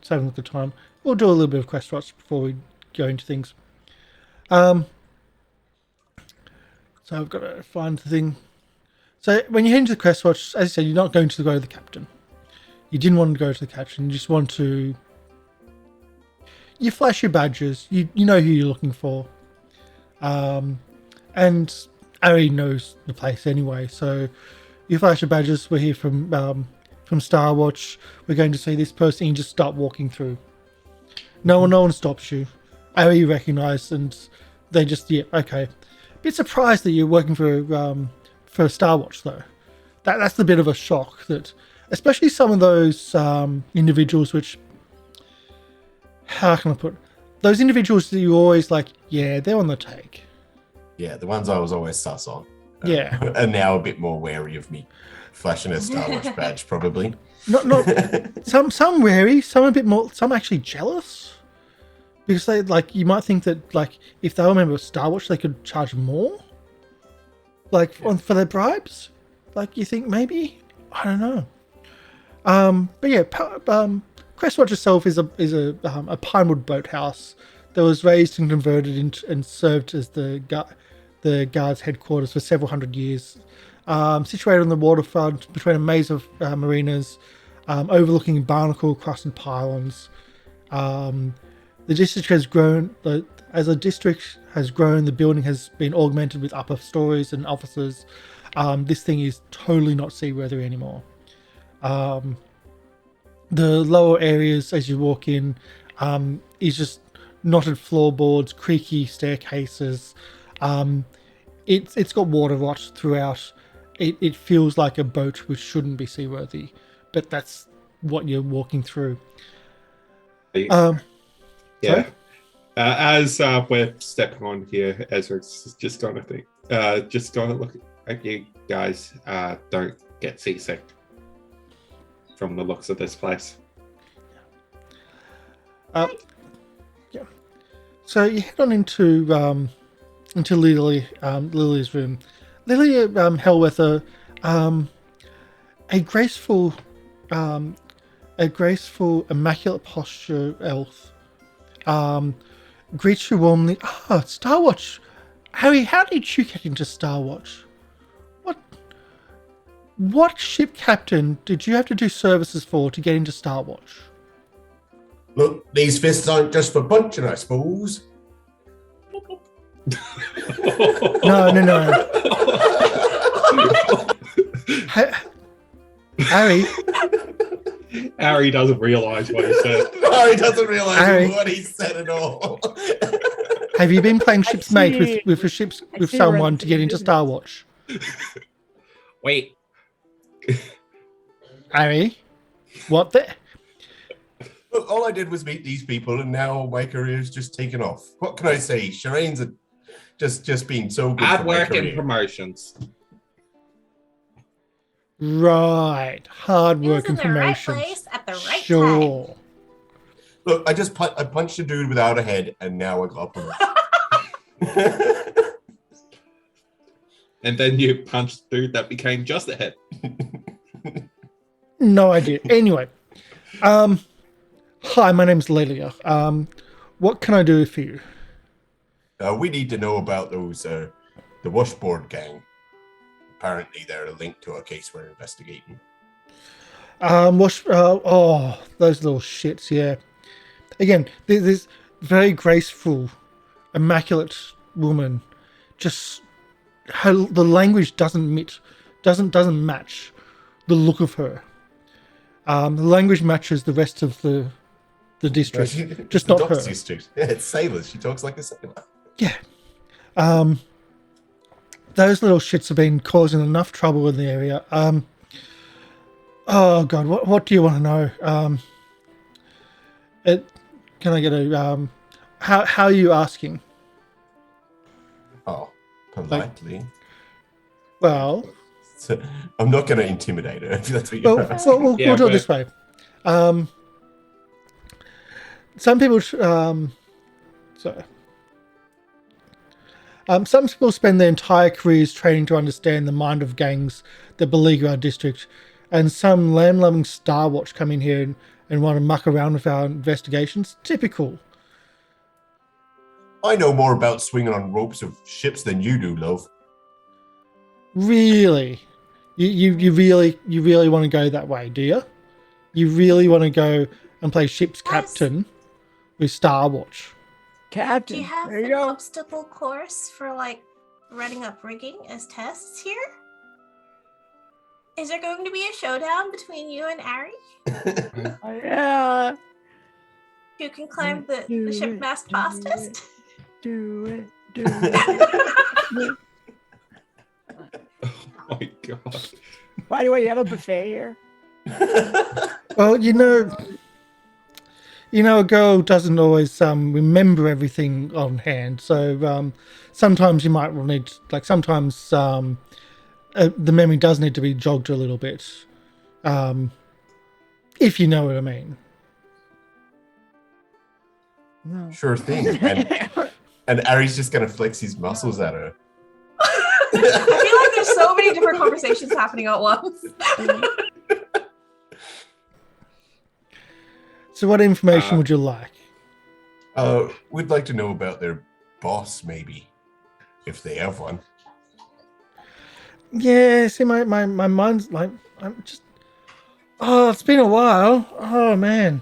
having a look at the time, we'll do a little bit of Crestwatch before we go into things. So I've got to find the thing. So when you head into the Crestwatch, as I said, you're not going to go to the captain. You didn't want to go to the captain. You just want to. You flash your badges. You know who you're looking for. And Ari knows the place anyway. So you flash your badges. We're here from Starwatch. We're going to see this person. You just start walking through. No one stops you. Ari recognise, and they just okay. Bit surprised that you're working for Starwatch though. That's a bit of a shock. That especially some of those individuals which. How can I put it? Those individuals that you always like, they're on the take. Yeah, the ones I was always sus on. Yeah. And now a bit more wary of me flashing a Starwatch badge, probably. Not some wary, some a bit more, some actually jealous. Because they you might think that if they were a member of Starwatch, they could charge more. For their bribes. You think maybe? I don't know. But yeah, Crestwatch itself is a pinewood boathouse that was raised and converted into and served as the guards' headquarters for several hundred years. Situated on the waterfront between a maze of marinas, overlooking barnacle-crusted pylons. The district has grown. As a district has grown, the building has been augmented with upper stories and offices. This thing is totally not seaworthy anymore. The lower areas as you walk in is just knotted floorboards, creaky staircases. It's got water rot throughout. It feels like a boat which shouldn't be seaworthy, but that's what you're walking through. As we're stepping on here, Ezarek's just going to look at you guys. Don't get seasick. From the looks of this place. So you head on into Lily's room. Lily Hellwether, a graceful, immaculate posture elf, greets you warmly. Starwatch. Harry, how did you get into Starwatch? What ship captain did you have to do services for to get into Starwatch? Look, these fists aren't just for punching, I suppose. No. Harry. Harry doesn't realise what he said. No, he doesn't realise what he said at all. Have you been playing Ships Mate see. with a ships I with see we're in someone the to get same into business. Star Watch? Wait, Harry, what the? Look, all I did was meet these people, and now my career's just taken off. What can I say? Sherain's just being so good hard for my work and career. promotions. Right, hard He was work in and the right promotions. place at the right Sure. time. Look, I punched a dude without a head, and now I got a promotion. And then you punched through that became just a hit. No idea. Anyway, hi, my name's Lelia. What can I do for you? We need to know about those the washboard gang. Apparently, they're a link to a case we're investigating. Those little shits. Yeah. Again, this very graceful, immaculate woman. Just the language doesn't match the look of her. The language matches the rest of the district, just the not her. Docks district. Yeah, it's sailors. She talks like a sailor. Yeah. Those little shits have been causing enough trouble in the area. Oh god, what do you want to know? Can I get a how are you asking? Oh, politely. Well, So, I'm not going to intimidate her if that's what you're well, asking. we'll Yeah, do it but- this way. Some people, some people spend their entire careers training to understand the mind of gangs that beleaguer our district, and some lamb-loving Star Watch come in here and want to muck around with our investigations. Typical. I know more about swinging on ropes of ships than you do, love. Really? You really want to go that way, do you? You really want to go and play ship's Yes. captain with Star Watch? Captain. Do you have there you an go. obstacle course for like running up rigging as tests here? Is there going to be a showdown between you and Ari? Oh, yeah. Who can climb the Do ship it, mast do fastest? Do it. Do it. Oh my god. By the way, you have a buffet here? Well, a girl doesn't always remember everything on hand. So sometimes you might need, sometimes the memory does need to be jogged a little bit, if you know what I mean. No. Sure thing. And Ari's just going to flex his muscles at her. I feel like there's so many different conversations happening at once. So what information would you like? We'd like to know about their boss, maybe, if they have one. Yeah, see, my mind's like, I'm just... Oh, it's been a while. Oh, man.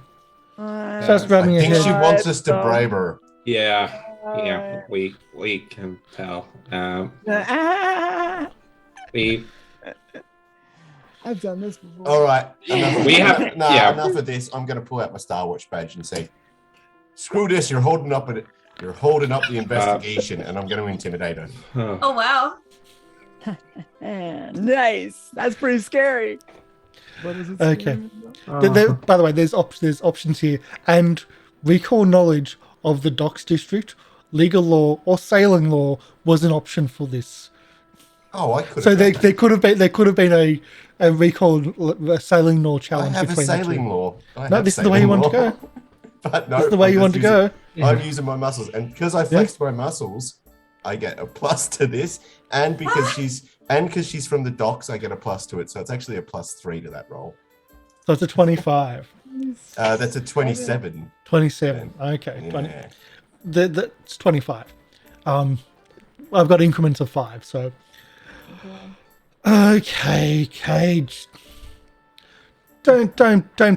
Just rubbing I your think head. she wants us to bribe her. Yeah, we can tell. We I've done this before. All right. Enough, We have- yeah. enough of this. I'm going to pull out my Star Watch badge and say, "Screw this! You're holding up the investigation, and I'm going to intimidate her." huh. Oh wow. Nice. That's pretty scary. What is it? Okay. scary? By the way, there's options here, and recall knowledge of the docks district, legal law, or sailing law was an option for this. Oh, I could. So there could have been a recall sailing law I challenge have a between the sailing two. law. No, this is the way you want to go. But no, This is the way you want to go. I'm using my muscles, and because I flexed my muscles, I get a plus to this, and because she's from the docks, I get a plus to it. So it's actually a +3 to that roll. So it's a 25, That's a 27. 27. Okay, 20. Yeah. That's 25. I've got increments of 5, so. Okay, Cage. Don't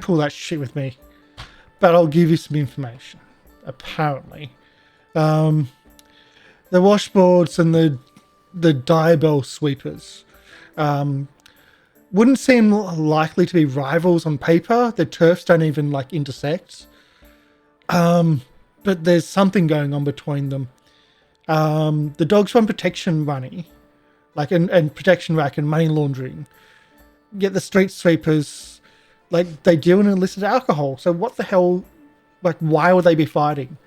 pull that shit with me. But I'll give you some information. Apparently, the washboards and the diabell sweepers wouldn't seem likely to be rivals on paper. Their turfs don't even intersect. But there's something going on between them. The dogs run protection money, like and protection rack and money laundering. Yet the street sweepers, like, they deal in illicit alcohol. So what the hell? Like, why would they be fighting?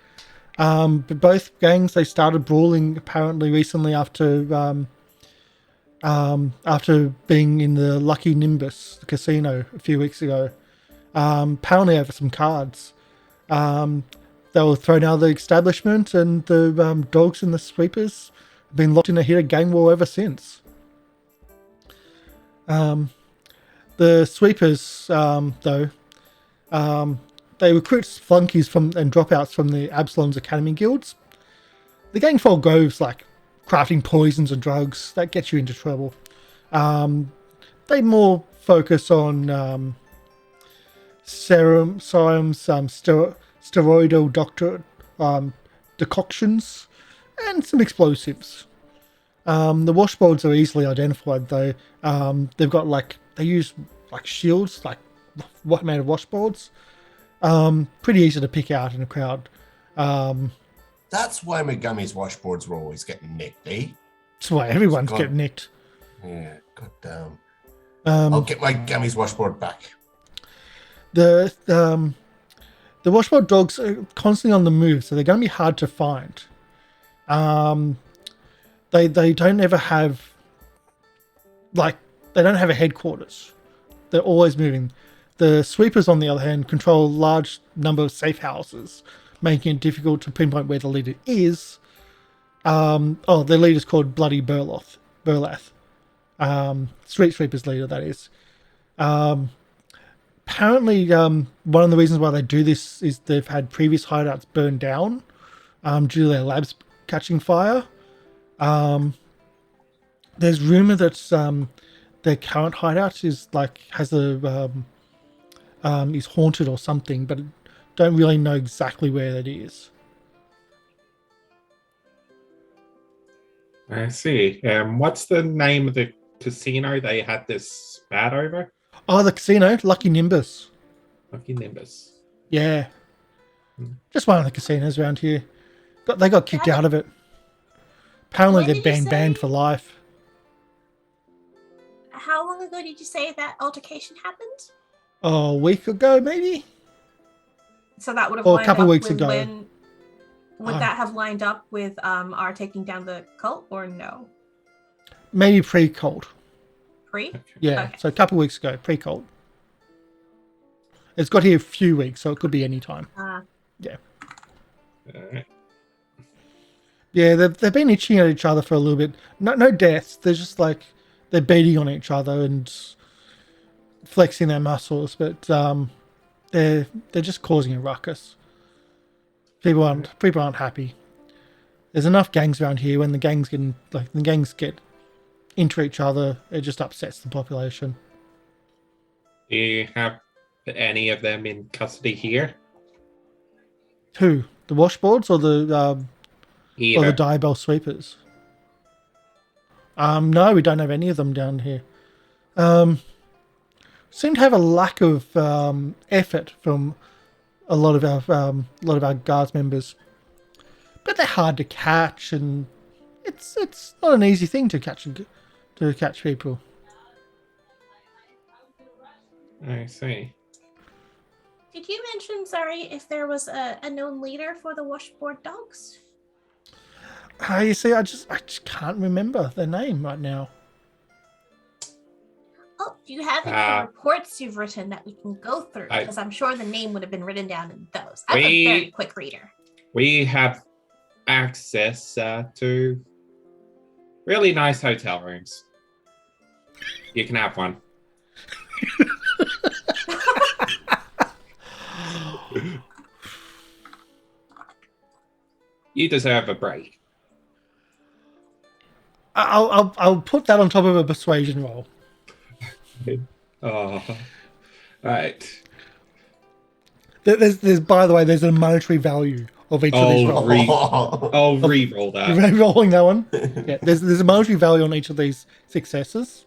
But both gangs, they started brawling apparently recently after being in the Lucky Nimbus casino a few weeks ago. Apparently over some cards. They were thrown out of the establishment, and the dogs and the sweepers have been locked in a heated gang war ever since. The sweepers, though, they recruit flunkies and dropouts from the Absalom's Academy guilds. The gang foregoes like crafting poisons and drugs that get you into trouble. They more focus on serums, steroidal decoctions, and some explosives. The washboards are easily identified though. They've got they use shields, what made of washboards. Pretty easy to pick out in a crowd. That's why Megumi's washboards were always getting nicked, eh? That's why everyone's getting nicked. Yeah, goddamn. I'll get my Gummy's washboard back. The washboard dogs are constantly on the move, so they're going to be hard to find. They don't ever have they don't have a headquarters. They're always moving. The sweepers, on the other hand, control a large number of safe houses, making it difficult to pinpoint where the leader is. Their leader's called Bloody Burlath. Street sweepers leader, that is. Apparently, one of the reasons why they do this is they've had previous hideouts burned down due to their labs catching fire. There's rumor that their current hideout is is haunted or something, but don't really know exactly where that is. I see. What's the name of the casino they had this spat over? Oh, the casino, Lucky Nimbus. Lucky Nimbus. Yeah. Just one of the casinos around here. They got kicked out of it. Apparently they've been banned for life. How long ago did you say that altercation happened? Oh, a week ago, maybe? So that would have Or a lined couple up weeks with ago. Would that have lined up with our taking down the cult or no? Maybe pre-cold. Pre? Yeah, Okay. so a couple of weeks ago, pre-cold. It's got here a few weeks, so it could be any time. Yeah. Alright. Yeah, they've been itching at each other for a little bit. No deaths. They're just they're beating on each other and flexing their muscles, but they're just causing a ruckus. People aren't happy. There's enough gangs around here. When the gangs get into each other, it just upsets the population. Do you have any of them in custody here? Who? The washboards or the Either. diabell sweepers? No, we don't have any of them down here. Seem to have a lack of effort from a lot of our guards members, but they're hard to catch, and it's not an easy thing to catch people. I see. Did you mention, sorry, if there was a known leader for the washboard dogs? You see, I just can't remember their name right now. Oh, do you have any reports you've written that we can go through? Because I'm sure the name would have been written down in those. I'm a very quick reader. We have access to really nice hotel rooms. You can have one. You deserve a break. I'll put that on top of a persuasion roll. Oh, right. There's by the way, there's a monetary value of each of these rolls. I'll re-roll that. You're rolling that one? Yeah, there's a monetary value on each of these successes.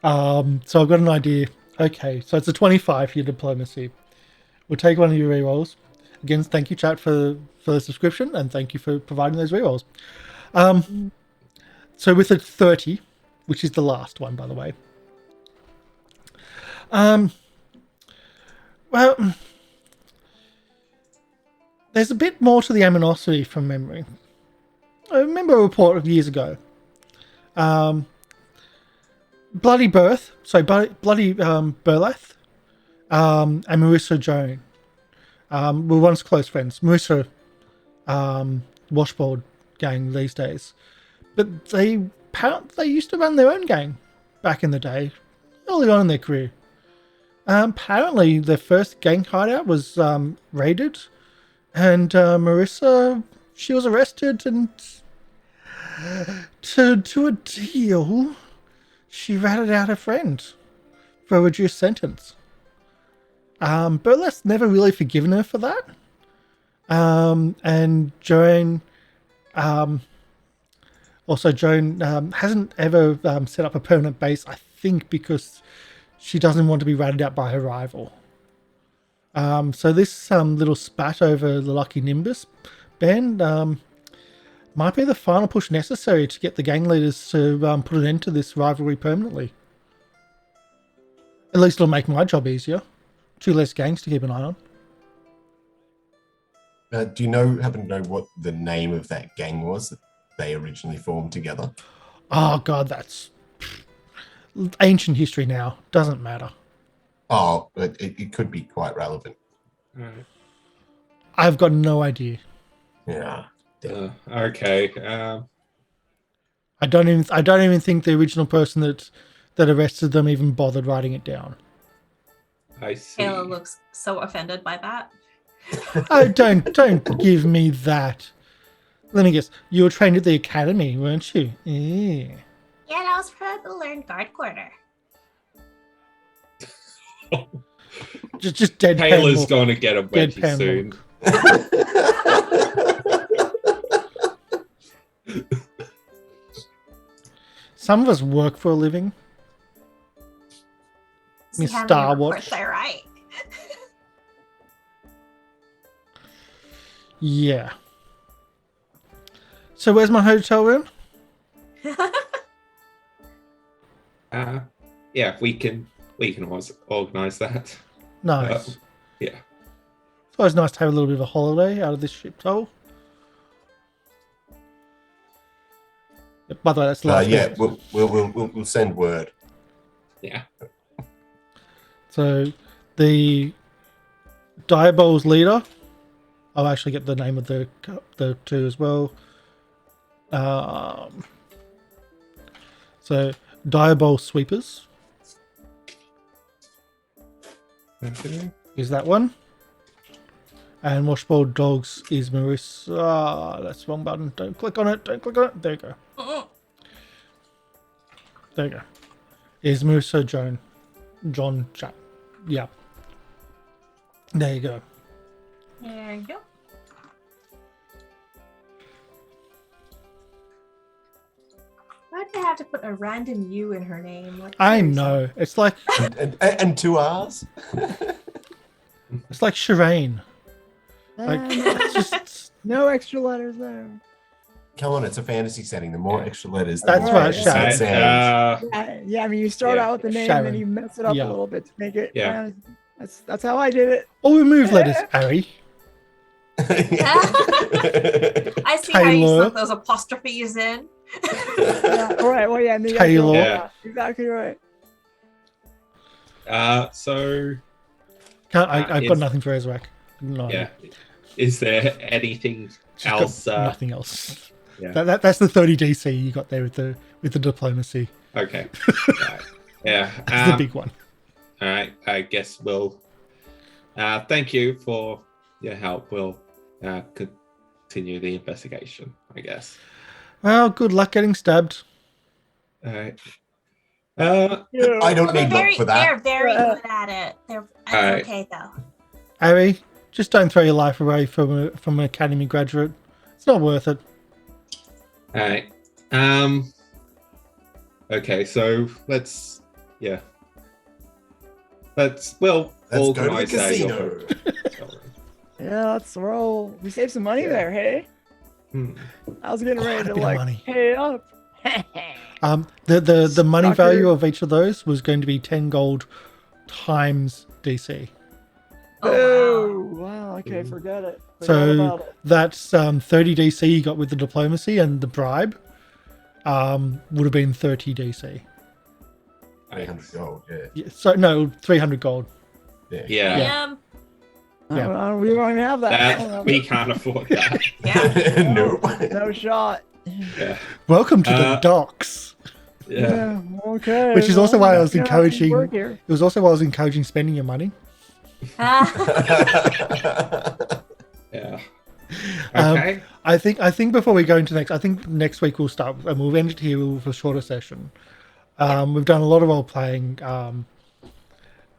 So I've got an idea. Okay, so it's a 25 for your diplomacy. We'll take one of your re-rolls. again, thank you, chat, for the subscription, and thank you for providing those rerolls. So with a 30, which is the last one, by the way. Well, there's a bit more to the aminosity from memory. I remember a report of years ago. Bloody Burlath, and Marissa Joan were once close friends. Marissa, washboard gang these days, but they used to run their own gang back in the day, early on in their career. Apparently, their first gang hideout was raided, and Marissa, she was arrested, and to do a deal, she ratted out her friend for a reduced sentence. Burlesque's never really forgiven her for that. And Joan, hasn't ever set up a permanent base, I think, because she doesn't want to be ratted out by her rival. So this little spat over the Lucky Nimbus band might be the final push necessary to get the gang leaders to put an end to this rivalry permanently. At least it'll make my job easier. 2 less gangs to keep an eye on. Do you happen to know what the name of that gang was that they originally formed together? Oh god, that's ancient history now. Doesn't matter. Oh, it could be quite relevant. I've got no idea. Yeah. Okay. I don't even think the original person that arrested them even bothered writing it down. I see. Tayla looks so offended by that. Oh, don't give me that. Let me guess. You were trained at the academy, weren't you? Yeah. Yeah, and I was proud to learn guard quarter. Just deadpan. Tayla's look. going to get a wedgie Deadpan soon. Some of us work for a living. Miss See how many Star reports Watch. I write. Yeah. So where's my hotel room? Yeah, we can organise that. Nice. Yeah. It's always nice to have a little bit of a holiday out of this shithole. By the way, that's the last Yeah, one. we'll send word. Yeah. So the Diabol's leader, I'll actually get the name of the 2 as well. So Diabol Sweepers Okay. is that one, and Washboard Dogs is Marissa. That's the wrong button. Don't click on it. Don't click on it. There you go. There you go. Is Marissa John Chat. Yeah. There you go. There you go. Why'd they have to put a random U in her name? Like, I seriously? know. It's like And 2 R's. Sherain. Like it's just No extra letters there. Come on, it's a fantasy setting. The more extra letters, the That's more right, exciting it Sharon. sounds. Yeah, I mean, you start Yeah. out with the name, Sharon. and then you mess it up Yeah. a little bit to make it. Yeah. That's how I did it. or remove letters, Harry. I see how you Taylor. snuck those apostrophes in. Yeah, all right. Well, yeah, and the Taylor. Yeah. exactly right. So I've got is- nothing for Ezarek. No. yeah, is there anything Just got else? nothing else. Yeah. That's the 30 DC you got there with the diplomacy. Okay. Right. Yeah. That's the big one. All right. I guess we'll. Thank you for your help. We'll continue the investigation, I guess. Well, good luck getting stabbed. All right. I don't need luck for They're that. very good at it. They're Alright. okay though. Harry, just don't throw your life away from an academy graduate. It's not worth it. All right. Okay. So let's. Yeah. We'll Let's go to the organise casino. Yeah, let's roll. We saved some money there, hey? I was getting ready Quite a to bit of like money. pay up. The money Sucker. value of each of those was going to be 10 gold times DC. Oh, Wow, okay, forget it. Forgot So about it. that's 30 DC you got with the diplomacy, and the bribe would have been 30 DC. 800 gold, yeah. Yeah, so no, 300 gold. Yeah. Yeah. Yeah. Yeah. We don't even have that. I don't That, have we it. can't afford that. Yeah. Nope. No shot. Yeah. Welcome to the Uh, docks. Yeah. Okay. Which is also why I was we're gonna have to encouraging. work here. It was also why I was encouraging spending your money. Yeah. Um, Okay. I think before we go into next week we'll start and we'll end it here with a shorter session. We've done a lot of role playing,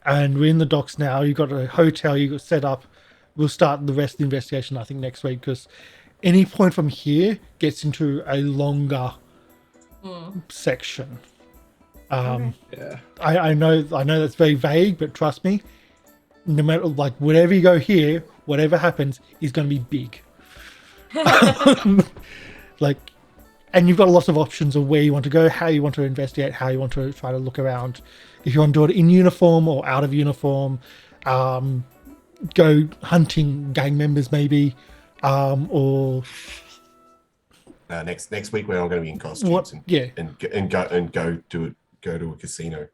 and we're in the docks now. You've got a hotel you got set up. We'll start the rest of the investigation I think next week, because any point from here gets into a longer section. Yeah. I know that's very vague, but trust me, no matter like whatever you go here, whatever happens is going to be big. Like, and you've got lots of options of where you want to go, how you want to investigate, how you want to try to look around. If you want to do it in uniform or out of uniform, go hunting gang members maybe, or Next week we're all going to be in costumes what? Yeah, and go to a casino,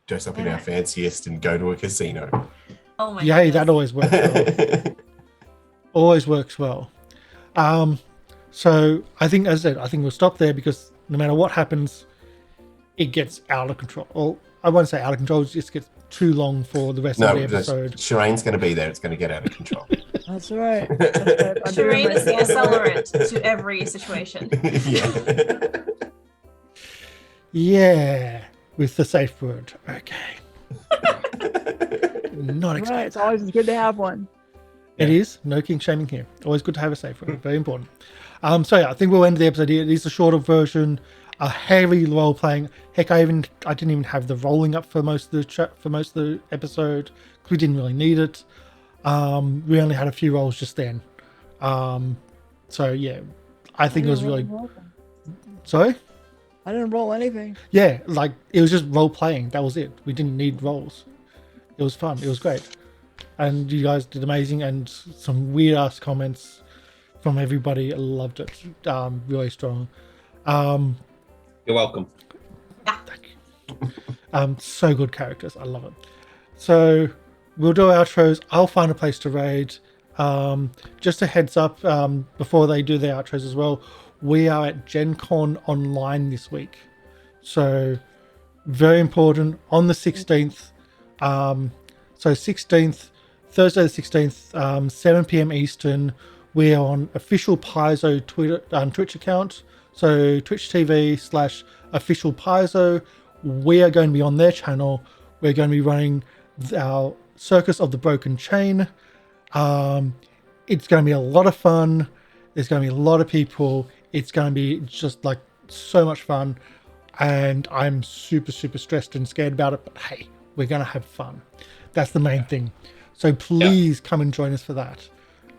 dress up in our fanciest and go to a casino. Oh my yay, goodness. that always works well. Always works well. So I think, as I said, I think we'll stop there, because no matter what happens, it gets out of control. Or I won't say out of control; it just gets too long for the rest of the episode. Sherain's going to be there. It's going to get out of control. That's right. That's right. I'm doing Sherain is the my- accelerant to every situation. Yeah. Yeah, with the safe word. Okay. Not Right, expected. it's always good to have one. It is. No king shaming here. Always good to have a safe word. Very important. So yeah, I think we'll end the episode here. It is a shorter version, a heavy role playing. Heck, I didn't even have the rolling up for most of the episode, because we didn't really need it. We only had a few rolls just then. So yeah, I think it was really. Sorry. I didn't roll anything. Yeah, like it was just role playing. That was it. We didn't need roles. It was fun. It was great. And you guys did amazing, and some weird ass comments from everybody. I loved it. Really strong. You're welcome. Thank you. So good characters. I love it. So we'll do outros. I'll find a place to raid. Just a heads up, before they do their outros as well, we are at Gen Con online this week. So very important, on the 16th. So 16th, Thursday the 16th, 7 p.m. Eastern, we're on official Paizo Twitch account. So Twitch TV /official Paizo. We are going to be on their channel. We're going to be running our Circus of the Broken Chain. It's going to be a lot of fun. There's going to be a lot of people. It's going to be just like so much fun. And I'm super, super stressed and scared about it. But hey, we're going to have fun. That's the main thing. So please come and join us for that.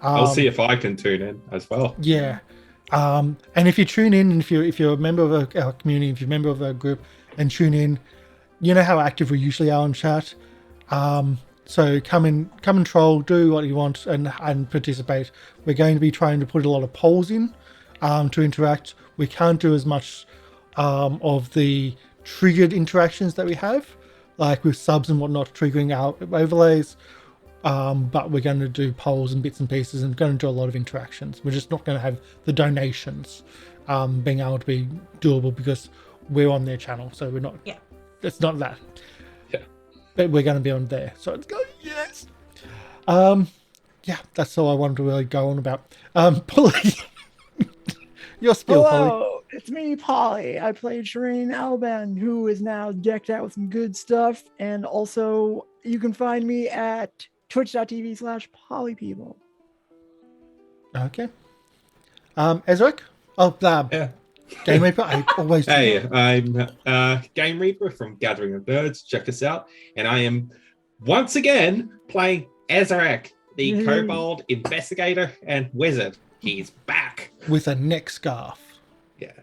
I'll see if I can tune in as well. Yeah. And if you tune in, and if you're a member of our community, if you're a member of our group and tune in, you know how active we usually are on chat. So come and troll, do what you want, and participate. We're going to be trying to put a lot of polls in to interact. We can't do as much of the triggered interactions that we have, like with subs and whatnot, triggering our overlays. But we're going to do polls and bits and pieces, and going to do a lot of interactions. We're just not going to have the donations being able to be doable, because we're on their channel, so we're not. Yeah. It's not that. Yeah. But we're going to be on there, so it's going. Yes. Yeah, that's all I wanted to really go on about. Polly, your spiel, Polly. Hello, it's me, Polly. I played Sherain Alban, who is now decked out with some good stuff. And also, you can find me at twitch.tv/polypeople. Okay. Ezarek? Oh, Blab. Yeah. Game Reaper? I always do. Hey, I'm Game Reaper from Gathering of Birds. Check us out. And I am once again playing Ezarek, the kobold investigator and wizard. He's back. With a neck scarf. Yeah.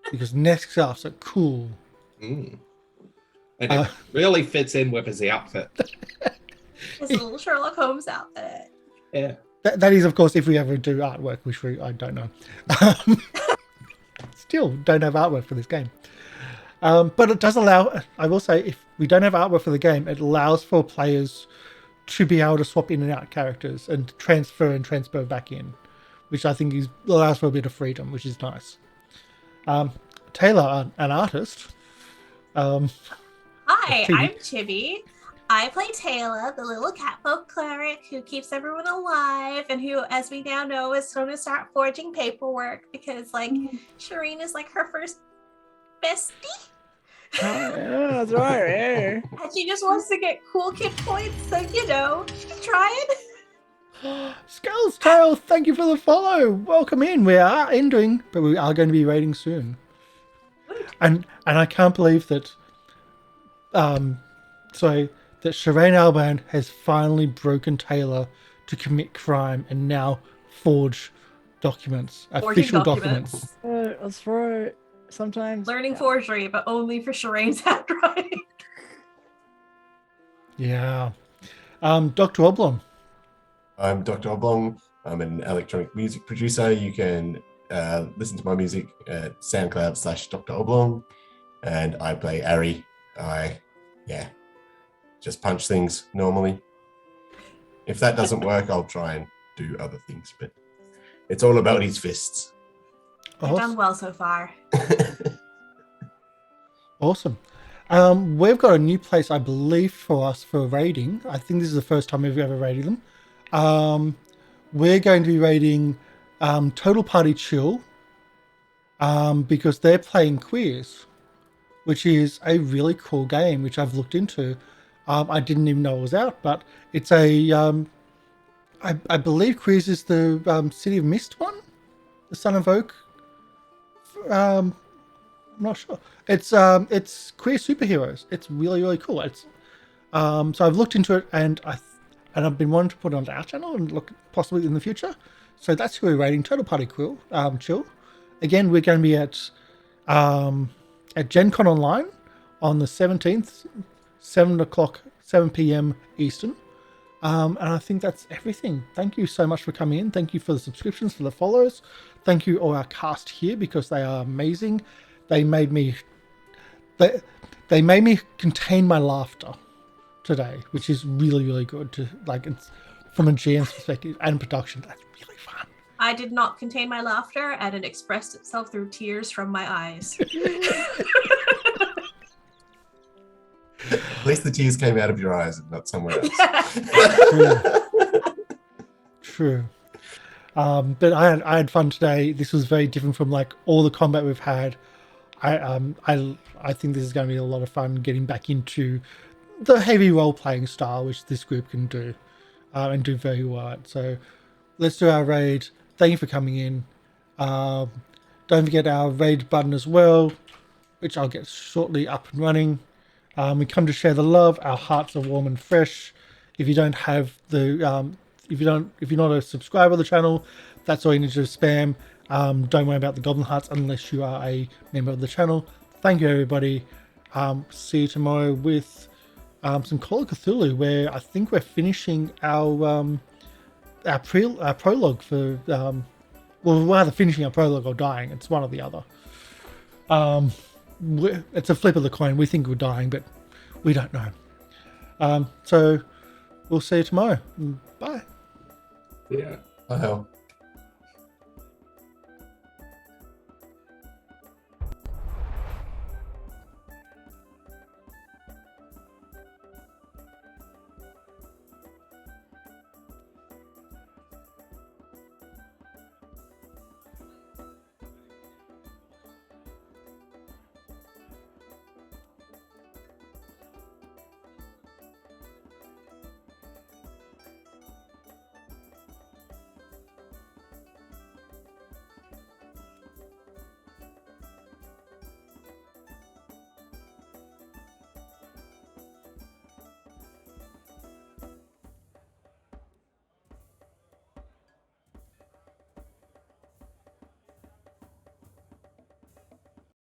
Because neck scarves are cool. And it really fits in with his outfit. His little Sherlock Holmes outfit. Yeah. That is, of course, if we ever do artwork, which I don't know. Still don't have artwork for this game. But it does allow, I will say, if we don't have artwork for the game, it allows for players to be able to swap in and out characters and transfer back in, which I think allows for a bit of freedom, which is nice. Tayla, an artist. Hi, I'm Chibi. I play Tayla, the little catfolk cleric who keeps everyone alive and who, as we now know, is going to start forging paperwork because, like, Sherain is like her first bestie. Yeah, that's right. Yeah. And she just wants to get cool kid points, so, you know, she's trying. Skull's Tail, thank you for the follow. Welcome in. We are ending, but we are going to be raiding soon. And I can't believe that that Sherain Alban has finally broken Tayla to commit crime and now forge documents, official documents. That's right. Sometimes Learning forgery, but only for Sherain's handwriting. Yeah. Dr. Oblong. I'm Dr. Oblong. I'm an electronic music producer. You can listen to my music at SoundCloud/Dr. Oblong. And I play Ari. Just punch things normally. If that doesn't work, I'll try and do other things, but it's all about his fists. They've done well so far. Awesome. We've got a new place, I believe, for us for raiding. I think this is the first time we've ever raided them. We're going to be raiding Total Party Chill because they're playing Queers, which is a really cool game, which I've looked into. I didn't even know it was out, but it's a, I believe Queers is the City of Mist one? The Son of Oak? I'm not sure. It's queer superheroes. It's really, really cool. It's so I've looked into it and I've been wanting to put it onto our channel and look possibly in the future. So that's who we're rating. Total Party Chill. Again, we're going to be at Gen Con Online on the 17th, 7 p.m. Eastern. And I think that's everything. Thank you so much for coming in. Thank you for the subscriptions, for the follows. Thank you all our cast here because they are amazing. They made me contain my laughter today, which is really, really good. It's from a GM's perspective and production. That's really fun. I did not contain my laughter, and it expressed itself through tears from my eyes. At least the tears came out of your eyes and not somewhere else. True. But I had fun today. This was very different from like all the combat we've had. I think this is going to be a lot of fun getting back into the heavy role-playing style, which this group can do and do very well at. So let's do our raid. Thank you for coming in. Don't forget our raid button as well, which I'll get shortly up and running. We come to share the love. Our hearts are warm and fresh. If you don't have the, if you're not a subscriber of the channel, that's all you need to do is spam. Don't worry about the Goblin Hearts unless you are a member of the channel. Thank you, everybody. See you tomorrow with some Call of Cthulhu, where I think we're finishing our prologue for. Well, we're either finishing our prologue or dying. It's one or the other. It's a flip of the coin. We think we're dying, but we don't know. So we'll see you tomorrow. Bye. Yeah. Bye.